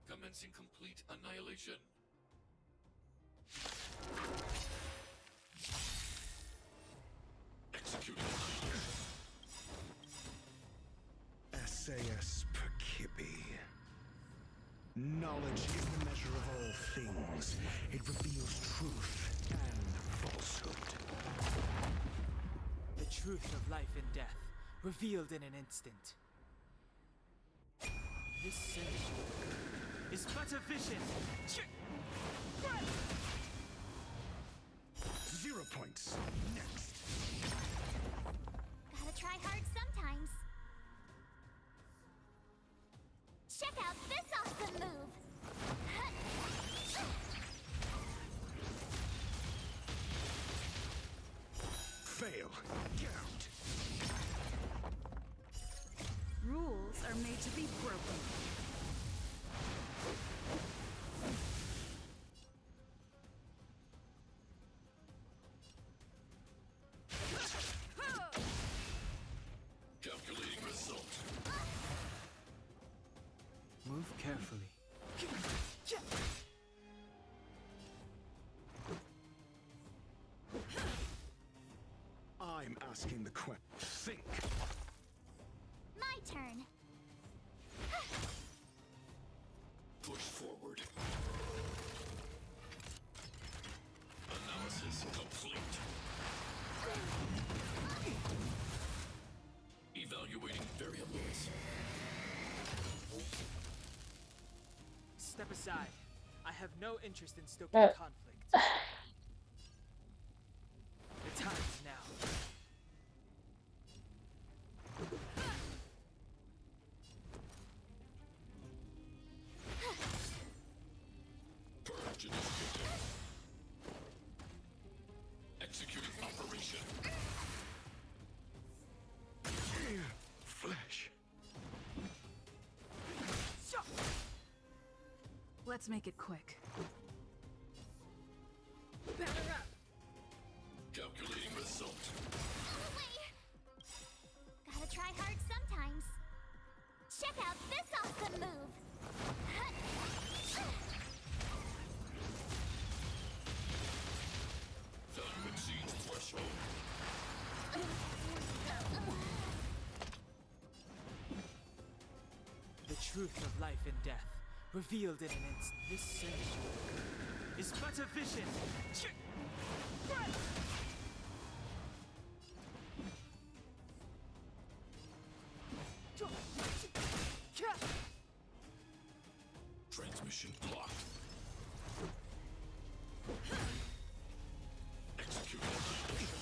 Commencing complete annihilation. Sayas Perkibi. Knowledge is the measure of all things. It reveals truth and falsehood. The truth of life and death, revealed in an instant. This century is but a vision. 0 points. Next. Gotta try hard sometimes. Check out this awesome move! Fail. Get out. Rules are made to be broken. Calculating result. Move carefully. I'm asking the question. Think. My turn. Push forward. Analysis complete. Evaluating variables. Step aside. I have no interest in stoking Uh. conflict. The time is now. Purge initiative. Executing operation. Flesh. Let's make it quick. Calculating result. Gotta try hard sometimes. Check out this awesome move! Value exceeds threshold. The truth of life and death, revealed in an instant. This century is but a vision. Transmission blocked. Executing operation.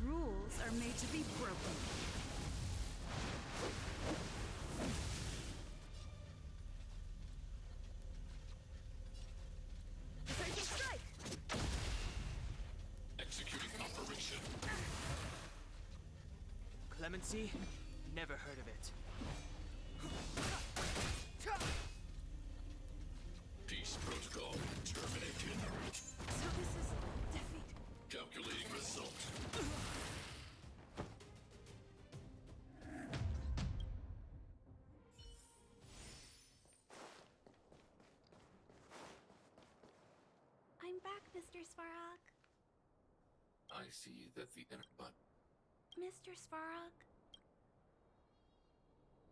Rules are made to be broken. Executing operation. Clemency? Never heard of it. Peace protocol terminated. So this is defeat. Calculating result. I'm back, Mr. Svarog. I see that the but Mr. Svarog?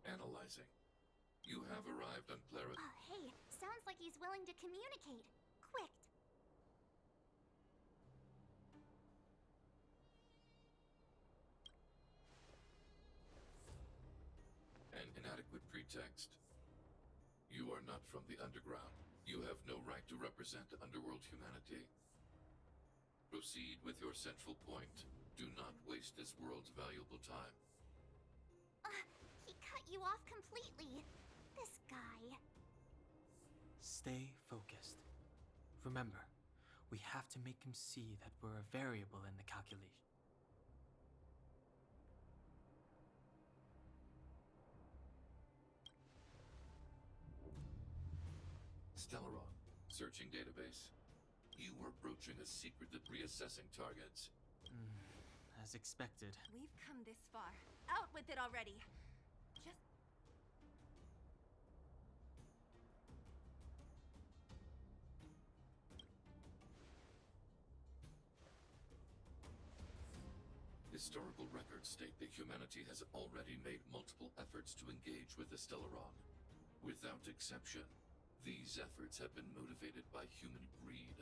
analyzing. You have arrived on Clara. Oh, hey, sounds like he's willing to communicate. Quick. An inadequate pretext. You are not from the underground. You have no right to represent underworld humanity. Proceed with your central point. Do not waste this world's valuable time. He cut you off completely. This guy. Stay focused. Remember, we have to make him see that we're a variable in the calculation. Stellaron, searching database. You were broaching a secret at reassessing targets. As expected. We've come this far. Out with it already. Just Historical records state that humanity has already made multiple efforts to engage with the Stellaron. Without exception, these efforts have been motivated by human greed.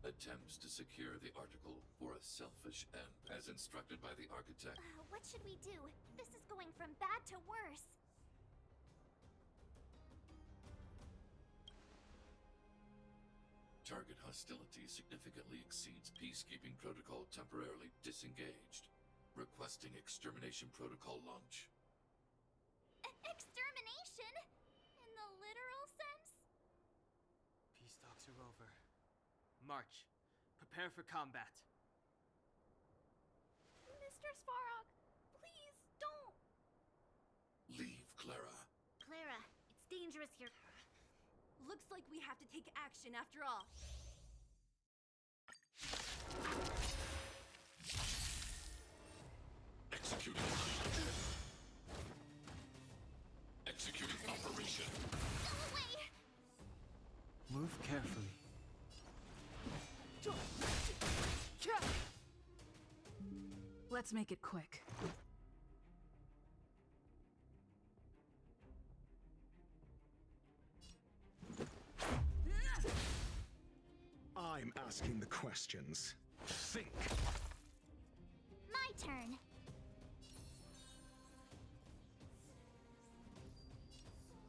Attempts to secure the article for a selfish end, as instructed by the architect. What should we do? This is going from bad to worse. Target hostility significantly exceeds peacekeeping protocol temporarily disengaged. Requesting extermination protocol launch. Extermination? In the literal sense? Peace talks are over. March. Prepare for combat. Mr. Svarog, please don't! Leave, Clara. Clara, it's dangerous here. Looks like we have to take action after all. Executing. Executing operation. Go away! Move carefully. Let's make it quick. I'm asking the questions. Think. My turn.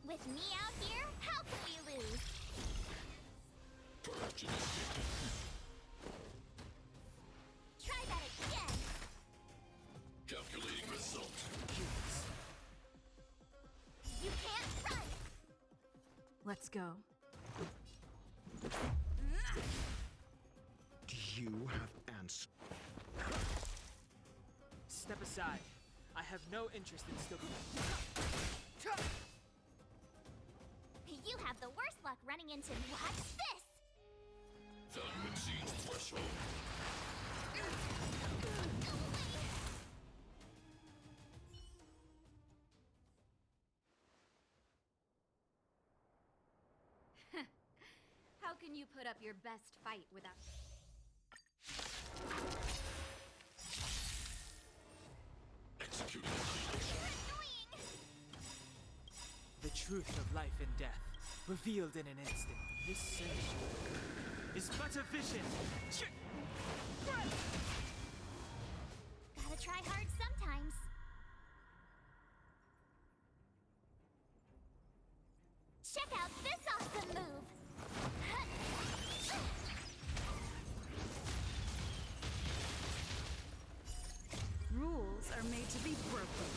With me out here, how can we lose? Try that again. Calculating result. You can't run. Let's go. Do you have answers? Step aside. I have no interest in still. You have the worst luck running into me. Watch this! Value exceeds threshold. How can you put up your best fight without... Executing. The truth of life and death, revealed in an instant. This search is but a vision. Gotta try hard sometimes. Check out this awesome move! Rules are made to be broken.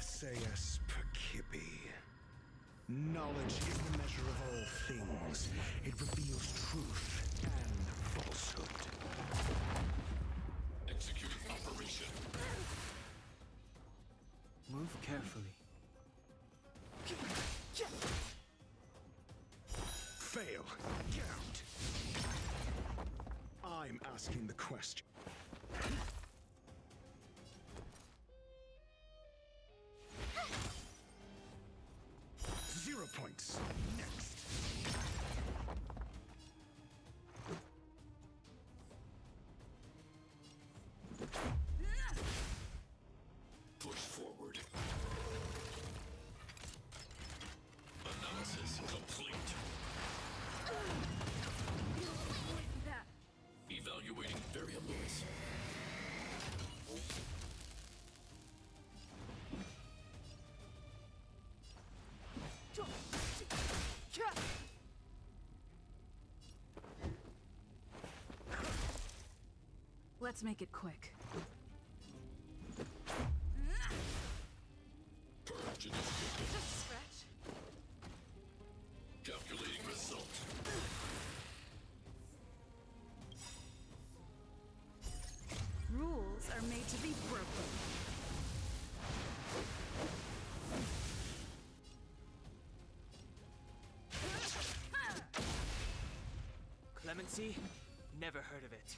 SAS Perkibi. Knowledge is the measure of all things. It reveals truth and falsehood. Executing operation. Move carefully. Fail. Count. I'm asking the question. 0 points. Next. Push forward. Analysis complete. Evaluating variables. Let's make it quick. Purge initiated. Just a scratch. Calculating result. Rules are made to be broken. Clemency? Never heard of it.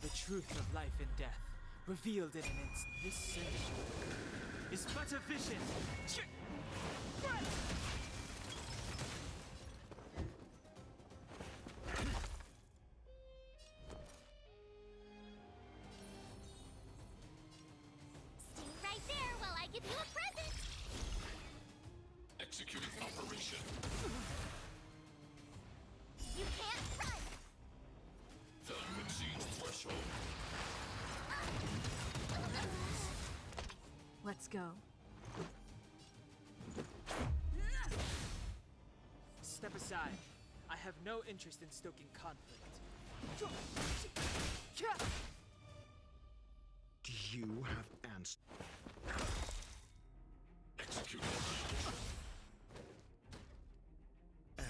The truth of life and death, revealed in an instant. This search is but a vision. Stay right there while I give you a present. Executing operation. You can't run. Value exceeds threshold. Let's go. Step aside. I have no interest in stoking conflict. Do you have answers? Executing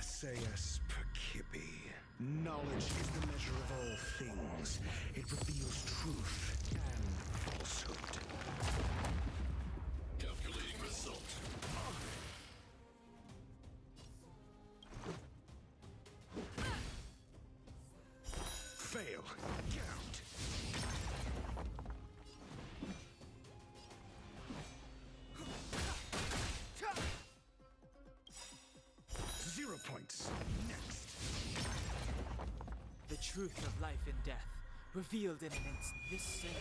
SAS Perkippy. Knowledge is the measure of all things. It reveals truth and falsehood. calculating result. Fail. Get out. Zero points. Next. The truth of life and death, revealed in an instant. This sanctuary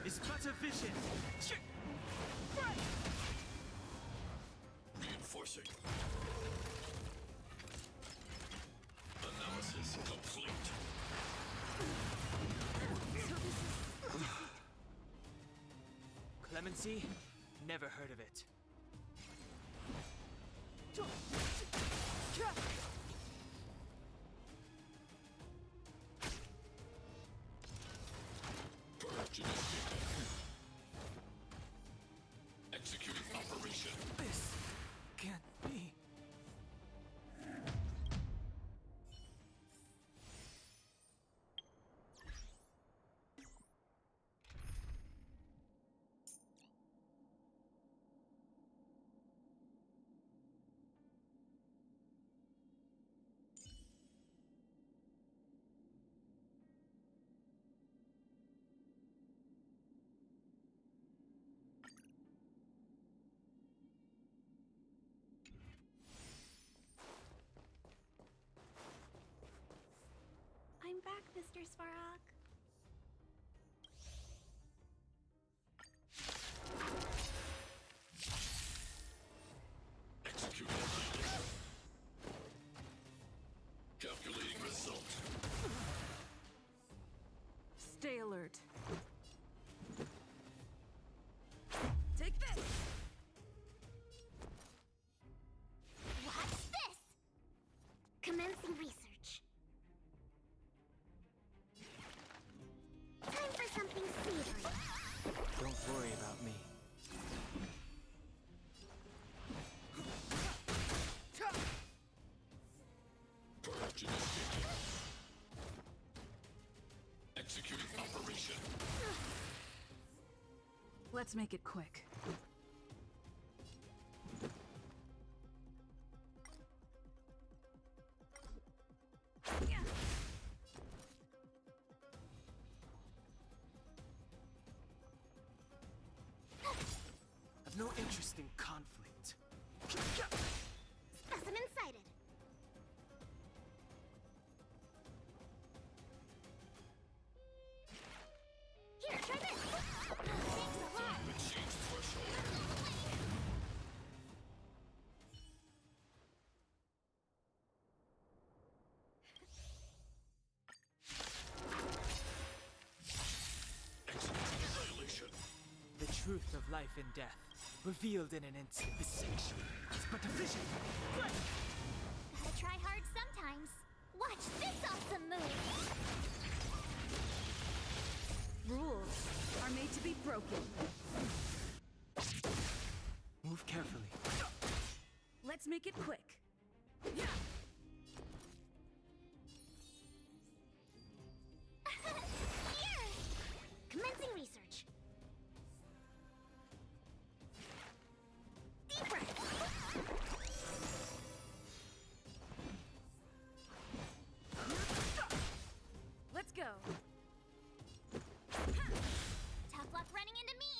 is but a vision. Reinforcing. Analysis complete. Clemency? Never heard of it. Purge initiated. Executing operation. This can't be. I'm back, Mr. Svarog. Executing operation. Calculating result. Stay alert. Take this! Watch this! Commencing research. Time for something savory. Don't worry about me. Purge initiated. Executing operation. Let's make it quick. I've no interest in conflict. Specimen sighted. Here, try this. Thanks a lot. Value exceeds threshold. Executing annihilation. The truth of life and death, revealed in an instant. This sanctuary is but a vision. Gotta try hard sometimes. Watch this awesome move. Rules are made to be broken. Move carefully. Let's make it quick. Yeah. Here! Commencing research. Deep breath. Let's go. Tough luck running into me.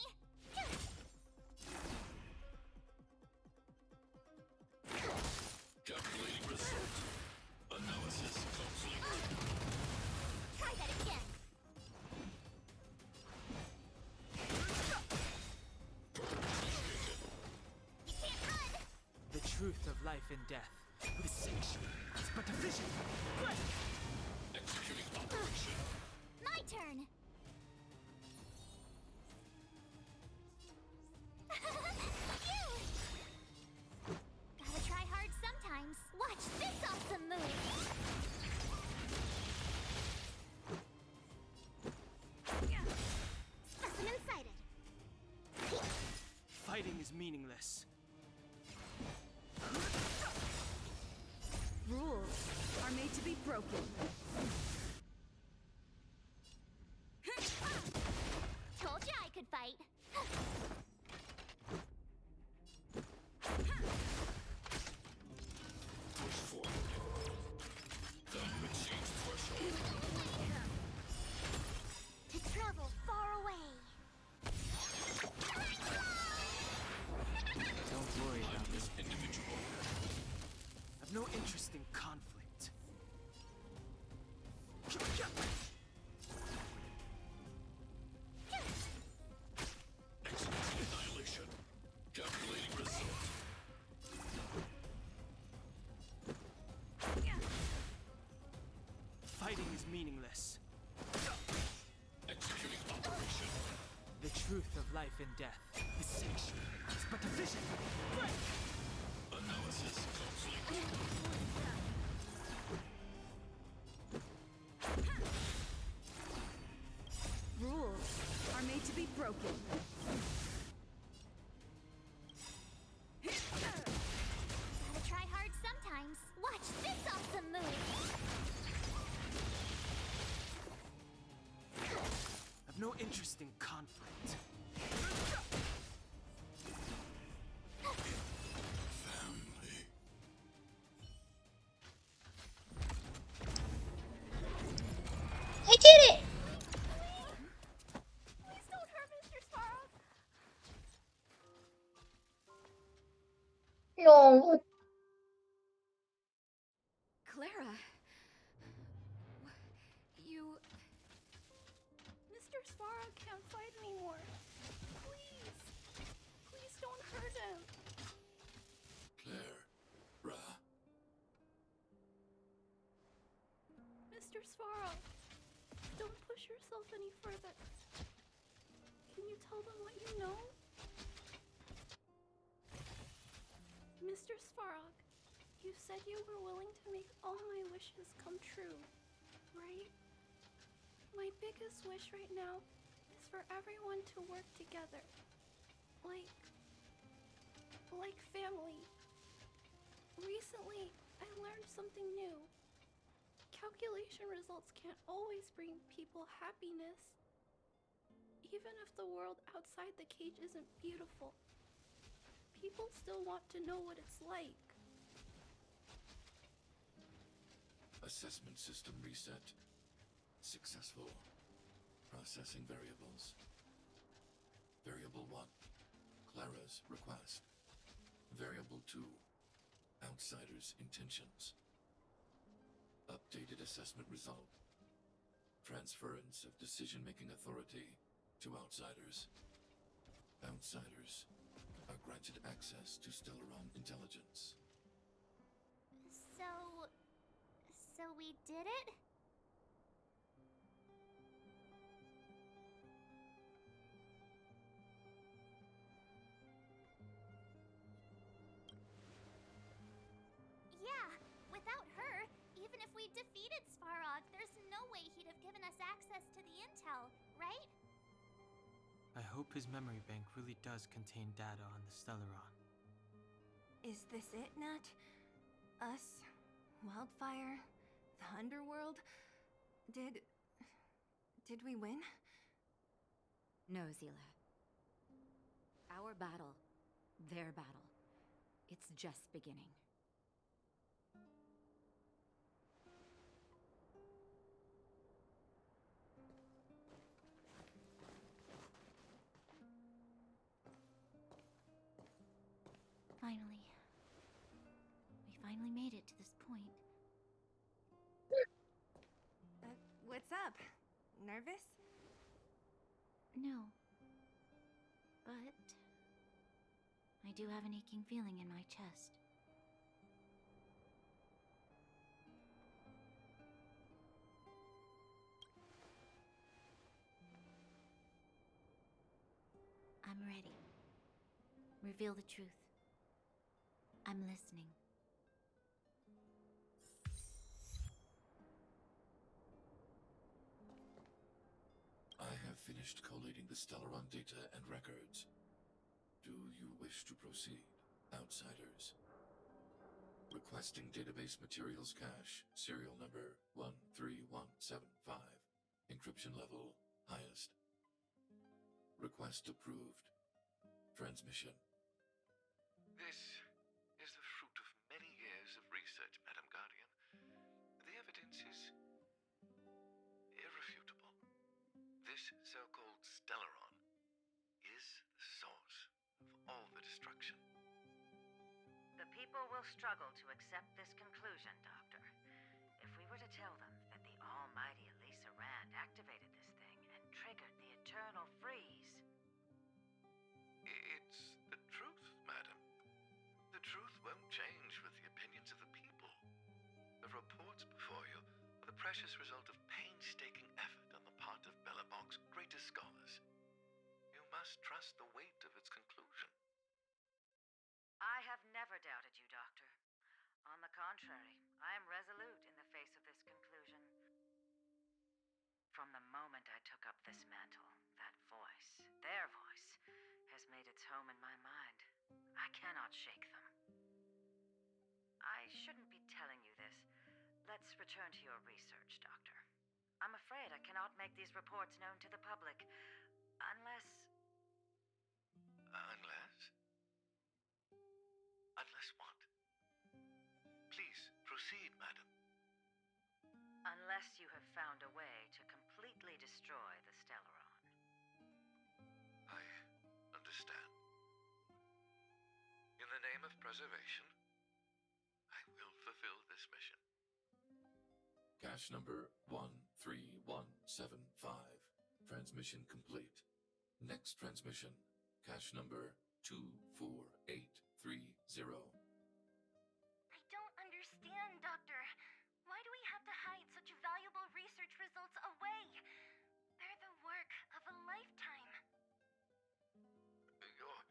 truth of life and death. Dissection is but a vision. Break! Executing operation. My turn! Gotta try hard sometimes. Watch this awesome move! Specimen sighted. Fighting is meaningless. Rules are made to be broken. Told ya I could fight. Push forward. Value exchange threshold. To travel far away. Don't worry about This individual. I've no interest in conflict. Executing annihilation. Calculating result. Fighting is meaningless. Executing operation. The truth of life and death. Dissection is but a vision. Break! Analysis complete. Rules are made to be broken. Gotta try hard sometimes. Watch this awesome move! I've no interest in conflict. Family. I did it! Please don't hurt Mr. Sparrow. No. Clara. You. Mr. Sparrow can't fight anymore. Please. Please don't hurt him. Clara. Mr. Sparrow, don't push yourself any further. Can you tell them what you know? Mr. Svarog, you said you were willing to make all my wishes come true, right? My biggest wish right now is for everyone to work together. Like family. Recently, I learned something new. Calculation results can't always bring people happiness. Even if the world outside the cage isn't beautiful, people still want to know what it's like. Assessment system reset. Successful. Processing variables. Variable 1. Clara's request. Variable 2. Outsider's intentions. Updated assessment result. Transference of decision-making authority to outsiders. Outsiders are granted access to Stellaron intelligence. So we did it? Yeah, without her, even if we defeated Svarog, there's no way he'd have given us access to the intel, right? I hope his memory bank really does contain data on the Stellaron. Is this it, Nat? Us? Wildfire? The underworld? Did we win? No, Zila. Our battle, their battle, it's just beginning. Finally. We finally made it to this point. What's up? Nervous? No. But I do have an aching feeling in my chest. I'm ready. Reveal the truth. I'm listening. I have finished collating the Stellaron data and records. Do you wish to proceed, outsiders? Requesting database materials cache, serial number 13175. Encryption level highest. Request approved. Transmission. This is the fruit of many years of research, Madam Guardian. The evidence is irrefutable. This so-called Stellaron is the source of all the destruction. The people will struggle to accept this conclusion, Doctor. If we were to tell them that the almighty Elisa Rand activated this thing and triggered the eternal freeze. It's the truth, madam. The truth won't change with the opinions of the people. The reports before you are the precious result of painstaking effort on the part of Bellabong's greatest scholars. You must trust the weight of its conclusion. I have never doubted you, Doctor. On the contrary, I am resolute in the face of this conclusion. From the moment I took up this mantle, that voice, their voice, has made its home in my mind. I cannot shake them. I shouldn't be telling you this. Let's return to your research, Doctor. I'm afraid I cannot make these reports known to the public, unless... Unless? Unless what? Please, proceed, madam. Unless you have found a way to completely destroy the Stellaron. I understand. In the name of preservation, I will fulfill this mission. Cache number 13175. Transmission complete. Next transmission. Cache number 24830. I don't understand, Doctor. Why do we have to hide such valuable research results away? They're the work of a lifetime. You're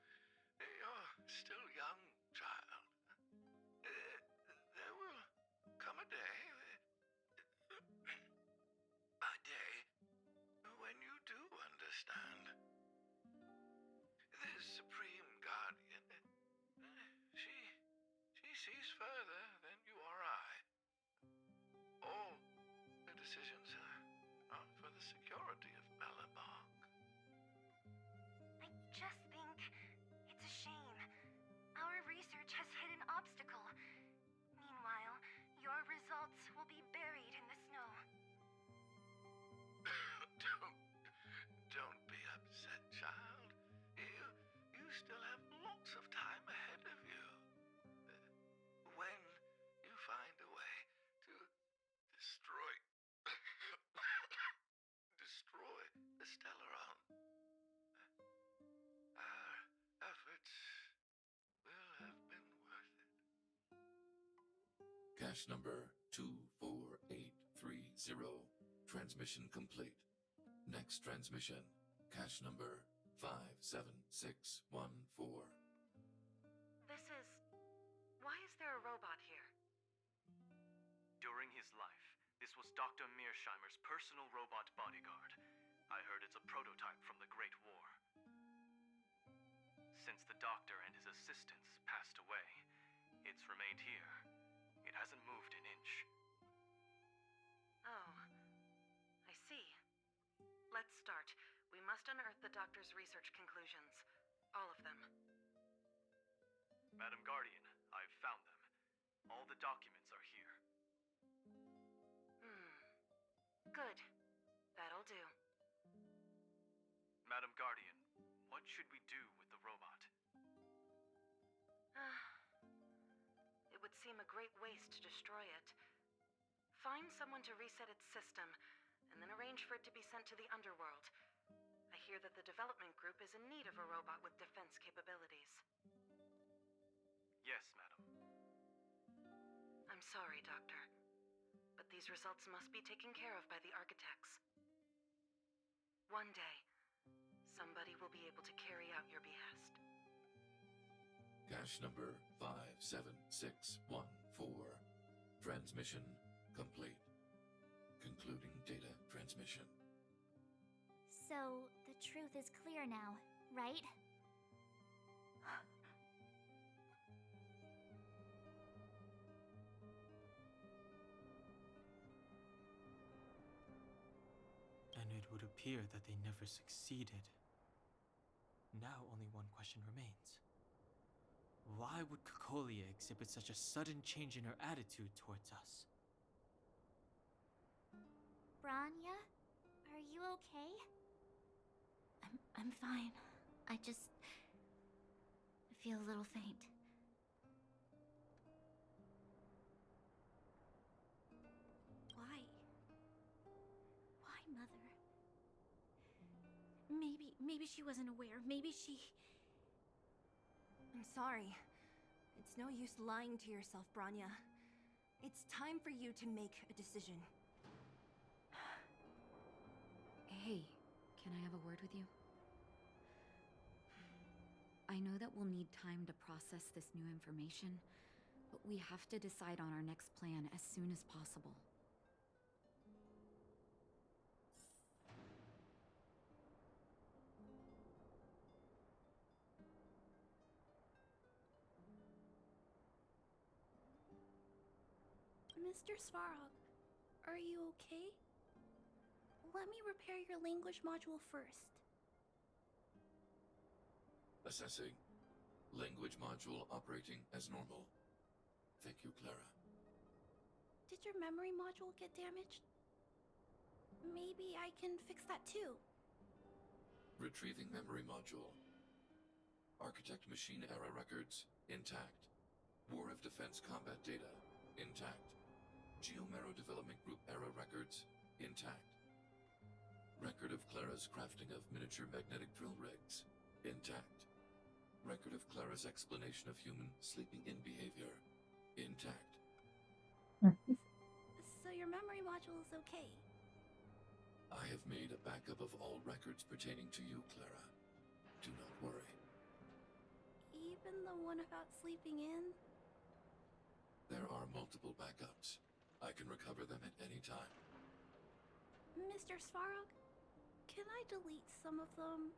still young, child. There will come a day, when you do understand. This Supreme Guardian, she sees further than you or I. All the decisions are for the security of Bellabong. I just think it's a shame. Our research has hit an obstacle. Meanwhile, your results will be buried in the snow. Don't be upset, child. You still have lots of time ahead of you. When you find a way to destroy the Stellaron, our efforts will have been worth it. Cache number 24830. Transmission complete. Next transmission. Cache number 57614. Why is there a robot here? During his life, this was Dr. Mearsheimer's personal robot bodyguard. I heard it's a prototype from the Great War. Since the doctor and his assistants passed away, it's remained here. It hasn't moved an inch. Oh, I see. Let's start. We must unearth the doctor's research conclusions. All of them. Madam Guardian, I've found them. All the documents are here. Good. That'll do. Madam Guardian, what should we do with the robot? It would seem a great waste to destroy it. Find someone to reset its system, and then arrange for it to be sent to the underworld. I hear that the development group is in need of a robot with defense capabilities. Yes, madam. I'm sorry, Doctor, but these results must be taken care of by the architects. One day, somebody will be able to carry out your behest. Cache number 57614. Transmission complete. Concluding data transmission. So, the truth is clear now, right? And it would appear that they never succeeded. Now only one question remains. Why would Cocolia exhibit such a sudden change in her attitude towards us? Branya, are you okay? I'm fine. I just feel a little faint. Why? Why, Mother? Maybe she wasn't aware. Maybe she... I'm sorry. It's no use lying to yourself, Branya. It's time for you to make a decision. Hey, can I have a word with you? I know that we'll need time to process this new information, but we have to decide on our next plan as soon as possible. Mr. Svarog, are you okay? Let me repair your language module first. Assessing. Language module operating as normal. Thank you, Clara. Did your memory module get damaged? Maybe I can fix that too. Retrieving memory module. Architect machine era records intact. War of Defense combat data intact. Geomero Development Group era records intact. Record of Clara's crafting of miniature magnetic drill rigs intact. Record of Clara's explanation of human sleeping in behavior intact. So your memory module is okay? I have made a backup of all records pertaining to you, Clara. Do not worry. Even the one about sleeping in? There are multiple backups. I can recover them at any time. Mr. Svarog, can I delete some of them?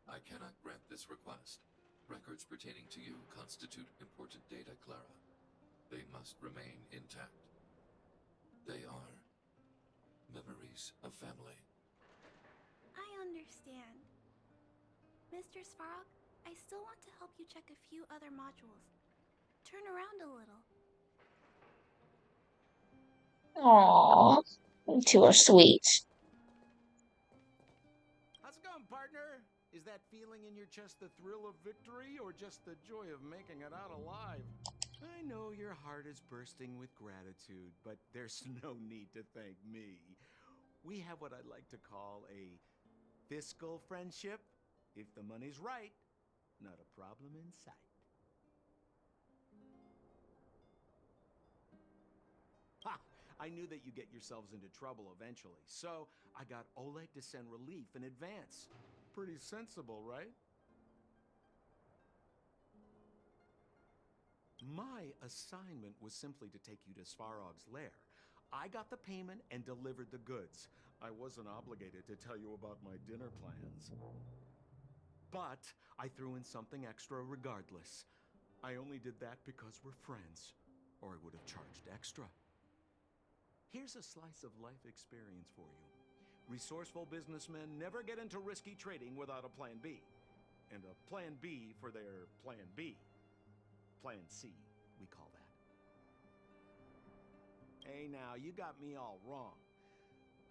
I cannot grant this request. Records pertaining to you constitute important data, Clara. They must remain intact. They are memories of family. I understand. Mr. Svarog, I still want to help you check a few other modules. Turn around a little. Aww, you two are sweet. How's it going, partner? Is that feeling in your chest the thrill of victory or just the joy of making it out alive? I know your heart is bursting with gratitude, but there's no need to thank me. We have what I'd like to call a fiscal friendship. If the money's right, not a problem in sight. Ha! I knew that you'd get yourselves into trouble eventually, so I got Oleg to send relief in advance. Pretty sensible, right? My assignment was simply to take you to Svarog's lair. I got the payment and delivered the goods. I wasn't obligated to tell you about my dinner plans. But I threw in something extra regardless. I only did that because we're friends, or I would have charged extra. Here's a slice of life experience for you. Resourceful businessmen never get into risky trading without a plan B. And a plan B for their plan B. Plan C, we call that. Hey now, you got me all wrong.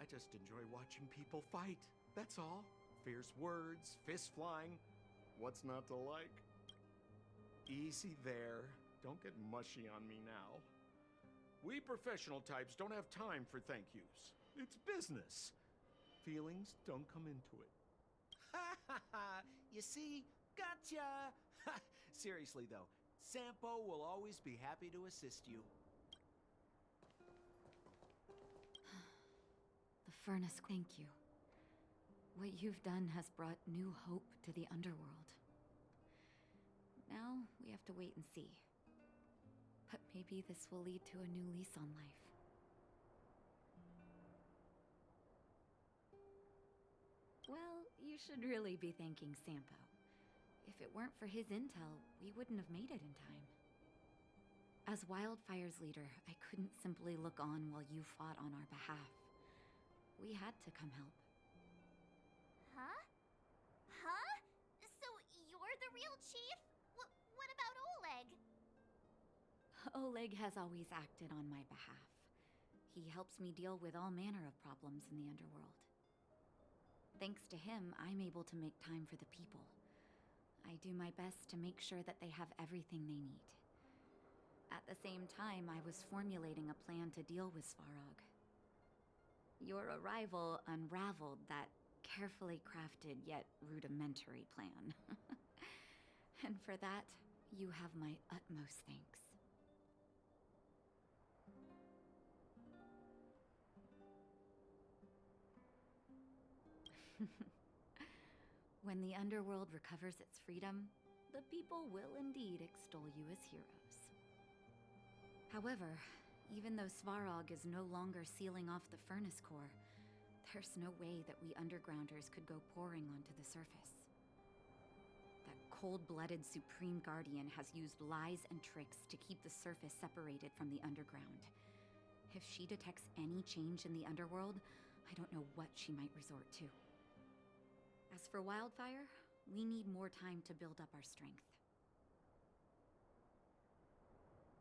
I just enjoy watching people fight, that's all. Fierce words, fists flying. What's not to like? Easy there. Don't get mushy on me now. We professional types don't have time for thank yous. It's business. Feelings don't come into it. Ha ha ha! You see? Gotcha! Seriously though, Sampo will always be happy to assist you. The furnace, thank you. What you've done has brought new hope to the underworld. Now, we have to wait and see. But maybe this will lead to a new lease on life. Well, you should really be thanking Sampo. If it weren't for his intel, we wouldn't have made it in time. As Wildfire's leader, I couldn't simply look on while you fought on our behalf. We had to come help. Huh? Huh? So you're the real chief? What about Oleg? Oleg has always acted on my behalf. He helps me deal with all manner of problems in the underworld. Thanks to him, I'm able to make time for the people. I do my best to make sure that they have everything they need. At the same time, I was formulating a plan to deal with Svarog. Your arrival unraveled that carefully crafted yet rudimentary plan. And for that, you have my utmost thanks. When the underworld recovers its freedom, the people will indeed extol you as heroes. However, even though Svarog is no longer sealing off the furnace core, there's no way that we undergrounders could go pouring onto the surface. That cold-blooded Supreme Guardian has used lies and tricks to keep the surface separated from the underground. If she detects any change in the underworld, I don't know what she might resort to. As for Wildfire, we need more time to build up our strength.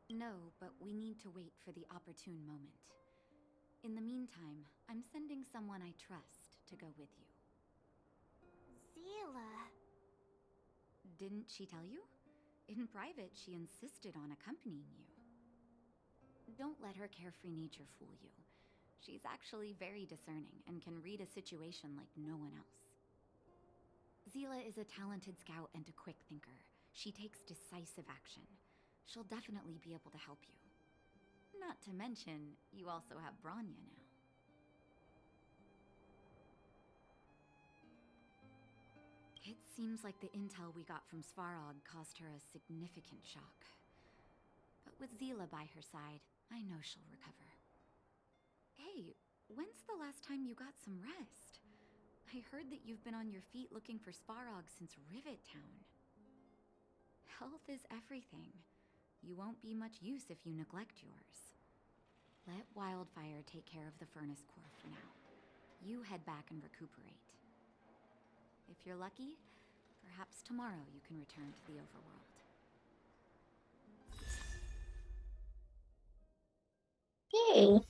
No, but we need to wait for the opportune moment. In the meantime, I'm sending someone I trust to go with you. Zila. Didn't she tell you? In private, she insisted on accompanying you. Don't let her carefree nature fool you. She's actually very discerning and can read a situation like no one else. Zila is a talented scout and a quick thinker. She takes decisive action. She'll definitely be able to help you. Not to mention, you also have Branya now. It seems like the intel we got from Svarog caused her a significant shock. But with Zila by her side, I know she'll recover. Hey, when's the last time you got some rest? I heard that you've been on your feet looking for Svarog since Rivet Town. Health is everything. You won't be much use if you neglect yours. Let Wildfire take care of the furnace core for now. You head back and recuperate. If you're lucky, perhaps tomorrow you can return to the overworld. Hey.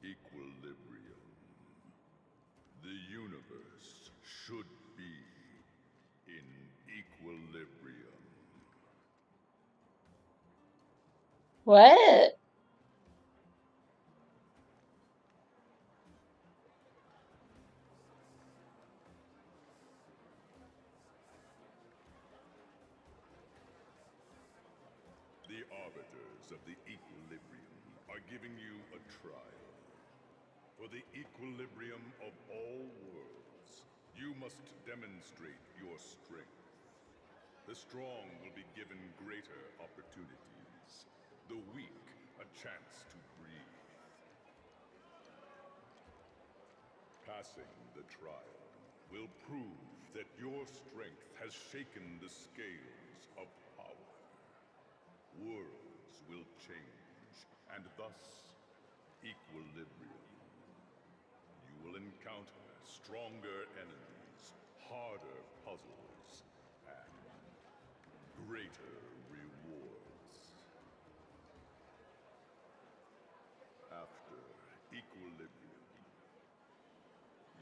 Equilibrium. The universe should be in equilibrium. What? The arbiters of the equilibrium are giving you a trial. For the equilibrium of all worlds, you must demonstrate your strength. The strong will be given greater opportunities. The weak a chance to breathe. Passing the trial will prove that your strength has shaken the scales of power. Worlds will change, and thus equilibrium. You will encounter stronger enemies, harder puzzles, and greater rewards. After equilibrium,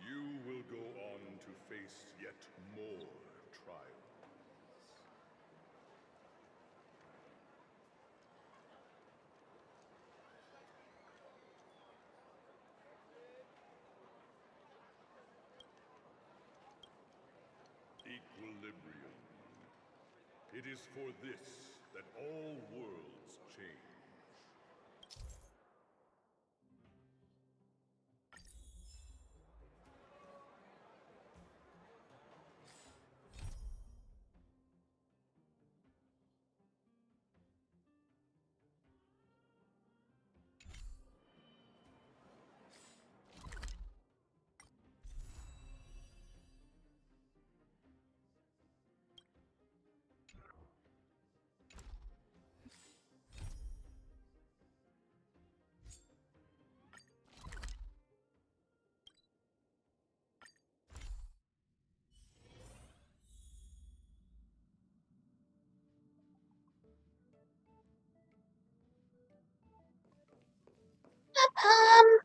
you will go on to face yet more trials. Equilibrium. It is for this that all worlds change.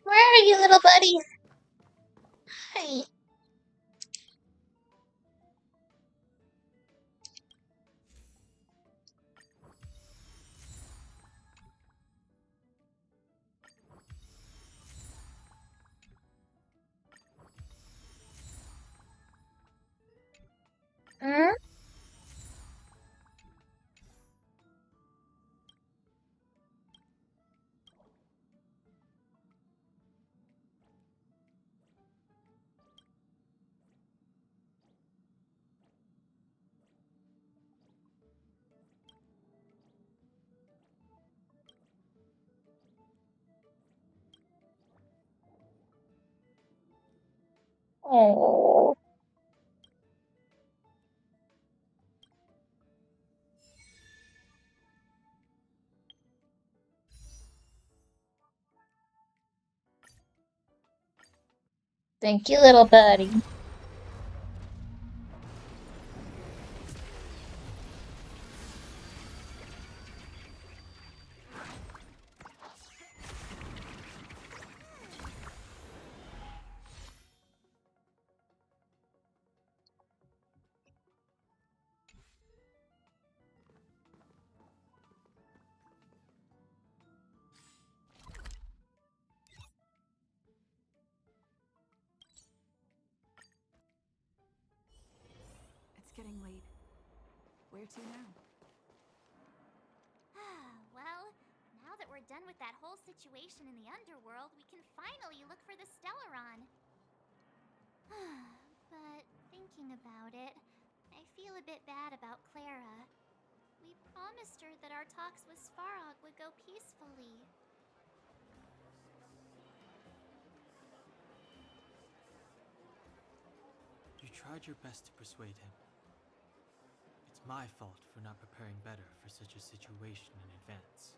Where are you, little buddy? Hi. Hmm? Oh. Thank you, little buddy. It's getting late. Where to now? Well, now that we're done with that whole situation in the underworld, we can finally look for the Stellaron. But thinking about it, I feel a bit bad about Clara. We promised her that our talks with Svarog would go peacefully. You tried your best to persuade him. It's my fault for not preparing better for such a situation in advance.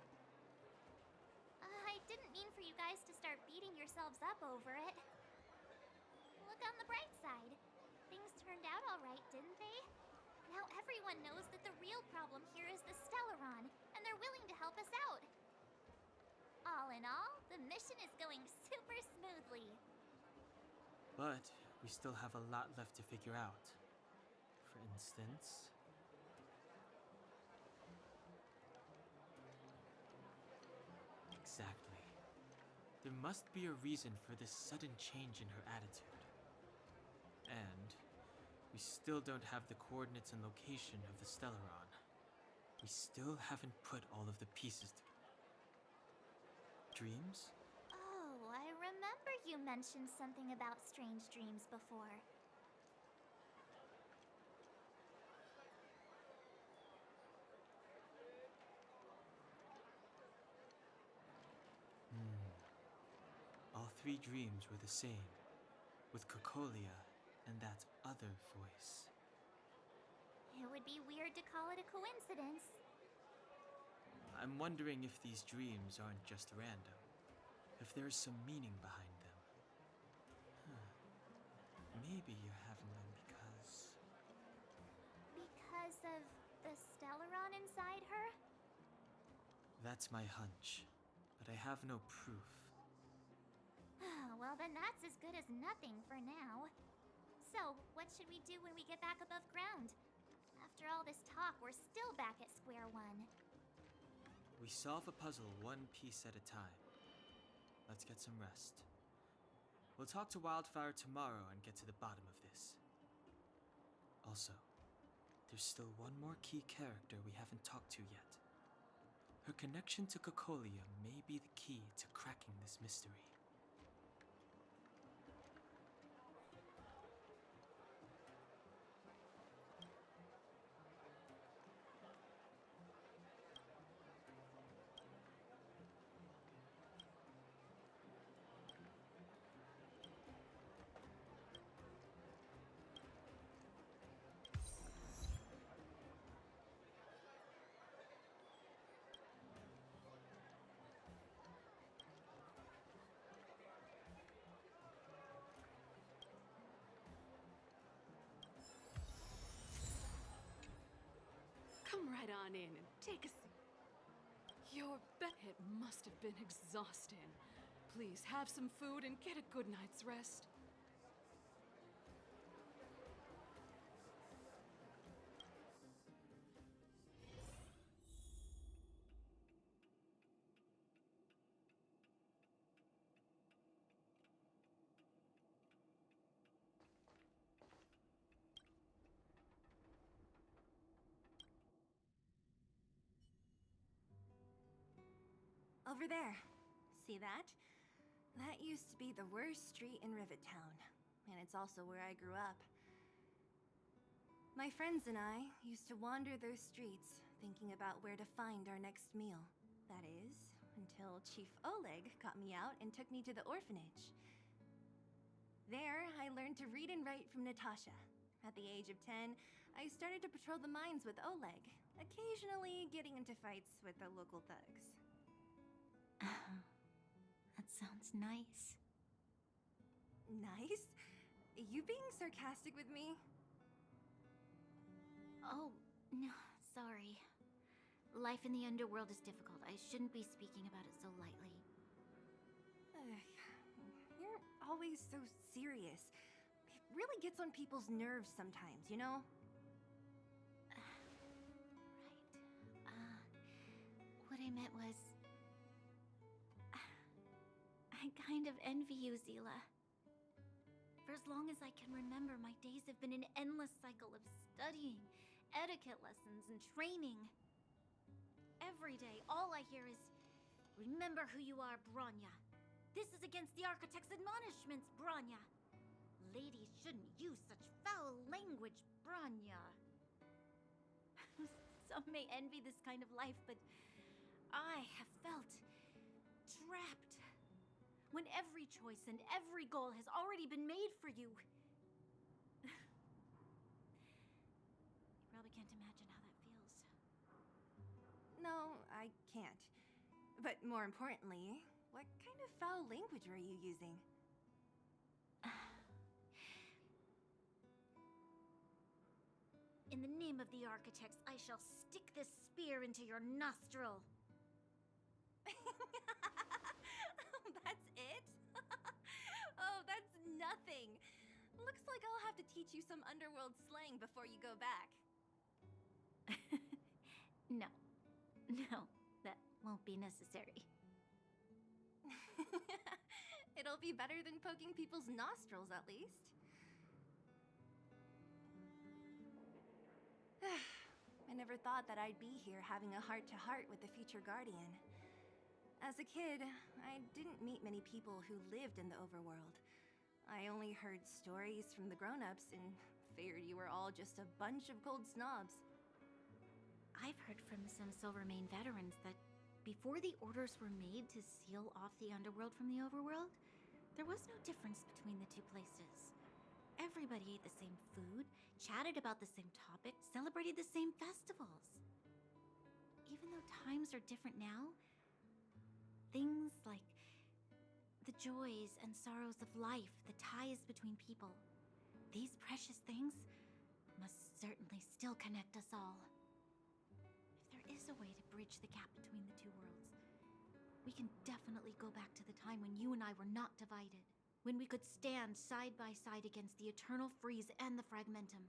I didn't mean for you guys to start beating yourselves up over it. Look on the bright side. Things turned out alright, didn't they? Now everyone knows that the real problem here is the Stellaron, and they're willing to help us out. All in all, the mission is going super smoothly. But we still have a lot left to figure out. For instance... Exactly. There must be a reason for this sudden change in her attitude. And we still don't have the coordinates and location of the Stellaron. We still haven't put all of the pieces together. Dreams? Oh, I remember you mentioned something about strange dreams before. All three dreams were the same, with Cocolia and that other voice. It would be weird to call it a coincidence. I'm wondering if these dreams aren't just random, if there's some meaning behind them. Maybe you're having them because... Because of the Stellaron inside her? That's my hunch, but I have no proof. Well, then that's as good as nothing for now. So, what should we do when we get back above ground? After all this talk, we're still back at square one. We solve a puzzle one piece at a time. Let's get some rest. We'll talk to Wildfire tomorrow and get to the bottom of this. Also, there's still one more key character we haven't talked to yet. Her connection to Cocolia may be the key to cracking this mystery. Come right on in and take a seat. Your it must have been exhausting. Please have some food and get a good night's rest. Over there. See that? That used to be the worst street in Rivet Town, and it's also where I grew up. My friends and I used to wander those streets, thinking about where to find our next meal. That is, until Chief Oleg got me out and took me to the orphanage. There, I learned to read and write from Natasha. At the age of 10, I started to patrol the mines with Oleg, occasionally getting into fights with the local thugs. That sounds nice. Nice? You being sarcastic with me? Oh, no, sorry. Life in the underworld is difficult. I shouldn't be speaking about it so lightly. You're always so serious. It really gets on people's nerves sometimes, you know? What I meant was... I kind of envy you, Zila. For as long as I can remember, my days have been an endless cycle of studying, etiquette lessons, and training. Every day, all I hear is, "Remember who you are, Bronya. This is against the Architect's admonishments, Bronya. Ladies shouldn't use such foul language, Bronya." Some may envy this kind of life, but I have felt trapped. When every choice and every goal has already been made for you. You probably can't imagine how that feels. No, I can't. But more importantly, what kind of foul language were you using? In the name of the Architects, I shall stick this spear into your nostril. That's it? Oh, that's nothing. Looks like I'll have to teach you some underworld slang before you go back. No, that won't be necessary. It'll be better than poking people's nostrils, at least. I never thought that I'd be here having a heart-to-heart with the future Guardian. As a kid, I didn't meet many people who lived in the overworld. I only heard stories from the grown-ups and figured you were all just a bunch of cold snobs. I've heard from some Silvermane veterans that before the orders were made to seal off the underworld from the overworld, there was no difference between the two places. Everybody ate the same food, chatted about the same topics, celebrated the same festivals. even though times are different now, things like the joys and sorrows of life, the ties between people, these precious things must certainly still connect us all. If there is a way to bridge the gap between the two worlds, we can definitely go back to the time when you and I were not divided, when we could stand side by side against the Eternal Freeze and the Fragmentum.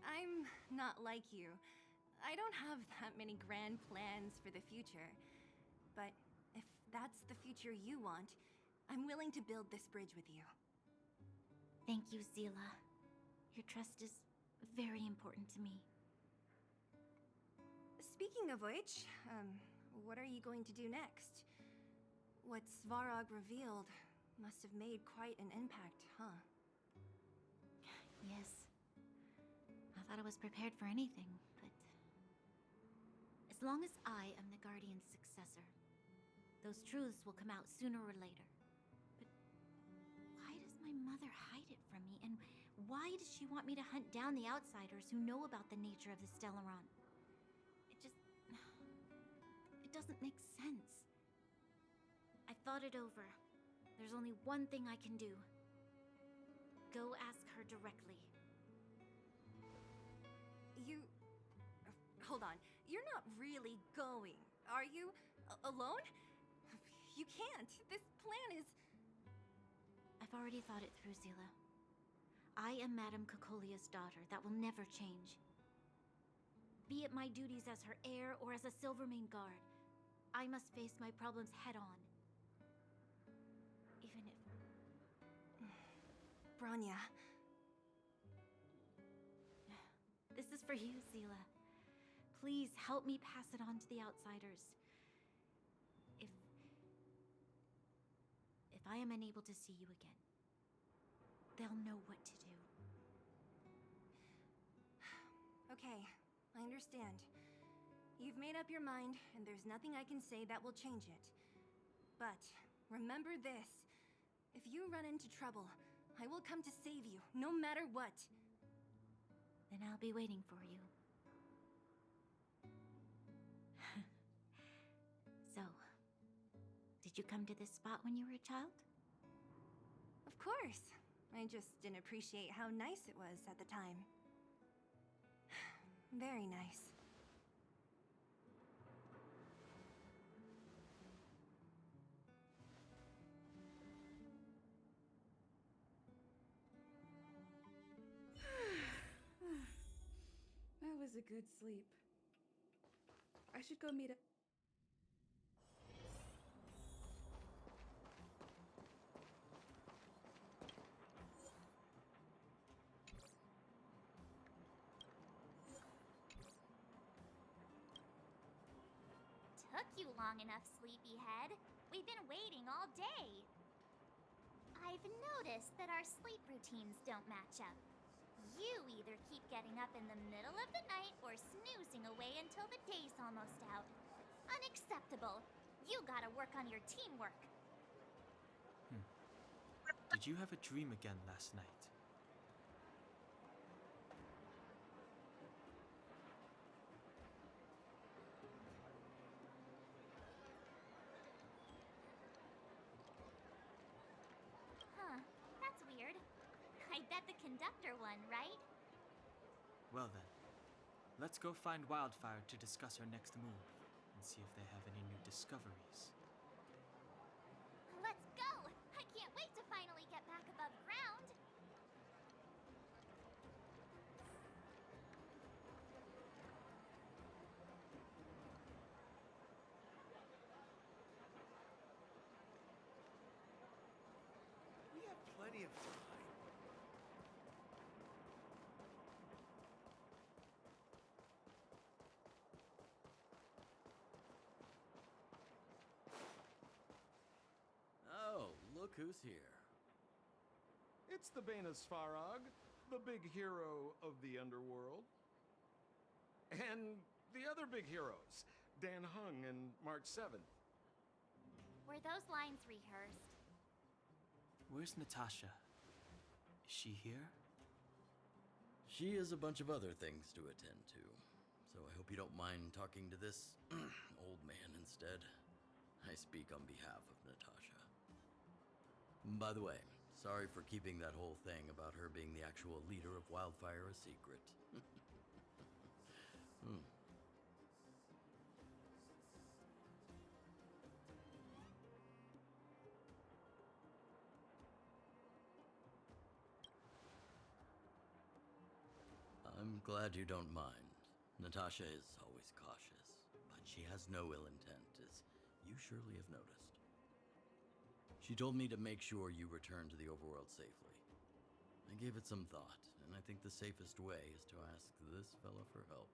I'm not like you. I don't have that many grand plans for the future. But if that's the future you want, I'm willing to build this bridge with you. Thank you, Zila. Your trust is very important to me. Speaking of which, what are you going to do next? What Svarog revealed must have made quite an impact, huh? Yes. I thought I was prepared for anything, but... as long as I am the Guardian's successor, those truths will come out sooner or later. But why does my mother hide it from me? And why does she want me to hunt down the outsiders who know about the nature of the Stellaron? It doesn't make sense. I've thought it over. There's only one thing I can do. Go ask her directly. Hold on. You're not really going, are you? Alone? You can't. This plan is... I've already thought it through, Zila. I am Madame Cocolia's daughter. That will never change. Be it my duties as her heir or as a Silvermane guard, I must face my problems head-on. Even if... Branya. This is for you, Zila. Please help me pass it on to the outsiders. If I am unable to see you again, they'll know what to do. Okay, I understand. You've made up your mind, and there's nothing I can say that will change it. But remember this. If you run into trouble, I will come to save you, no matter what. Then I'll be waiting for you. So, did you come to this spot when you were a child? Of course. I just didn't appreciate how nice it was at the time. Very nice. That was a good sleep. I should go meet up. Took you long enough, sleepyhead. We've been waiting all day. I've noticed that our sleep routines don't match up. You either keep getting up in the middle of the night or snoozing away until the day's almost out. Unacceptable. You gotta work on your teamwork. Did you have a dream again last night? Huh, that's weird. I bet the conductor won, right? Well then, let's go find Wildfire to discuss our next move and see if they have any new discoveries. Let's go! I can't wait to finally get back above ground! We have plenty of time. Oh, look who's here. It's the Bane of Svarog, the big hero of the underworld. And the other big heroes, Dan Hung and March 7th. Were those lines rehearsed? Where's Natasha? Is she here? She has a bunch of other things to attend to, so I hope you don't mind talking to this old man instead. I speak on behalf of Natasha. By the way, sorry for keeping that whole thing about her being the actual leader of Wildfire a secret. I'm glad you don't mind. Natasha is always cautious, but she has no ill intent, as you surely have noticed. She told me to make sure you return to the overworld safely. I gave it some thought, and I think the safest way is to ask this fella for help.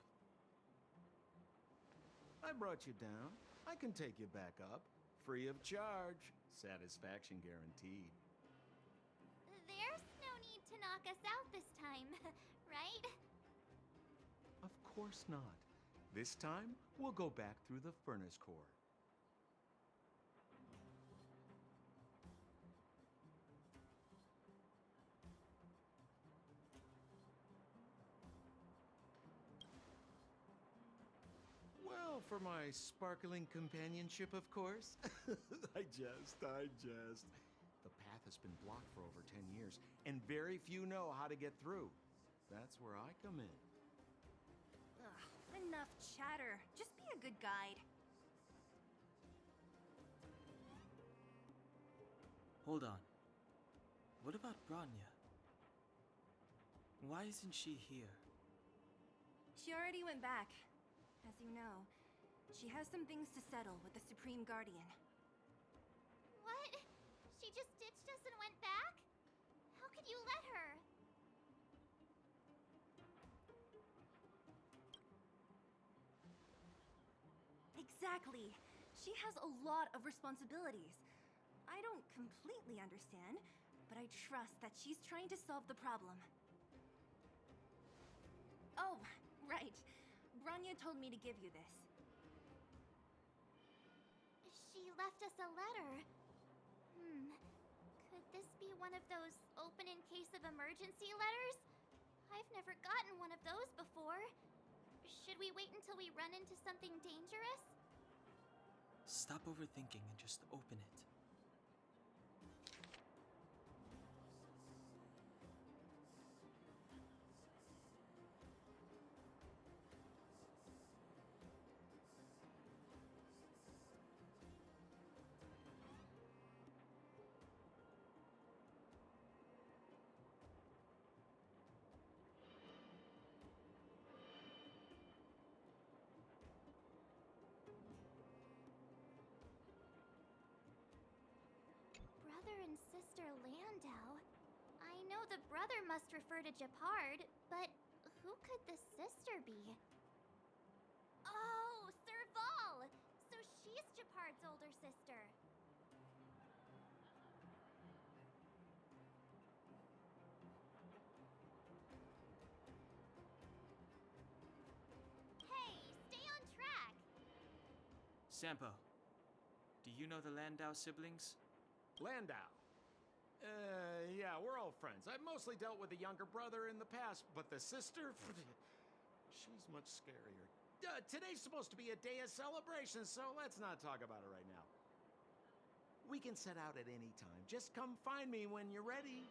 I brought you down. I can take you back up. Free of charge. Satisfaction guaranteed. There's no need to knock us out this time, right? Of course not. This time, we'll go back through the furnace core. Well, for my sparkling companionship, of course. I jest. The path has been blocked for over 10 years, and very few know how to get through. That's where I come in. Ugh, enough chatter. Just be a good guide. Hold on. What about Branya? Why isn't she here? She already went back. As you know, she has some things to settle with the Supreme Guardian. What? She just ditched us and went back? How could you let her? Exactly. She has a lot of responsibilities. I don't completely understand, but I trust that she's trying to solve the problem. Oh, right. Branya told me to give you this. She left us a letter. Could this be one of those open in case of emergency letters? I've never gotten one of those before. Should we wait until we run into something dangerous? Stop overthinking and just open it. Brother and sister Landau. I know the brother must refer to Japard, but who could the sister be? Oh, Serval! So she's Japard's older sister. Hey, stay on track! Sampo, do you know the Landau siblings? Landau. Yeah, we're all friends. I've mostly dealt with the younger brother in the past, but the sister, she's much scarier. Today's supposed to be a day of celebration, so let's not talk about it right now. We can set out at any time. Just come find me when you're ready.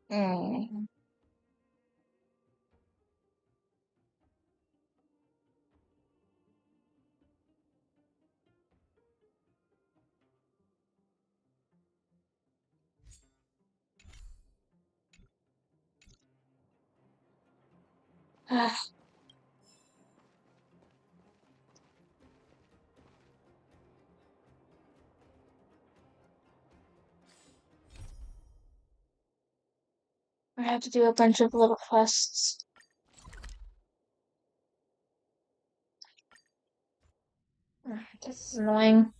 Mm. Ah, I have to do a bunch of little quests. This is annoying.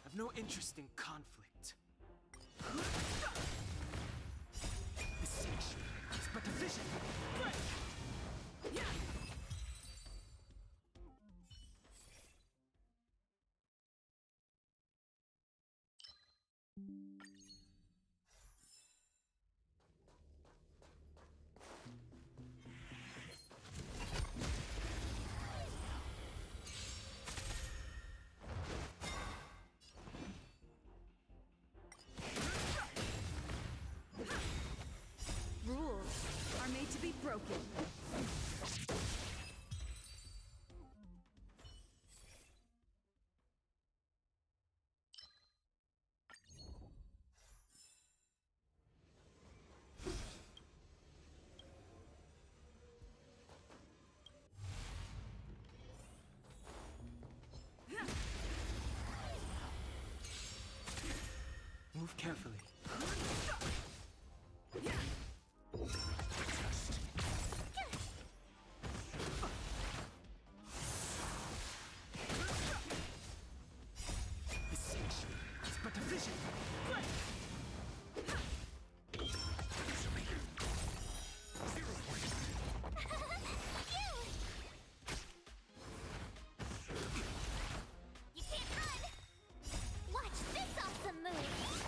I've no interest in conflict. Beseech is but a vision. Rules are made to be broken. Move carefully. Beseech is but a vision. You can't run! Watch this awesome move!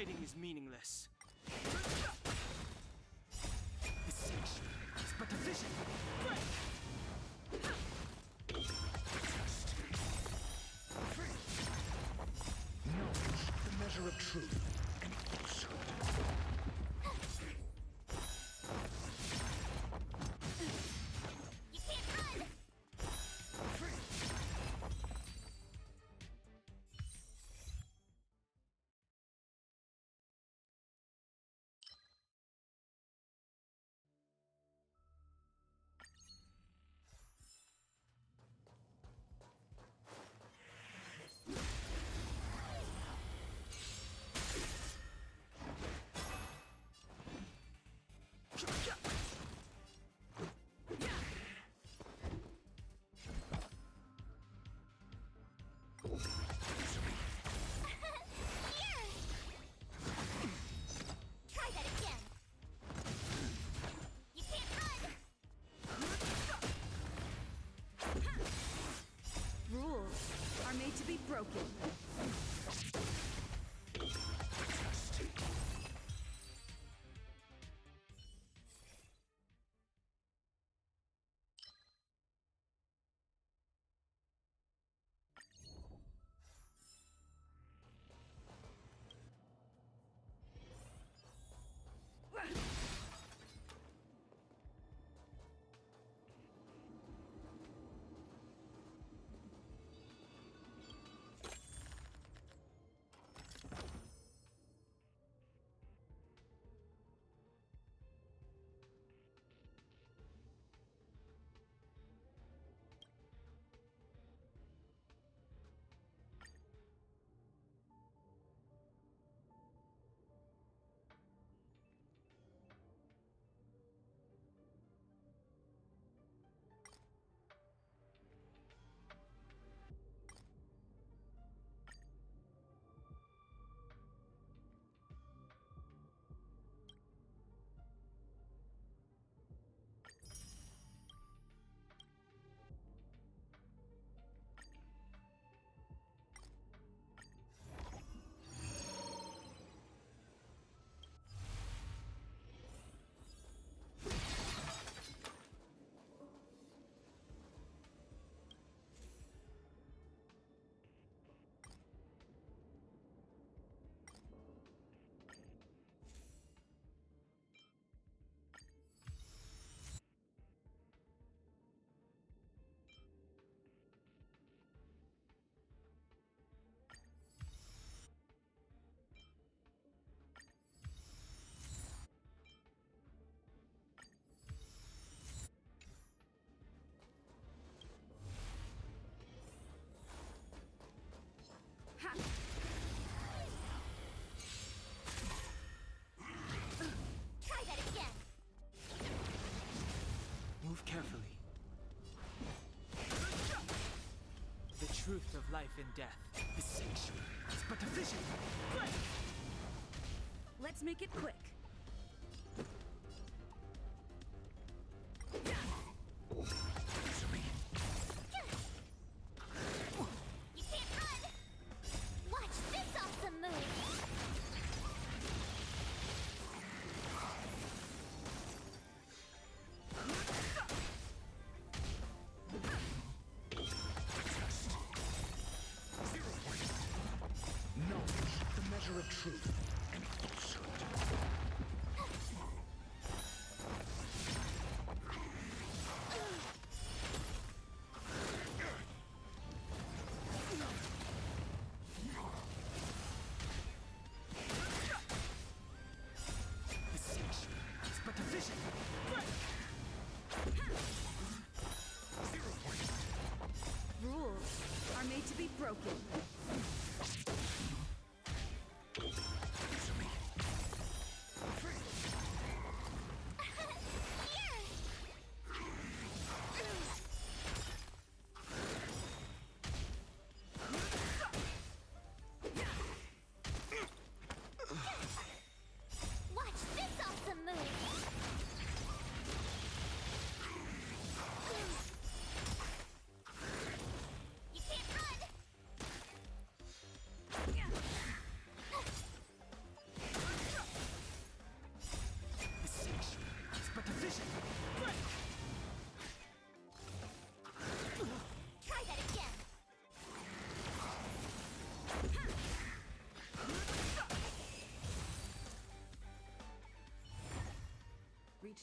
fighting is meaningless. This section is but a vision. Knowledge, the measure of truth and falsehood. You can't run! Try that again! You can't run! Rules are made to be broken. Try that again! Move carefully. The truth of life and death. This section is but a vision. Let's make it quick. You can't run! Watch this awesome move! Knowledge, the measure of truth and falsehood. This section is but a vision. Rules are made to be broken. Watch this awesome move! You can't run!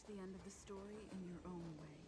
reach the end of the story in your own way.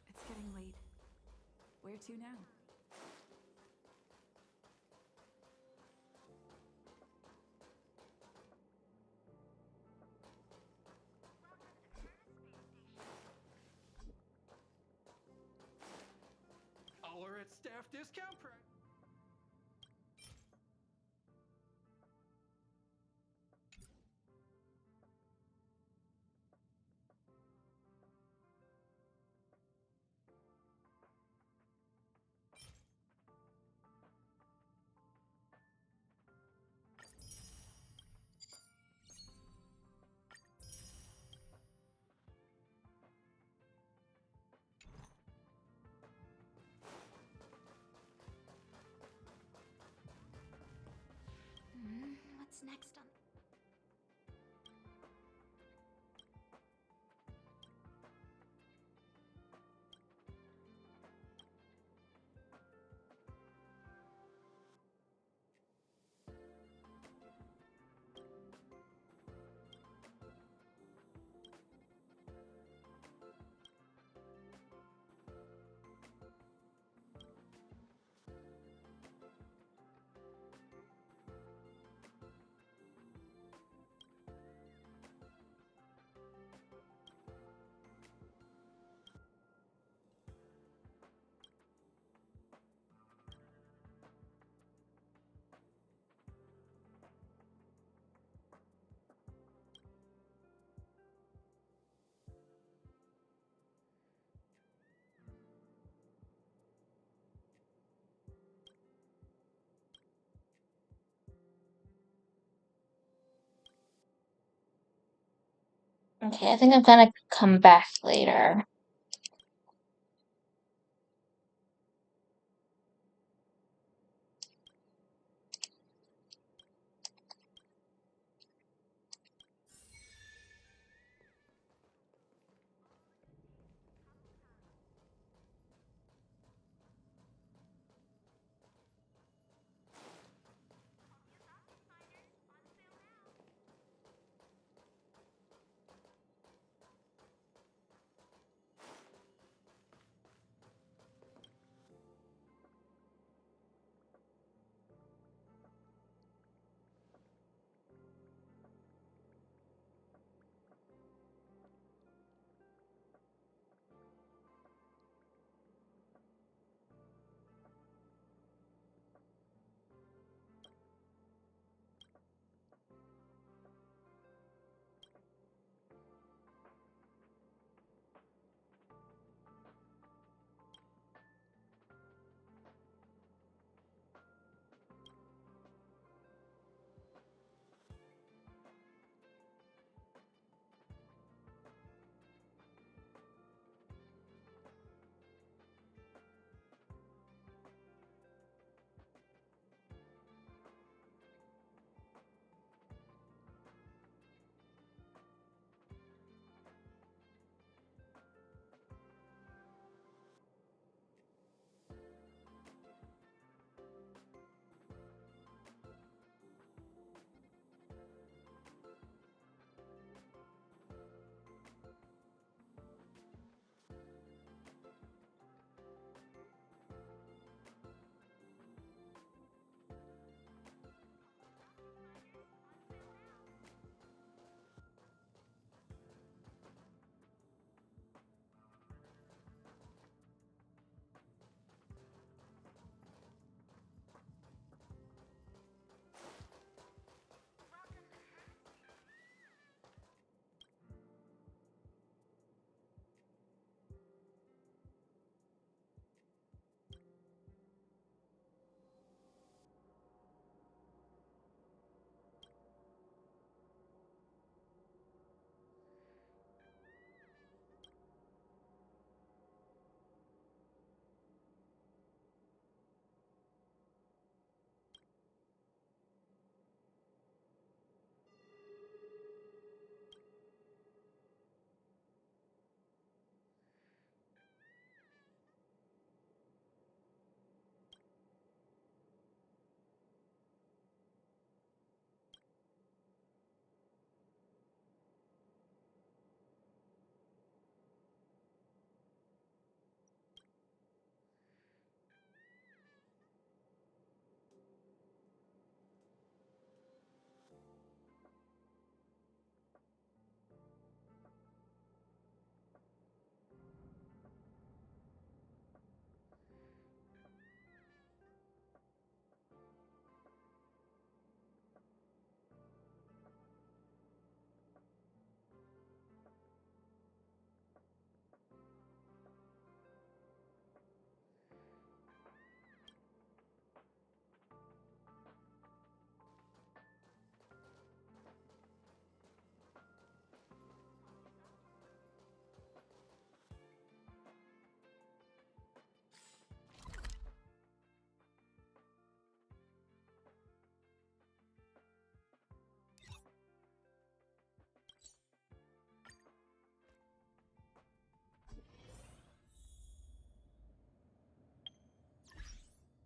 It's getting late. Where to now? Holler at staff discount price. What's next on... Okay, I think I'm gonna come back later.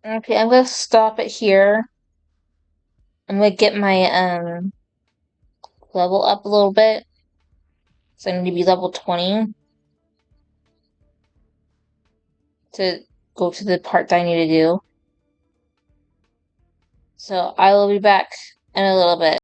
Okay, I'm gonna stop it here. I'm gonna get my level up a little bit. So I need to be level 20 to go to the part that I need to do. So I will be back in a little bit.